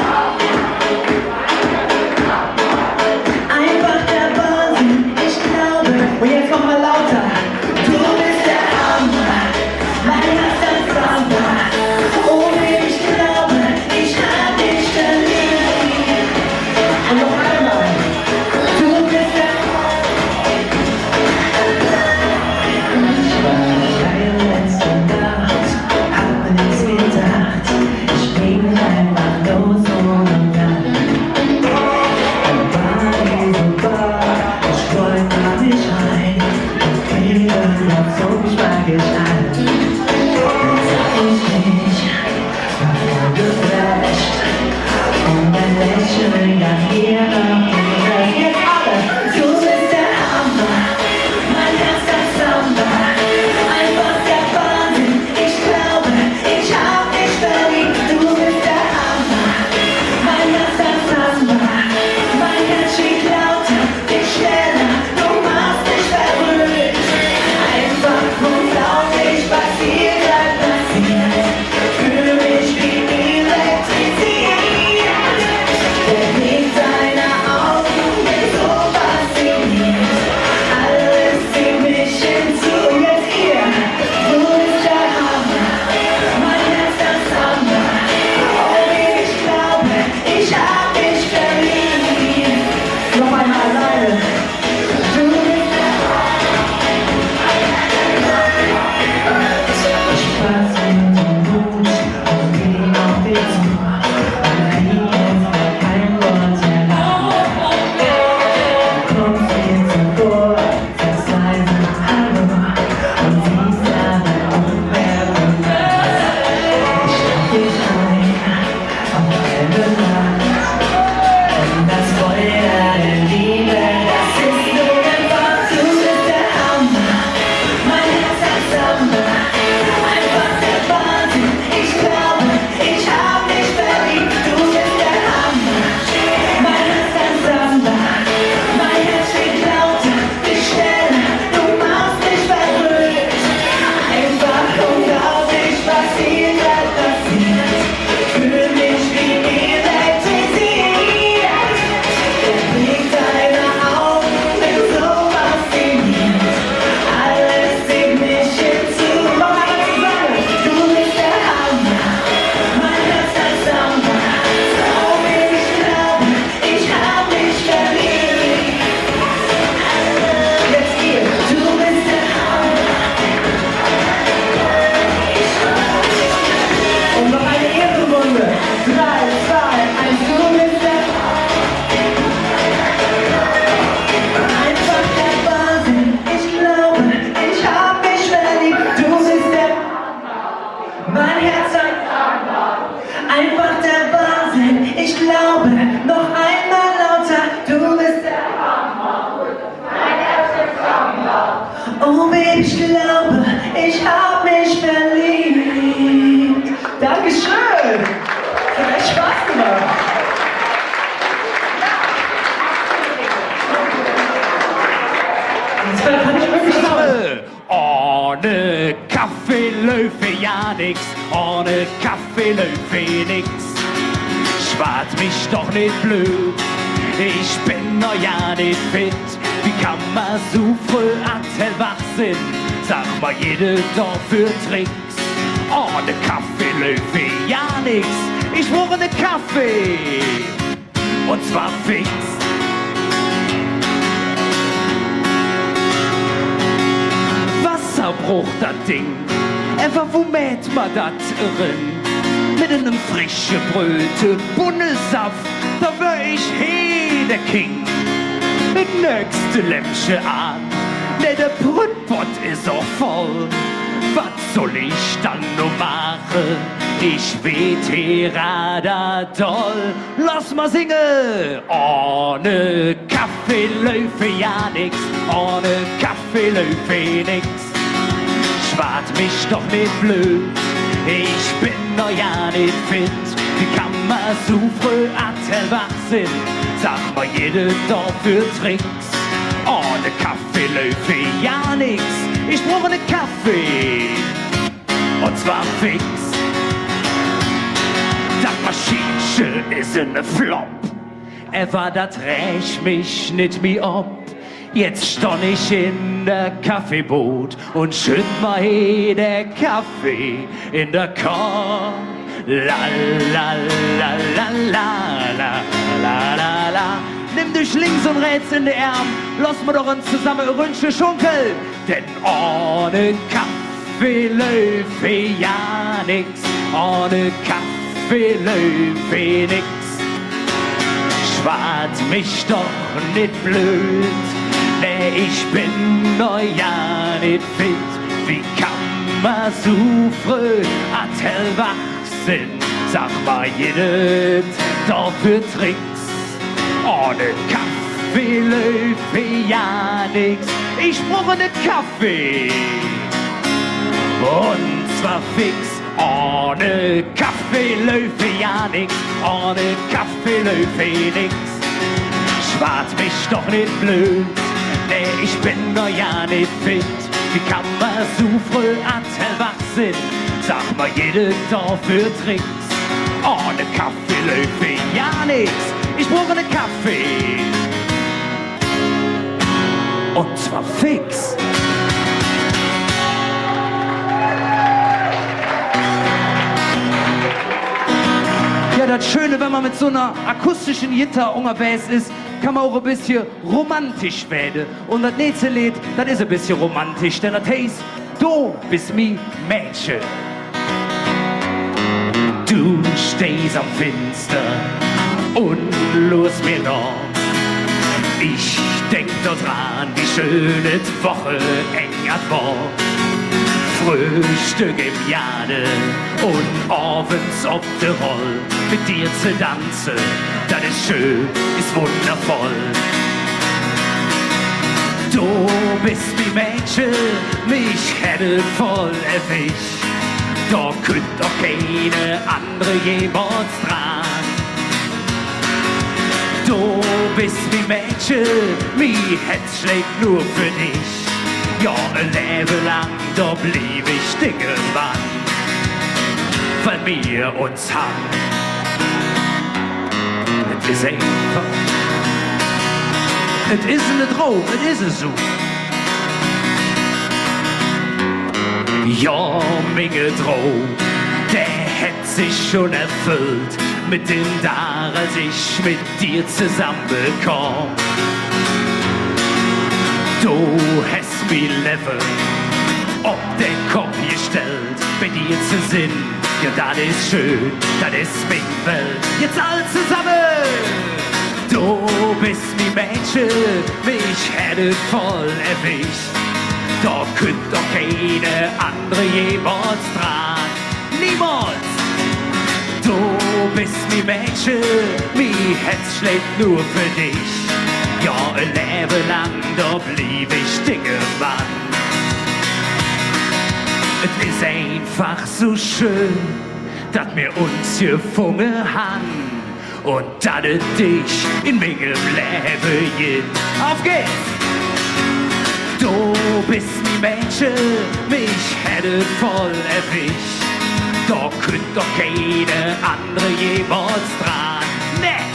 einfach der Wahnsinn. Ich glaube. Und jetzt noch mal lauter. Du bist der Hammer. Mein Herz tanzt Samba. Oh, ich glaube, ich hab dich verliebt. Und noch einmal. Du bist der Ich war deine letzte Nacht, hab mir nichts gedacht. Ich ging einfach los ohne Dank. Dann war diese Bar, ich wollte da nicht rein. Und irgendwann zog mich magisch an. Dann sah ich dich, war voll geflasht. Und ein Lächeln gab mir noch den Rest. Jetzt alle, du bist der Hammer, mein Herz tanzt Samba. Einfach der Wahnsinn, ich glaube, ich hab dich verliebt. Du bist der Hammer, mein Herz tanzt Samba. Mein Herz schlägt lauter, dich schneller, du machst mich verrückt. Einfach unglaublich, was hier gerade passiert. Fühle mich wie elektrisiert. Der Blick deiner Augen ist so fasziniert. Alles zieht mich hinzu, jetzt ihr. Du bist der Hammer, mein Herz tanzt Samba. Oh, ich glaube, ich hab dich verliebt. Noch einmal alleine. Du bist der Ich fass in den Mut und geh auf dich zu. Und krieg jetzt kein Wort heraus. Du kommst mir zuvor, sagst leise Hallo und siehst dabei unbemerkt aus. Ich lach dich ein auf eine Nacht. Und das Feuer der Liebe, das ist nur einfach. Du bist der Hammer, mein Herz tanzt Samba. Einfach der Wahnsinn, ich glaube, ich hab mich verliebt. Du bist der Hammer, mein Herz tanzt Samba. Mein Herz schlägt lauter, dich schneller, du machst mich verrückt. Einfach unglaublich, was hier gerade passiert. Fühl mich wie elektrisiert. Der Blick deiner Augen ist so fasziniert. Alles zieht mich hinzu. Noch einmal zusammen. Du bist der Hammer, mein Herz tanzt Samba. Oh, ich glaube, ich hab mich verliebt. Jetzt ihr, du bist der Hammer. Und noch eine Ehrenrunde. 3, 2, 1, du bist der einfach der Wahnsinn. Ich glaube, ich hab mich verliebt. Du bist der mein Herz tanzt Samba. Einfach der Wahnsinn. Ich glaube, noch einmal lauter. Du bist der mein Herz tanzt Samba. Oh Baby, ich glaube, ich hab mich verliebt. Dankeschön. Das hat echt Spaß gemacht. Jetzt kann ich wirklich sagen. Ohne Kaffeelöffel ja nix, ohne Kaffeelöffel nix. Spart mich doch nicht blöd, ich bin noch ja nicht fit. Wie kann man so früh wach sind? Sag mal jede doch für Tricks. Ohne Kaffeelöffel ja nix, ich brauche ne Kaffee und zwar fix. Wasserbruch, das Ding, einfach wo mäht man das drin? mit einem frischen Bröte, Bundesaft, da wär ich der King. Mit nächste Lämpche an, ne, der Brütpott ist auch voll. Was soll ich dann nur machen? Ich weet da doll. Lass mal singen! Ohne Kaffee läufe ja nix, ohne Kaffee läufe nix. Schwart mich doch nicht blöd, ich bin noch ja nicht fit. Wie kann man so früh wach sind? Sag mal jede dafür Tricks. Ohne Kaffee läufe ja nix, ich brauche ne Kaffee, und zwar fix. Das Maschinchen ist in ne Flop, aber dat räch mich nicht mehr ab. Jetzt stonn ich in der Kaffeeboot und schütt mal der Kaffee in der Korb. La la la la la la la la la. Nimm dich links und rechts in den Arm, lass mir doch uns zusammen Rünsche schunkeln. Denn ohne Kaffee läufe ja nix, ohne Kaffee läufe nix. Schwart mich doch nicht blöd, ne, ich bin noch ja nicht fit. Wie kann man so früh wach sind? Sag mal jedes dafür Tricks. Ohne Kaffee läufe ja nix, ich brauche ne Kaffee, und zwar fix. Ohne Kaffee läufe ja nix, ohne Kaffee läufe nix. Schwart mich doch nicht blöd, ne, ich bin noch ja nicht fit. Wie kann man so früh wach sind? Sag mal jede dafür Tricks. Ohne Kaffee läufe ja nix, ich brauche ne Kaffee, und zwar fix. Ja, das Schöne, wenn man mit so einer akustischen Gitarre unterwegs ist, kann man auch ein bisschen romantisch werden. Und das nächste Lied, das ist ein bisschen romantisch, denn das heißt, du bist mi Mädchen. Du stehst am Fenster und los mir noch. Ich denk dort dran, wie schöne Woche eng war. Frühstück im Jade und abends auf der Roll. Mit dir zu tanzen, das ist schön, ist wundervoll. Du bist wie Mädchen, mich hätte voll erwischt. Da könnt doch keine andere jemals dran. Du bist wie Mädchen, mich Herz schlägt nur für dich. Ja, ein Leben lang, da blieb ich dicke Mann, weil wir uns haben. Es ist einfach, es ist eine Traum, es ist so. Ja, Menge Traum, der hätt sich schon erfüllt, mit dem Tag, als ich mit dir zusammenkomm. Du hast mir Level auf den Kopf gestellt, bei dir zu sind, ja, das ist schön, das ist meine Welt. Jetzt all zusammen! Du bist wie Mädchen, mich hätte voll erwischt. Da könnt doch keine andere jemals dran, niemals! Du bist wie Mädchen, mein Herz schlägt nur für dich. Ja, ein Leben lang, da blieb ich dicke Mann. Es ist einfach so schön, dass wir uns gefunden haben und dass es dich in meinem Leben gibt. Auf geht's! Du bist wie Mädchen, mich hätte voll erwischt. Da könnt doch keine andere jemals dran. Nee!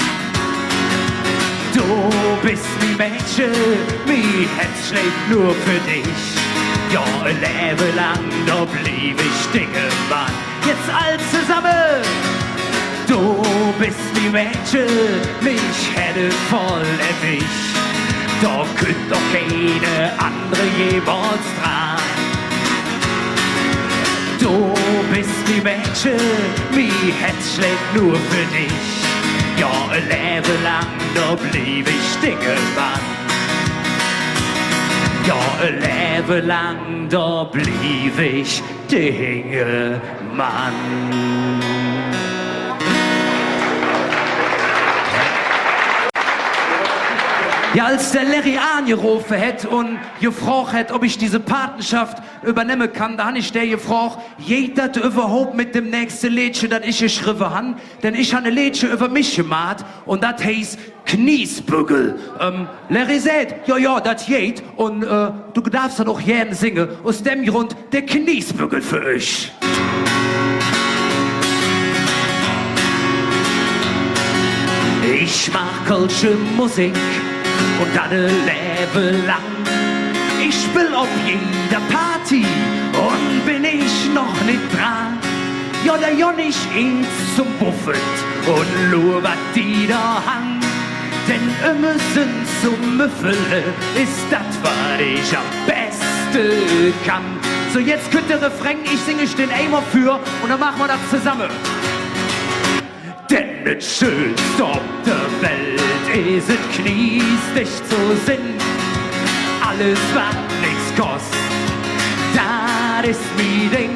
Du bist wie Mädchen, mein Herz schlägt nur für dich. Ja, ein Leben lang, da blieb ich dicke Mann. Jetzt all zusammen! Du bist wie Mädchen, mich hätte voll erwischt. Da könnt doch keine andere jemals dran. Du bist bist die Mädchen, mein Herz schlägt nur für dich. Ja, ein Leben lang, da blieb ich Dingemann. Ja, ein Leben lang, da blieb ich Dingemann. Ja, als der Larry angerufen hätte und gefragt hätte, ob ich diese Patenschaft übernehmen kann, da habe ich der gefragt, geht das überhaupt mit dem nächsten Liedchen, das ich geschrieben habe? Denn ich habe ein Liedchen über mich gemacht und das heißt Kniesbügel. Larry sagt, ja, das geht und du darfst dann auch gerne singen. Aus dem Grund der Kniesbügel für euch. Ich mach kölsche Musik und dann ein Leben lang. Ich spiel auf jeder Party und bin ich noch nicht dran. Ja, der Jonnig ist zum Buffet und nur was die da haben. Denn immer sind zum Müffele ist das, was ich am besten kann. So, jetzt könnt ihr Refrain, ich singe den Aimer für und dann machen wir das zusammen. Denn das Schönste auf der Welt ist es kniesdicht zu sinn. Alles, was nichts kostet, das ist mein Ding.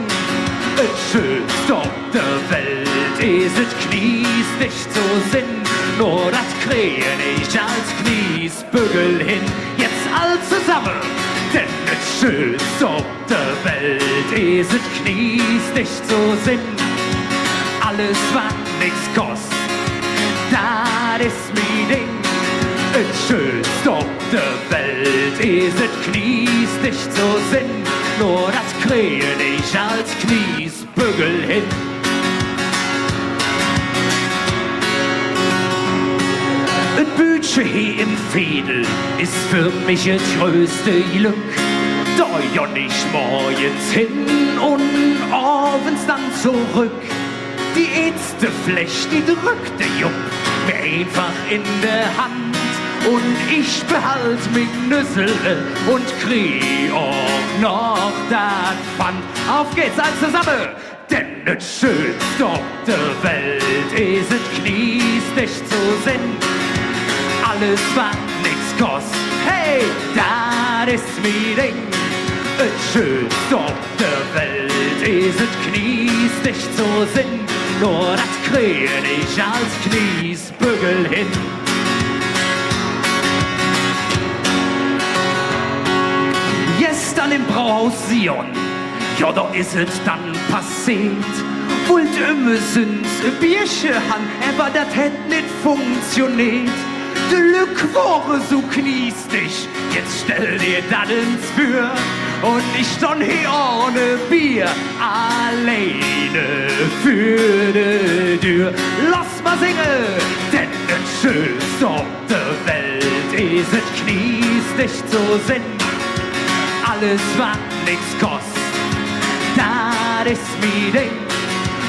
Das Schönste auf der Welt ist es kniesdicht zu sinn. Nur das kriege ich als Kniesbügel hin. Jetzt all zusammen. Denn das Schönste auf der Welt ist es kniesdicht zu sinn. Alles, was nichts kostet, das ist mein Ding. Das Schönste auf der Welt ist es kniesdicht zu sinn. Nur das kriege ich als Kniesbügel hin. Ein Bütchen hier im Fiedel ist für mich das größte Glück. Da ja nicht morgens hin und abends dann zurück. Die erste Fläche, die drückt der Jupp mir einfach in der Hand. Und ich behalt mich Nüssel und krieg auch noch das Pfand. Auf geht's, alles zusammen! Denn das Schönste auf der Welt ist es kniesdicht zu sinn. Alles, was nichts kostet, hey, das ist mein Ding. Das Schönste auf der Welt ist es kniesdicht zu sinn. Nur das kriege ich als Kniesbügel hin. Gestern im Brauhaus Sion, ja, da ist es dann passiert. Wollt immer sind Bierchen han, aber das hätt nicht funktioniert. De Glück war so kniestig, jetzt stell dir das ins Für. Und ich stand hier ohne Bier, alleine für die Tür. Lass mal singen, denn das Schönste auf der Welt ist es kniesdicht zu sinn. Alles, was nichts kostet, das ist mein Ding.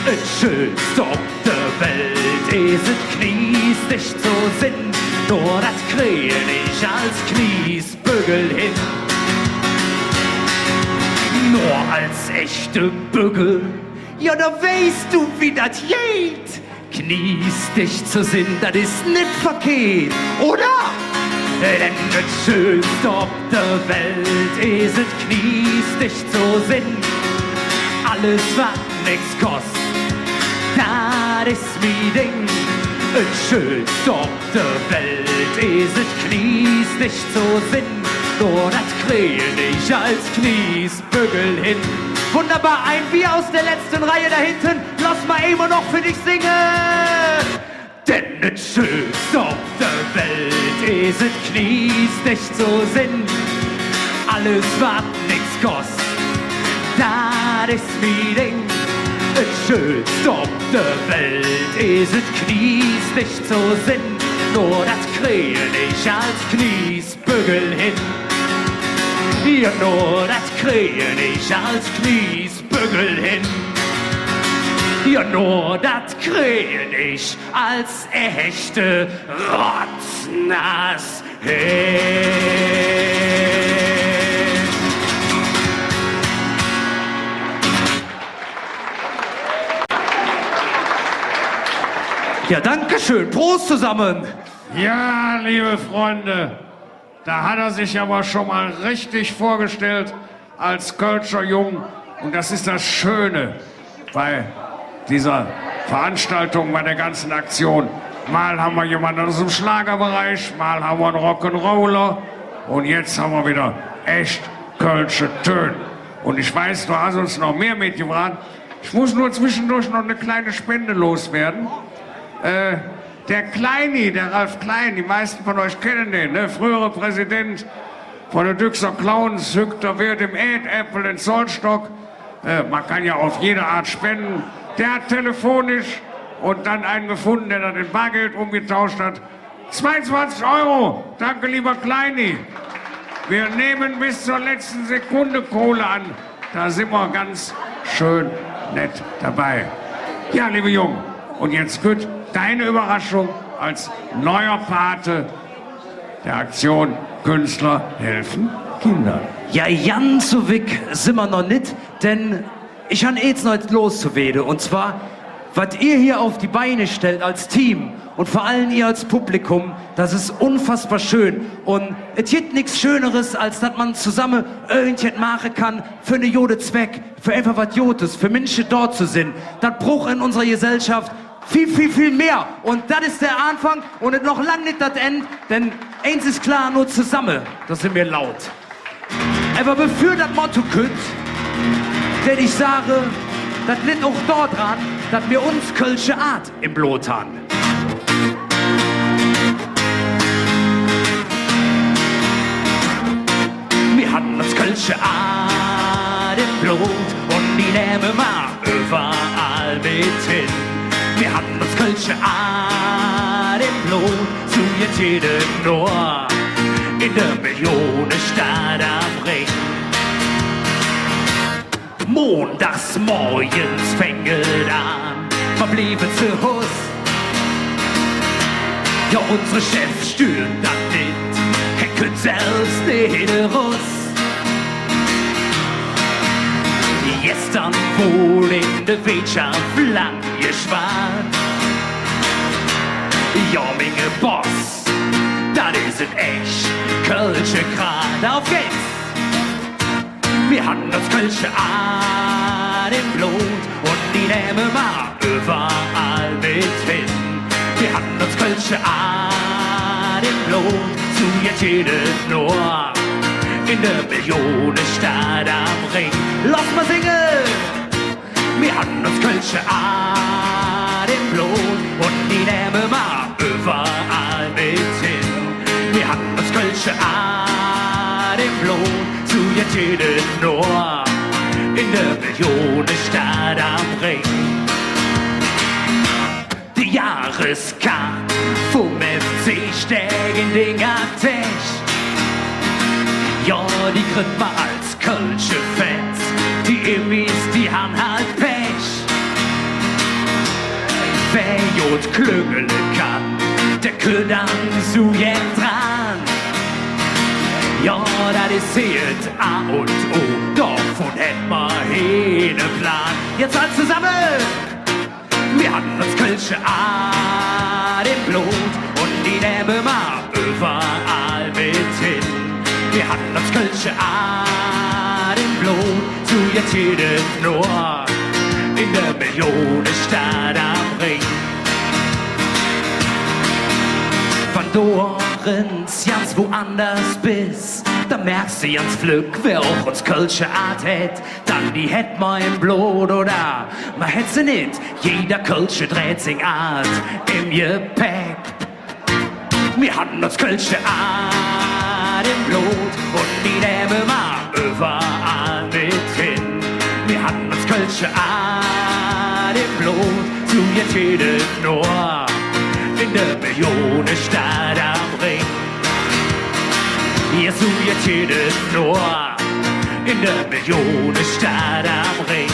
Das Schönste auf der Welt ist es kniesdicht zu sinn. Nur das kriege ich als Kniesbügel hin. Nur als echte Bügel, ja, da weißt du, wie das geht. Kniesdicht zu sinn, das ist nicht verkehrt, oder? Denn das Schönste auf der Welt ist es kniesdicht zu sinn. Alles, was nichts kostet, das ist mein Ding. Das Schönste auf der Welt ist es kniesdicht zu sinn. Nur das kriege ich als Kniesbügel hin. Wunderbar, ein Bier aus der letzten Reihe da hinten. Lass mal immer noch für dich singen. Denn das Schönste auf der Welt ist es kniesdicht zu sinn. Alles, was nichts kostet, das ist mein Ding. Das Schönste auf der Welt ist es kniesdicht zu sinn. Nur das kriege ich als Kniesbügel hin. Ja, nur das kriege ich als Kniesbügel hin. Ja, nur das kriege ich als echte Rotznass hin. Ja, danke schön. Prost zusammen. Ja, liebe Freunde, da hat er sich aber schon mal richtig vorgestellt als Kölscher Jung. Und das ist das Schöne bei dieser Veranstaltung, bei der ganzen Aktion. Mal haben wir jemanden aus dem Schlagerbereich, mal haben wir einen Rock'n'Roller und jetzt haben wir wieder echt Kölsche Töne. Und ich weiß, du hast uns noch mehr mitgebracht. Ich muss nur zwischendurch noch eine kleine Spende loswerden. Der Kleini, der Ralf Klein, die meisten von euch kennen den, ne? Frühere Präsident von der Düxer Clowns, hückter Wirt im Ädäpfel in Zollstock. Man kann ja auf jede Art spenden. Der hat telefonisch und dann einen gefunden, der dann in Bargeld umgetauscht hat. 22 €. Danke, lieber Kleini. Wir nehmen bis zur letzten Sekunde Kohle an. Da sind wir ganz schön nett dabei. Ja, liebe Jungen, und jetzt gut, deine Überraschung als neuer Pate der Aktion Künstler helfen Kindern. Ja, ganz so weg sind wir noch nicht, denn ich han jetzt noch loszureden. Und zwar, was ihr hier auf die Beine stellt als Team und vor allem ihr als Publikum, das ist unfassbar schön. Und es gibt nichts Schöneres, als dass man zusammen irgendwas machen kann für eine Jode Zweck, für einfach was Jodes, für Menschen dort zu sind. Das braucht in unserer Gesellschaft viel, viel, viel mehr. Und das ist der Anfang und noch lang nicht das Ende, denn eins ist klar, nur zusammen, das sind wir laut. Aber bevor das Motto könnt, denn ich sage, das liegt auch dort dran, dass wir uns Kölsche Art im Blut haben. Wir hatten uns Kölsche Art im Blut und die nehmen wir überall mit hin. Wir hatten uns Kölsche Art im Blut, zu jetzt jedem nur in der Millionenstadt am Ring. Montags morgens fängt an, wir blieben zu Hus. Ja, unsere Chefs stüren das nicht, er könnt selbst nicht raus. Gestern wohl in der Wirtschaft lang geschwart. Ja, meine Boss, das ist ein echt Kölsche Grad. Auf geht's! Wir hatten das Kölsche Art im Blut und die nehmen wir überall mit hin. Wir hatten das Kölsche Art im Blut, zu jetzt jedes nur in der Millionenstadt am Ring. Lass mal singen! Wir hatten das Kölsche Art im Blut und die nehmen wir überall mit hin. Wir hatten das Kölsche Art im Blut, zu jetzt jedes nur in der Millionenstadt am Ring. Die Jahreskarte vom FC steigen den Tisch. Ja, die kriegt man als Kölsche Fans, die Immis, die haben halt Pech. Wer jod klüngele kann, der könnte dann so jetzt dran. Ja, das ist jetzt A und O, davon hätten wir einen Plan. Jetzt halt zusammen! Wir hatten das Kölsche Art im Blut und die nehmen wir überall mit hin. Wir hatten das Kölsche Art im Blut, zu jetzt jedes nur in der Millionenstadt am Ring. Wenn du ganz woanders bist, dann merkst du ganz flück, wer auch uns Kölsche Art hätt, dann die hätt man im Blut oder man hätt sie nicht. Jeder Kölsche dreht sich Art im Gepäck. Wir hatten das Kölsche Art im Blut und die nehmen wir überall mit hin. Wir hatten das Kölsche Art im Blut, zu jetzt jedes nur in der Millionenstadt am Ring. Ihr sucht jetzt jedes nur in der Millionenstadt am Ring.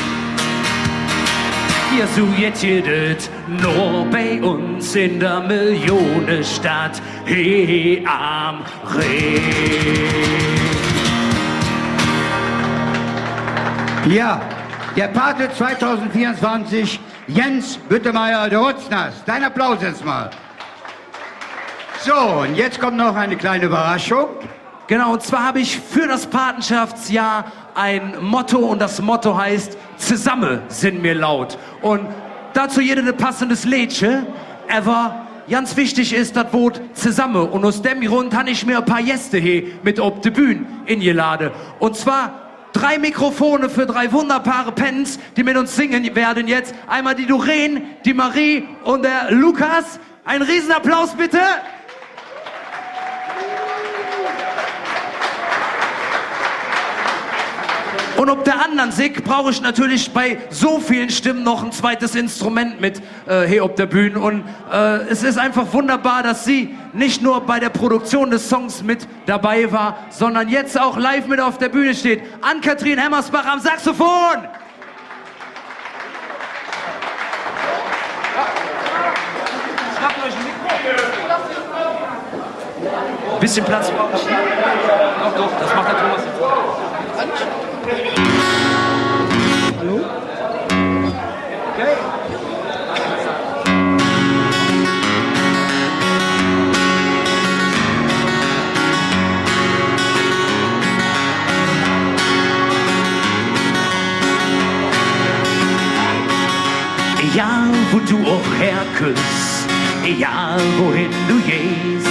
Ihr sucht jetzt jedes nur bei uns in der Millionenstadt hier am Ring. Ja, der Pate 2024 Jens Büttemeier, der Rotznast. Dein Applaus jetzt mal. So, und jetzt kommt noch eine kleine Überraschung. Genau, und zwar habe ich für das Patenschaftsjahr ein Motto und das Motto heißt, zusammen sind wir laut. Und dazu jeder ein passendes Liedchen, aber ganz wichtig ist das Wort zusammen. Und aus dem Grund habe ich mir ein paar Gäste hier mit auf die Bühne ingeladen. Und zwar 3 Mikrofone für 3 wunderbare Pens, die mit uns singen werden jetzt. Einmal die Doreen, die Marie und der Lukas. Ein Riesenapplaus bitte. Und ob der anderen Sick brauche ich natürlich bei so vielen Stimmen noch ein zweites Instrument mit hier auf der Bühne. Und es ist einfach wunderbar, dass sie nicht nur bei der Produktion des Songs mit dabei war, sondern jetzt auch live mit auf der Bühne steht. Ann-Kathrin Hemmersbach am Saxophon! Schnappt euch ein Mikro. Bisschen Platz brauche ich. Doch, doch, das macht der Thomas jetzt. Hallo? Okay. Egal wo du auch herküsst, egal wohin du gehst,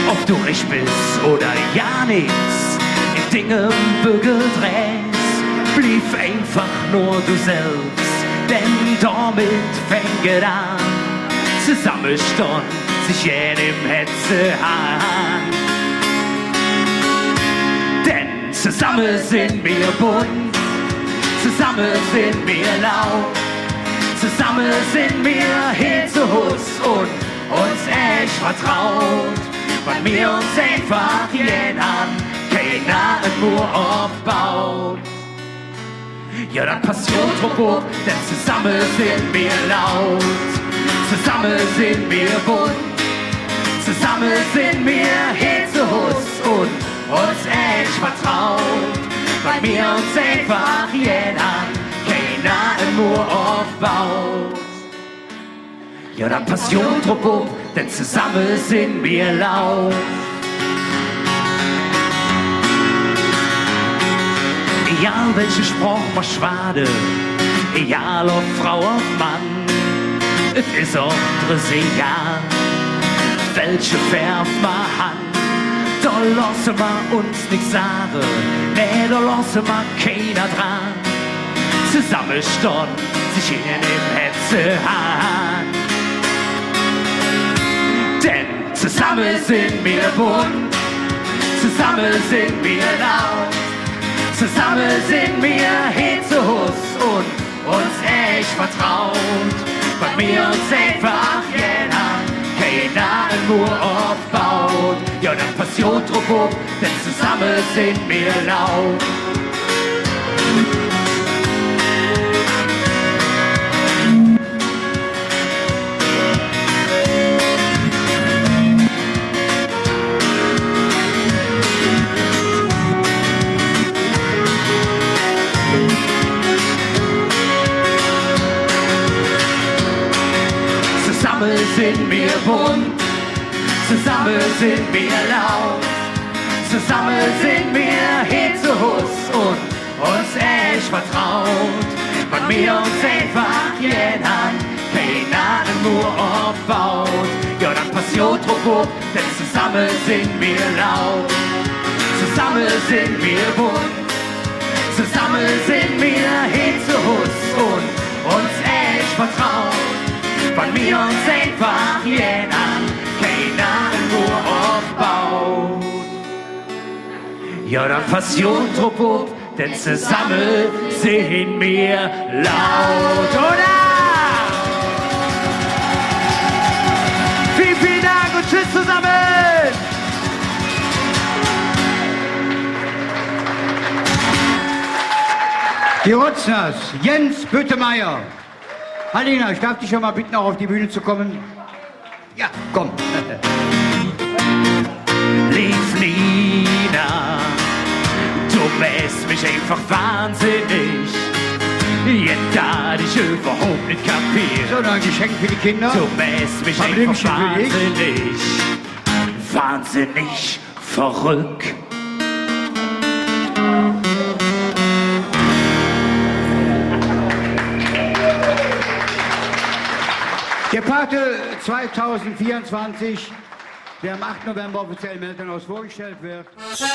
ob du reich bist oder ja nichts, in Dinge Bügel drehst, blieb einfach nur du selbst, denn damit fängt es an, zusammen stund sich jedem Hetze an. Denn zusammen sind wir bunt, zusammen sind wir laut, zusammen sind wir hier zu Hus und uns echt vertraut, weil wir uns einfach jeden an keiner nur aufbaut. Ja, dann passiert Truppe, denn zusammen sind wir laut, zusammen sind wir bunt, zusammen sind wir hier zu Hus und uns echt vertraut, weil wir uns einfach jeden an keiner nur aufbaut. Ja, dann Passion Truppe, denn zusammen sind wir laut. Egal welche Spruch man schwade, egal ob Frau oder Mann, es ist anderes egal, welche Färb man hat. Da lassen wir uns nichts sagen, nee, da lassen wir keiner dran. Zusammen stund sich in dem Hetze an. Denn zusammen sind wir bunt, zusammen sind wir laut, zusammen sind wir hier zu Hus und uns echt vertraut, weil wir uns einfach jeden keiner nur aufbaut. Ja, dann passiert Truppe, denn zusammen sind wir laut. Zusammen sind wir bunt, zusammen sind wir laut, zusammen sind wir hier zu Hus und uns echt vertraut, weil wir uns einfach jeden keiner nur aufbaut. Ja, dann Passion Truppe, denn zusammen sind wir laut, zusammen sind wir bunt, zusammen sind wir hier zu Hus und uns echt vertraut, weil wir uns einfach jeden keiner nur aufbaut. Ja, dann Passion Truppe, denn zusammen sind wir laut, oder? Vielen Dank und tschüss zusammen! Die Rotzners, Jens Büttemeier. Halina, ich darf dich schon mal bitten, auch auf die Bühne zu kommen. Ja, komm. Lief Nina, du machst mich einfach wahnsinnig. Jetzt hat ich überhaupt nicht kapiert. So, noch ein Geschenk für die Kinder. Du bist mich Verblümchen einfach für dich. wahnsinnig verrückt. Der Pate 2024, der am 8. November offiziell im Elternhaus vorgestellt wird. Musik